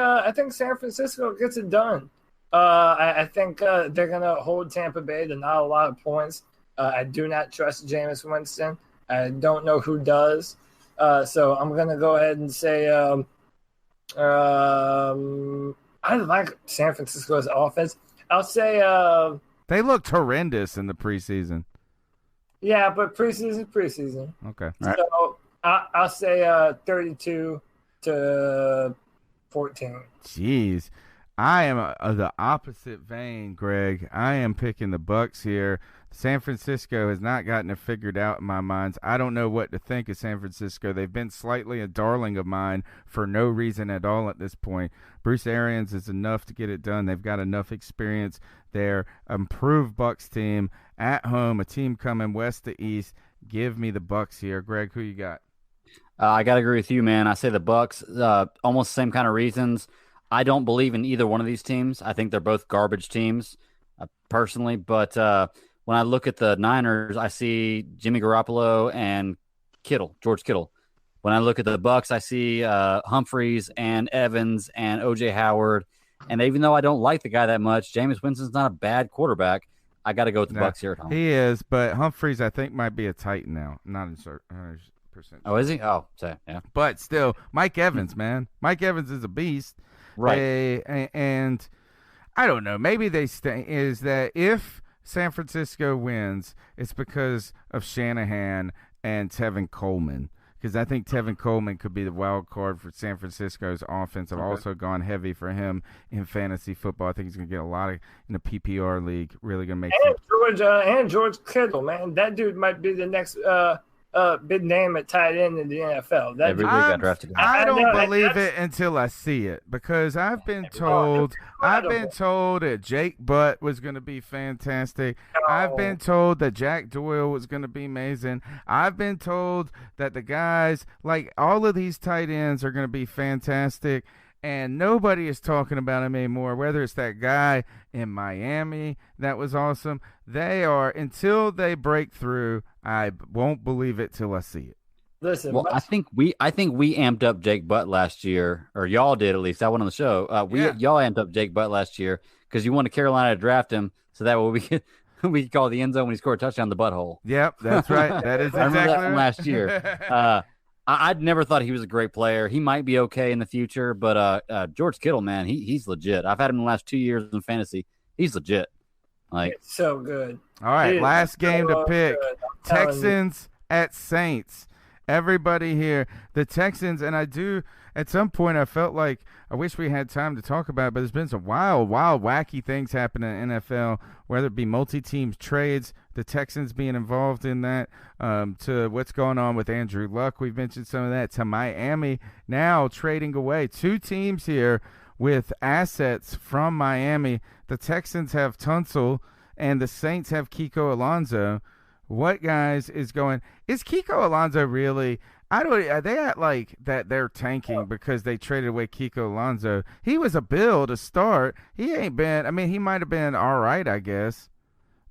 Speaker 3: San Francisco gets it done. I think they're gonna hold Tampa Bay to not a lot of points. I do not trust Jameis Winston. I don't know who does. So I'm gonna go ahead and say I like San Francisco's offense. I'll say
Speaker 2: they looked horrendous in the preseason.
Speaker 3: Yeah, but preseason.
Speaker 2: Okay.
Speaker 3: So I'll say 32-14.
Speaker 2: Jeez. I am of the opposite vein, Greg. I am picking the Bucs here. San Francisco has not gotten it figured out in my mind. I don't know what to think of San Francisco. They've been slightly a darling of mine for no reason at all at this point. Bruce Arians is enough to get it done. They've got enough experience there. Improved Bucs team at home, a team coming west to east. Give me the Bucs here. Greg, who you got?
Speaker 4: I got to agree with you, man. I say the Bucs, almost the same kind of reasons. I don't believe in either one of these teams. I think they're both garbage teams, personally. But when I look at the Niners, I see Jimmy Garoppolo and George Kittle. When I look at the Bucs, I see Humphreys and Evans and O.J. Howard. And even though I don't like the guy that much, Jameis Winston's not a bad quarterback. I got to go with the Bucs here at home.
Speaker 2: He is, but Humphreys, I think, might be a Titan now. Not in percent.
Speaker 4: Oh, is he? Oh, yeah.
Speaker 2: But still, Mike Evans, man. Mike Evans is a beast.
Speaker 4: Right.
Speaker 2: And I don't know. Maybe they is that if San Francisco wins, it's because of Shanahan and Tevin Coleman. because I think Tevin Coleman could be the wild card for San Francisco's offense. I've also gone heavy for him in fantasy football. I think he's going to get a lot of in the PPR league. Really going to make
Speaker 3: and George Kittle, man, that dude might be the next big name at tight end in the NFL.
Speaker 4: Every week got drafted.
Speaker 2: I don't believe it until I see it, because I've been told that Jake Butt was going to be fantastic. I've been told that Jack Doyle was going to be amazing. I've been told that the guys, like all of these tight ends, are going to be fantastic. And nobody is talking about him anymore, whether it's that guy in Miami that was awesome. They are, until they break through, I won't believe it till I see it.
Speaker 3: Listen,
Speaker 4: well, I think we amped up Jake Butt last year, or y'all did at least. I went on the show. Y'all amped up Jake Butt last year because you wanted Carolina to draft him, so that way we could call the end zone when he scored a touchdown the butthole.
Speaker 2: Yep, that's right. That is
Speaker 4: I remember
Speaker 2: exactly
Speaker 4: that from last year. I'd never thought he was a great player. He might be okay in the future, but George Kittle, man, he's legit. I've had him in the last 2 years in fantasy. He's legit. Like,
Speaker 3: it's so good.
Speaker 2: All right,
Speaker 3: Dude,
Speaker 2: last game to pick. Texans
Speaker 3: you.
Speaker 2: at Saints. Everybody here, the Texans, and at some point I felt like I wish we had time to talk about it, but there's been some wild, wacky things happening in the NFL, whether it be multi-team trades, the Texans being involved in that, to what's going on with Andrew Luck. We've mentioned some of that, to Miami now trading away. Two teams here with assets from Miami. The Texans have Tunsil, and the Saints have Kiko Alonso. What guys is going? Is Kiko Alonso really? Are they at like that? They're tanking because they traded away Kiko Alonso. He was a bill to start. He ain't been. I mean, he might have been all right, I guess.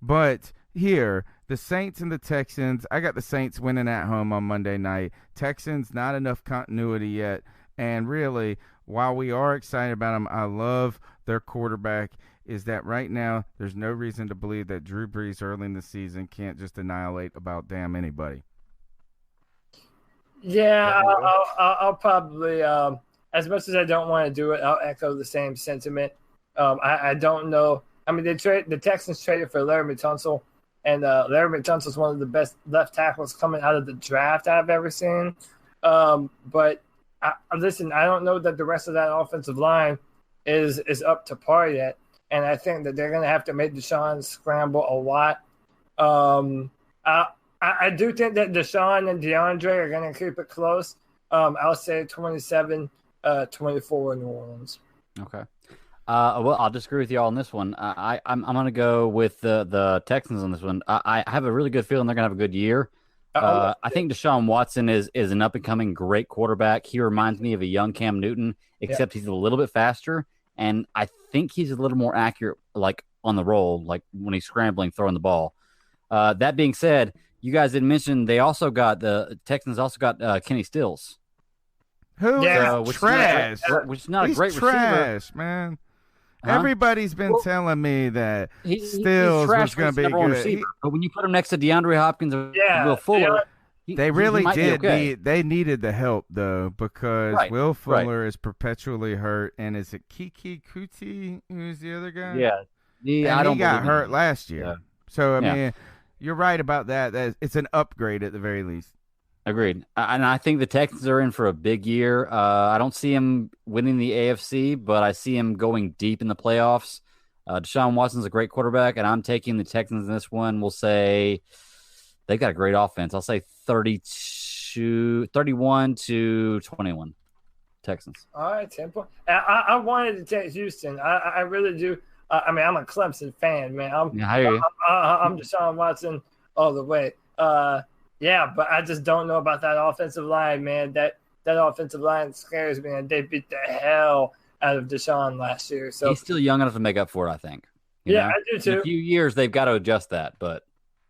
Speaker 2: But here, the Saints and the Texans. I got the Saints winning at home on Monday night. Texans, not enough continuity yet. And really, while we are excited about them, I love their quarterback. Is that right now there's no reason to believe that Drew Brees early in the season can't just annihilate about damn anybody.
Speaker 3: Yeah, I'll probably, as much as I don't want to do it, I'll echo the same sentiment. I don't know. I mean, the Texans traded for Larry Tunsil, and Larry Tunsil is one of the best left tackles coming out of the draft I've ever seen. But listen, I don't know that the rest of that offensive line is up to par yet. And I think that they're going to have to make Deshaun scramble a lot. I do think that Deshaun and DeAndre are going to keep it close. I'll say 27-24 New Orleans.
Speaker 4: Okay. Well, I'll disagree with you all on this one. I'm going to go with the Texans on this one. I have a really good feeling they're going to have a good year. I think Deshaun Watson is an up-and-coming great quarterback. He reminds me of a young Cam Newton, except he's a little bit faster. And I think he's a little more accurate, like on the roll, like when he's scrambling, throwing the ball. That being said, you guys didn't mention the Texans also got Kenny Stills.
Speaker 2: Who is trash?
Speaker 4: Which is not
Speaker 2: he's
Speaker 4: a great
Speaker 2: trash,
Speaker 4: receiver,
Speaker 2: man.
Speaker 4: Huh?
Speaker 2: Everybody's been telling me that Stills was going to be good.
Speaker 4: Receiver, but when you put him next to DeAndre Hopkins and Will Fuller.
Speaker 2: They really did. They needed the help though, because Will Fuller is perpetually hurt, and is it Kiki Kuti who's the other guy?
Speaker 4: Yeah,
Speaker 2: he got hurt last year. Yeah. So I mean, you're right about that. It's an upgrade at the very least.
Speaker 4: Agreed. And I think the Texans are in for a big year. I don't see him winning the AFC, but I see him going deep in the playoffs. Deshaun Watson's a great quarterback, and I'm taking the Texans in this one. We'll say they got a great offense. I'll say 31-21 Texans.
Speaker 3: All right, 10 points. I wanted to take Houston. I really do. I mean, I'm a Clemson fan, man.
Speaker 4: I hear you.
Speaker 3: I'm Deshaun Watson all the way. Yeah, but I just don't know about that offensive line, man. That offensive line scares me, and they beat the hell out of Deshaun last year. So
Speaker 4: he's still young enough to make up for it, I think. You know?
Speaker 3: I do too.
Speaker 4: In a few years, they've got to adjust that, but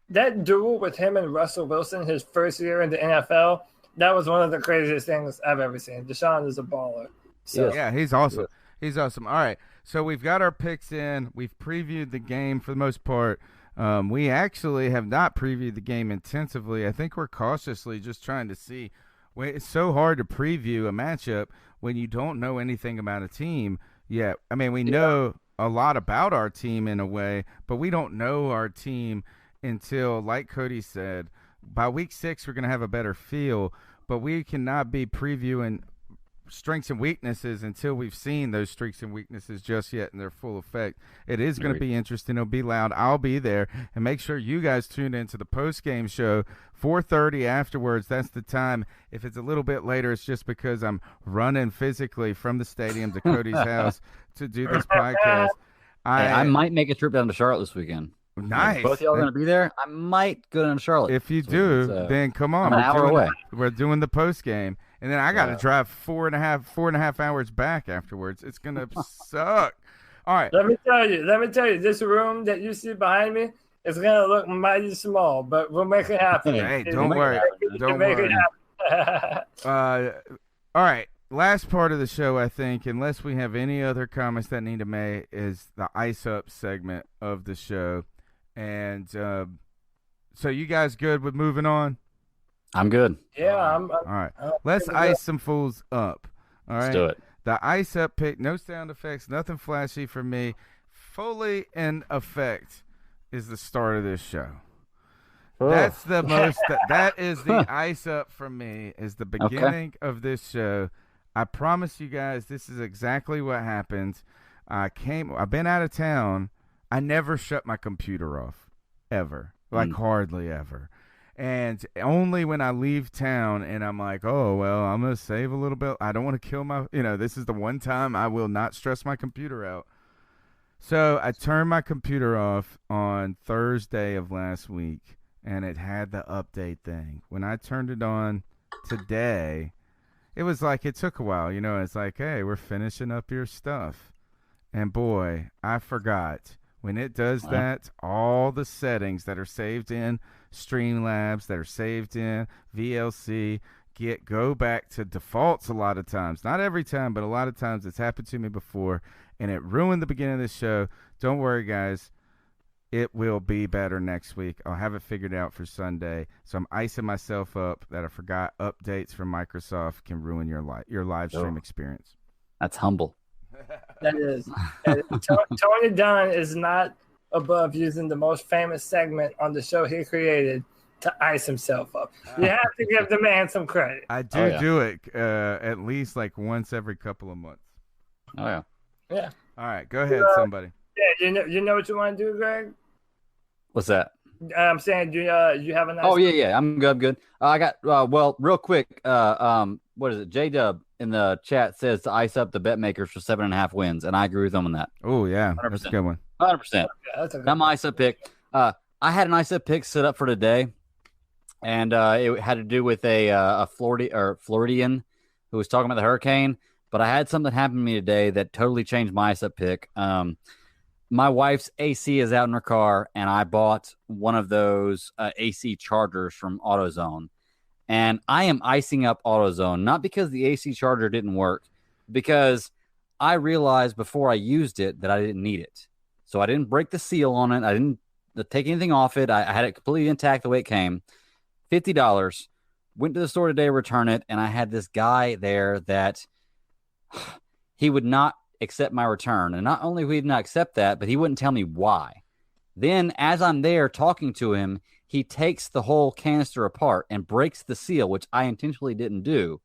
Speaker 3: that duel with him and Russell Wilson, his first year in the NFL, that was one of the craziest things I've ever seen. Deshaun is a baller. So.
Speaker 2: Yeah, he's awesome. He's awesome. All right, so we've got our picks in. We've previewed the game for the most part. We actually have not previewed the game intensively. I think we're cautiously just trying to see. It's so hard to preview a matchup when you don't know anything about a team yet. I mean, we know a lot about our team in a way, but we don't know our team until, like Cody said, by week 6 we're going to have a better feel. but we cannot be previewing strengths and weaknesses until we've seen those strengths and weaknesses just yet in their full effect. It is going to be interesting. It'll be loud. I'll be there. And make sure you guys tune into the post-game show, 4:30 afterwards. That's the time. If it's a little bit later, it's just because I'm running physically from the stadium to Cody's house to do this podcast.
Speaker 4: I might make a trip down to Charlotte this weekend.
Speaker 2: Nice.
Speaker 4: If both y'all are going to be there, I might go down to Charlotte.
Speaker 2: If you do, then come on.
Speaker 4: I'm an hour away.
Speaker 2: We're doing the post-game. And then I got to drive 4.5 hours back afterwards. It's going to suck. All right.
Speaker 3: Let me tell you, this room that you see behind me is going to look mighty small, but we'll make it happen.
Speaker 2: Hey, don't worry. Don't worry. All right. Last part of the show, I think, unless we have any other comments that need to make, is the Ice Up segment of the show. And so you guys good with moving on?
Speaker 4: I'm good.
Speaker 3: Yeah,
Speaker 2: all right. Let's ice some fools up. All right.
Speaker 4: Let's do it.
Speaker 2: The Ice Up pick, no sound effects, nothing flashy for me. Fully in effect is the start of this show. That's the most. That is the Ice Up for me. Is the beginning of this show. I promise you guys, this is exactly what happened. I've been out of town. I never shut my computer off, ever. Like hardly ever. And only when I leave town and I'm like, oh, well, I'm going to save a little bit. I don't want to kill this is the one time I will not stress my computer out. So I turned my computer off on Thursday of last week, and it had the update thing. When I turned it on today, it was like it took a while. It's like, hey, we're finishing up your stuff. And, boy, I forgot. When it does that, all the settings that are saved in Streamlabs, that are saved in VLC, go back to defaults a lot of times. Not every time, but a lot of times it's happened to me before, and it ruined the beginning of the show. Don't worry, guys. It will be better next week. I'll have it figured out for Sunday. So I'm icing myself up that I forgot updates from Microsoft can ruin your live stream experience.
Speaker 4: That's humble.
Speaker 3: That is. Tony Dunn is not above using the most famous segment on the show he created to ice himself up. You have to give the man some credit.
Speaker 2: I do it at least like once every couple of months.
Speaker 4: Oh, yeah.
Speaker 3: Yeah.
Speaker 2: All right. Go ahead, somebody.
Speaker 3: Yeah, you know what you want to do, Greg?
Speaker 4: What's that?
Speaker 3: I'm saying, do you have a nice...
Speaker 4: Oh, yeah. I'm good. I got, real quick, what is it? J-Dub in the chat says to ice up the bet makers for 7.5 wins, and I agree with him on that.
Speaker 2: Oh, yeah.
Speaker 4: 100%.
Speaker 2: That's a good one.
Speaker 4: 100%.
Speaker 3: That's a good
Speaker 4: Not my ice up pick. I had an ice up pick set up for today, and it had to do with a Floridian who was talking about the hurricane, but I had something happen to me today that totally changed my ice up pick. My wife's AC is out in her car, and I bought one of those AC chargers from AutoZone. And I am icing up AutoZone, not because the AC charger didn't work, because I realized before I used it that I didn't need it. So I didn't break the seal on it. I didn't take anything off it. I had it completely intact the way it came. $50. Went to the store today to return it, and I had this guy there that he would not accept my return. And not only would he not accept that, but he wouldn't tell me why. Then as I'm there talking to him, he takes the whole canister apart and breaks the seal, which I intentionally didn't do,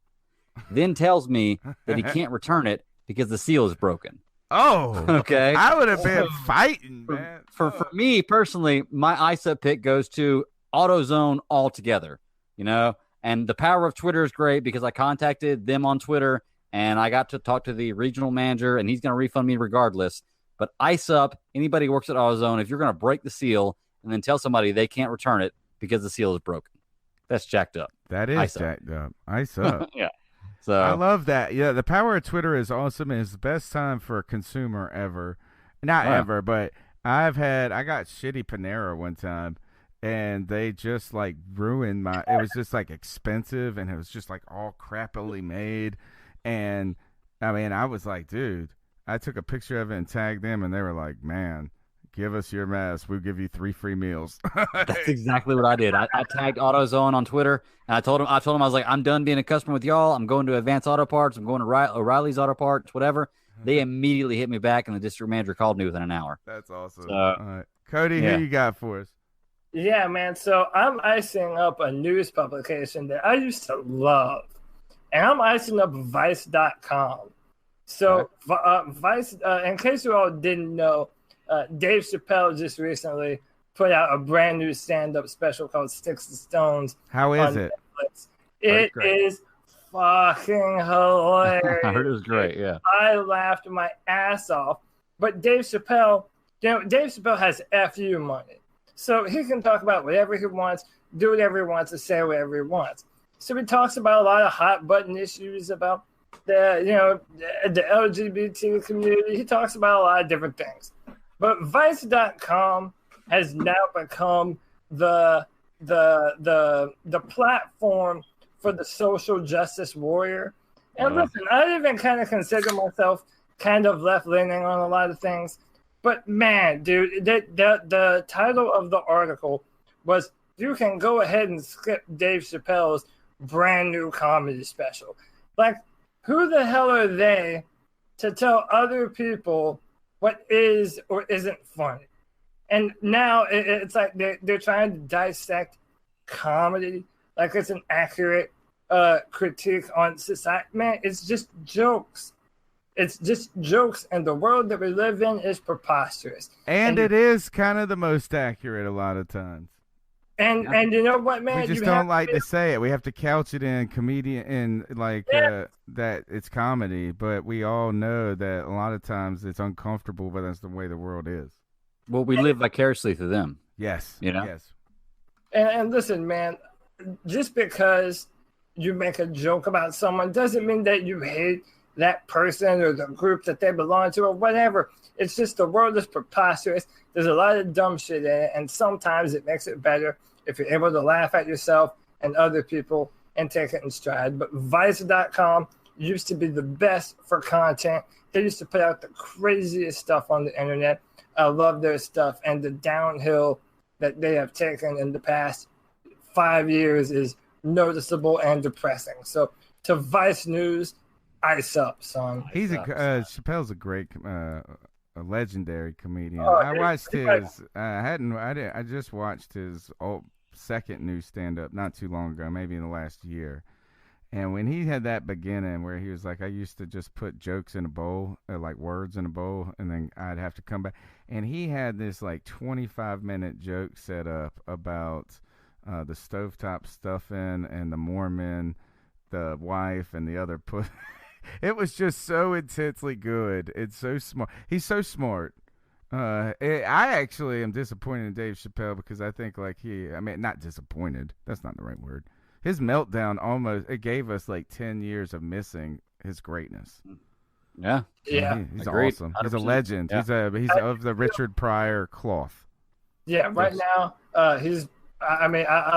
Speaker 4: then tells me that he can't return it because the seal is broken.
Speaker 2: Oh,
Speaker 4: okay.
Speaker 2: I would have been fighting, man.
Speaker 4: For me personally, my ice up pick goes to AutoZone altogether, and the power of Twitter is great because I contacted them on Twitter and I got to talk to the regional manager and he's going to refund me regardless. But ice up, anybody who works at AutoZone, if you're going to break the seal and then tell somebody they can't return it because the seal is broken, that's jacked up.
Speaker 2: That is jacked up. Ice up.
Speaker 4: Yeah. So
Speaker 2: I love that. Yeah, the power of Twitter is awesome, and it's the best time for a consumer ever. Not ever, but I got shitty Panera one time, and they just like ruined it was just like expensive, and it was just like all crappily made. And I mean, I was like, dude, I took a picture of it and tagged them, and they were like, man, give us your mess. We'll give you 3 free meals.
Speaker 4: That's exactly what I did. I tagged AutoZone on Twitter, and I told him, I was like, I'm done being a customer with y'all. I'm going to Advanced Auto Parts. I'm going to O'Reilly's Auto Parts, whatever. They immediately hit me back, and the district manager called me within an hour.
Speaker 2: That's awesome.
Speaker 4: So,
Speaker 2: all right. Cody, who you got for us?
Speaker 3: Yeah, man. So I'm icing up a news publication that I used to love, and I'm icing up Vice.com. So Vice, in case you all didn't know, Dave Chappelle just recently put out a brand new stand-up special called Sticks and Stones.
Speaker 2: How is it?
Speaker 3: Netflix. It is fucking hilarious.
Speaker 4: I heard it was great. Yeah,
Speaker 3: I laughed my ass off. But Dave Chappelle, Dave Chappelle has FU money. So he can talk about whatever he wants, do whatever he wants, and say whatever he wants. So he talks about a lot of hot button issues about the LGBT community. He talks about a lot of different things. But Vice.com has now become the platform for the social justice warrior. And listen, I even kind of consider myself kind of left-leaning on a lot of things. But man, dude, the title of the article was, "You can go ahead and skip Dave Chappelle's brand new comedy special." Like, who the hell are they to tell other people what is or isn't funny? And now it's like they're trying to dissect comedy like it's an accurate critique on society. Man, it's just jokes. It's just jokes, and the world that we live in is preposterous.
Speaker 2: And it is kind of the most accurate a lot of times.
Speaker 3: And you know what, man?
Speaker 2: We just don't like to say it. We have to couch it in comedian that it's comedy, but we all know that a lot of times it's uncomfortable, but that's the way the world is.
Speaker 4: Well, we live vicariously through them.
Speaker 2: Yes.
Speaker 4: You know?
Speaker 2: Yes.
Speaker 3: And listen, man, just because you make a joke about someone doesn't mean that you hate that person or the group that they belong to or whatever. It's just the world is preposterous. There's a lot of dumb shit in it, and sometimes it makes it better if you're able to laugh at yourself and other people and take it in stride. But Vice.com used to be the best for content. They used to put out the craziest stuff on the internet. I love their stuff, and the downhill that they have taken in the past 5 years is noticeable and depressing. So to Vice News, ice up, son.
Speaker 2: Chappelle's a great, a legendary comedian.
Speaker 3: Oh,
Speaker 2: I watched his. I just watched his second new stand-up not too long ago, maybe in the last year. And when he had that beginning where he was like, I used to just put jokes in a bowl, like words in a bowl, and then I'd have to come back. And he had this like 25-minute joke set up about the stovetop stuffing and the Mormon, the wife, and the other put. It was just so intensely good. It's so smart. He's so smart. I actually am disappointed in Dave Chappelle because I think not disappointed. That's not the right word. His meltdown it gave us like 10 years of missing his greatness.
Speaker 4: Yeah.
Speaker 2: He's awesome. 100%. He's a legend. Yeah. He's of the Richard Pryor cloth.
Speaker 3: Yeah, right now, I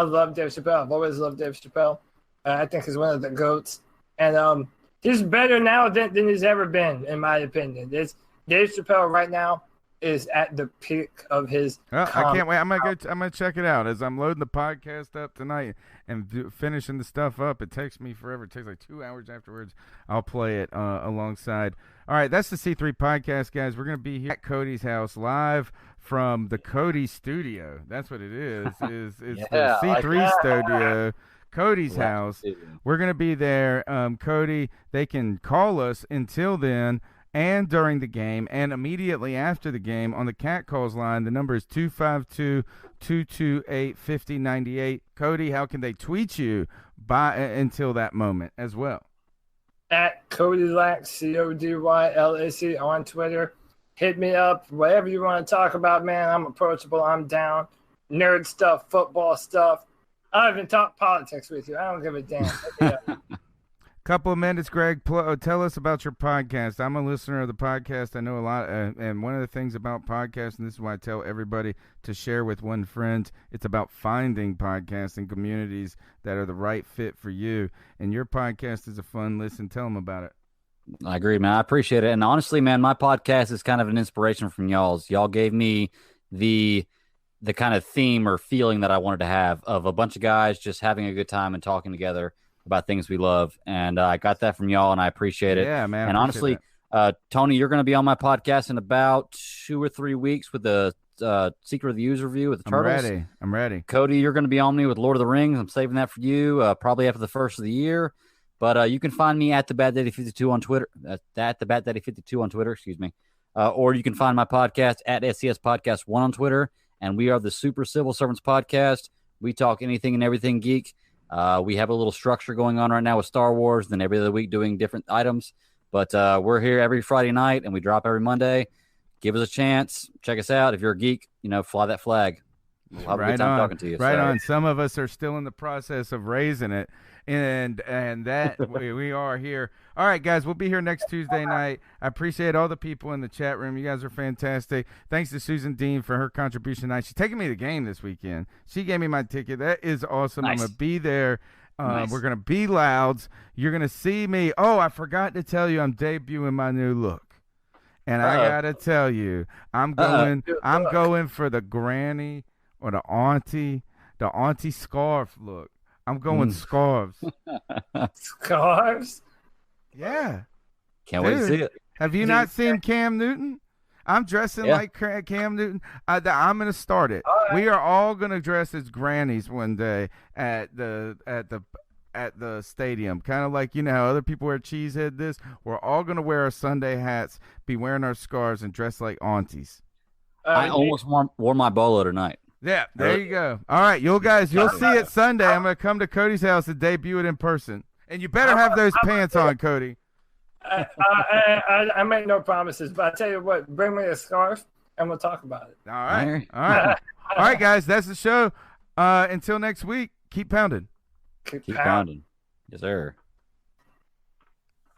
Speaker 3: love Dave Chappelle. I've always loved Dave Chappelle. I think he's one of the GOATs. And he's better now than he's ever been, in my opinion. Dave Chappelle right now is at the peak of his.
Speaker 2: I can't wait. I'm gonna check it out as I'm loading the podcast up tonight and finishing the stuff up. It takes me forever. It takes like 2 hours afterwards. I'll play it alongside. All right, that's the C3 podcast, guys. We're gonna be here at Cody's house live from the Cody studio. That's what it is. It's the C3 studio. Cody's house. We're going to be there. Cody, they can call us until then and during the game and immediately after the game on the Cat Calls line. The number is 252-228-5098. Cody, how can they tweet you until that moment as well?
Speaker 3: At CodyLac, CODYLAC on Twitter. Hit me up. Whatever you want to talk about, man. I'm approachable. I'm down. Nerd stuff, football stuff. I don't even talk politics with you. I don't give a damn.
Speaker 2: Couple of minutes, Greg. Tell us about your podcast. I'm a listener of the podcast. I know a lot. And one of the things about podcasts, and this is why I tell everybody to share with one friend, it's about finding podcasting communities that are the right fit for you. And your podcast is a fun listen. Tell them about it.
Speaker 4: I agree, man. I appreciate it. And honestly, man, my podcast is kind of an inspiration from y'all's. Y'all gave me the kind of theme or feeling that I wanted to have of a bunch of guys just having a good time and talking together about things we love. And I got that from y'all, and I appreciate it.
Speaker 2: Yeah, man.
Speaker 4: And honestly, Tony, you're going to be on my podcast in about 2 or 3 weeks with the Secret of the Use review with the Turtles.
Speaker 2: I'm ready.
Speaker 4: Cody, you're going to be on me with Lord of the Rings. I'm saving that for you, probably after the first of the year. But you can find me at the Bad Daddy 52 on Twitter. At the Bad Daddy 52 on Twitter, excuse me. Or you can find my podcast at SCS Podcast 1 on Twitter. And we are the Super Civil Servants Podcast. We talk anything and everything geek. We have a little structure going on right now with Star Wars, then every other week doing different items. But we're here every Friday night, and we drop every Monday. Give us a chance. Check us out. If you're a geek, fly that flag. We'll have a good time talking to you.
Speaker 2: Right on. Some of us are still in the process of raising it, and that we are here. All right, guys, we'll be here next Tuesday night. I appreciate all the people in the chat room. You guys are fantastic. Thanks to Susan Dean for her contribution tonight. She's taking me to the game this weekend. She gave me my ticket. That is awesome. Nice. I'm going to be there. Nice. We're going to be louds. You're going to see me. Oh, I forgot to tell you I'm debuting my new look. And I got to tell you, I'm going for the granny or the auntie scarf look. I'm going scarves.
Speaker 3: Scarves?
Speaker 2: Yeah.
Speaker 4: Can't wait to see it.
Speaker 2: Have you not seen Cam Newton? I'm dressing like Cam Newton. I'm going to start it. Right. We are all going to dress as grannies one day at the stadium. Kind of like, how other people wear cheesehead this. We're all going to wear our Sunday hats, be wearing our scarves, and dress like aunties.
Speaker 4: I almost wore my bolo tonight.
Speaker 2: Yeah, there you go. All right, you'll see it Sunday. I'm going to come to Cody's house and debut it in person. And you better have those pants on, Cody.
Speaker 3: I make no promises, but I tell you what, bring me a scarf and we'll talk about it.
Speaker 2: All right. All right, guys, that's the show. Until next week, keep pounding.
Speaker 4: Keep pounding. Yes, sir.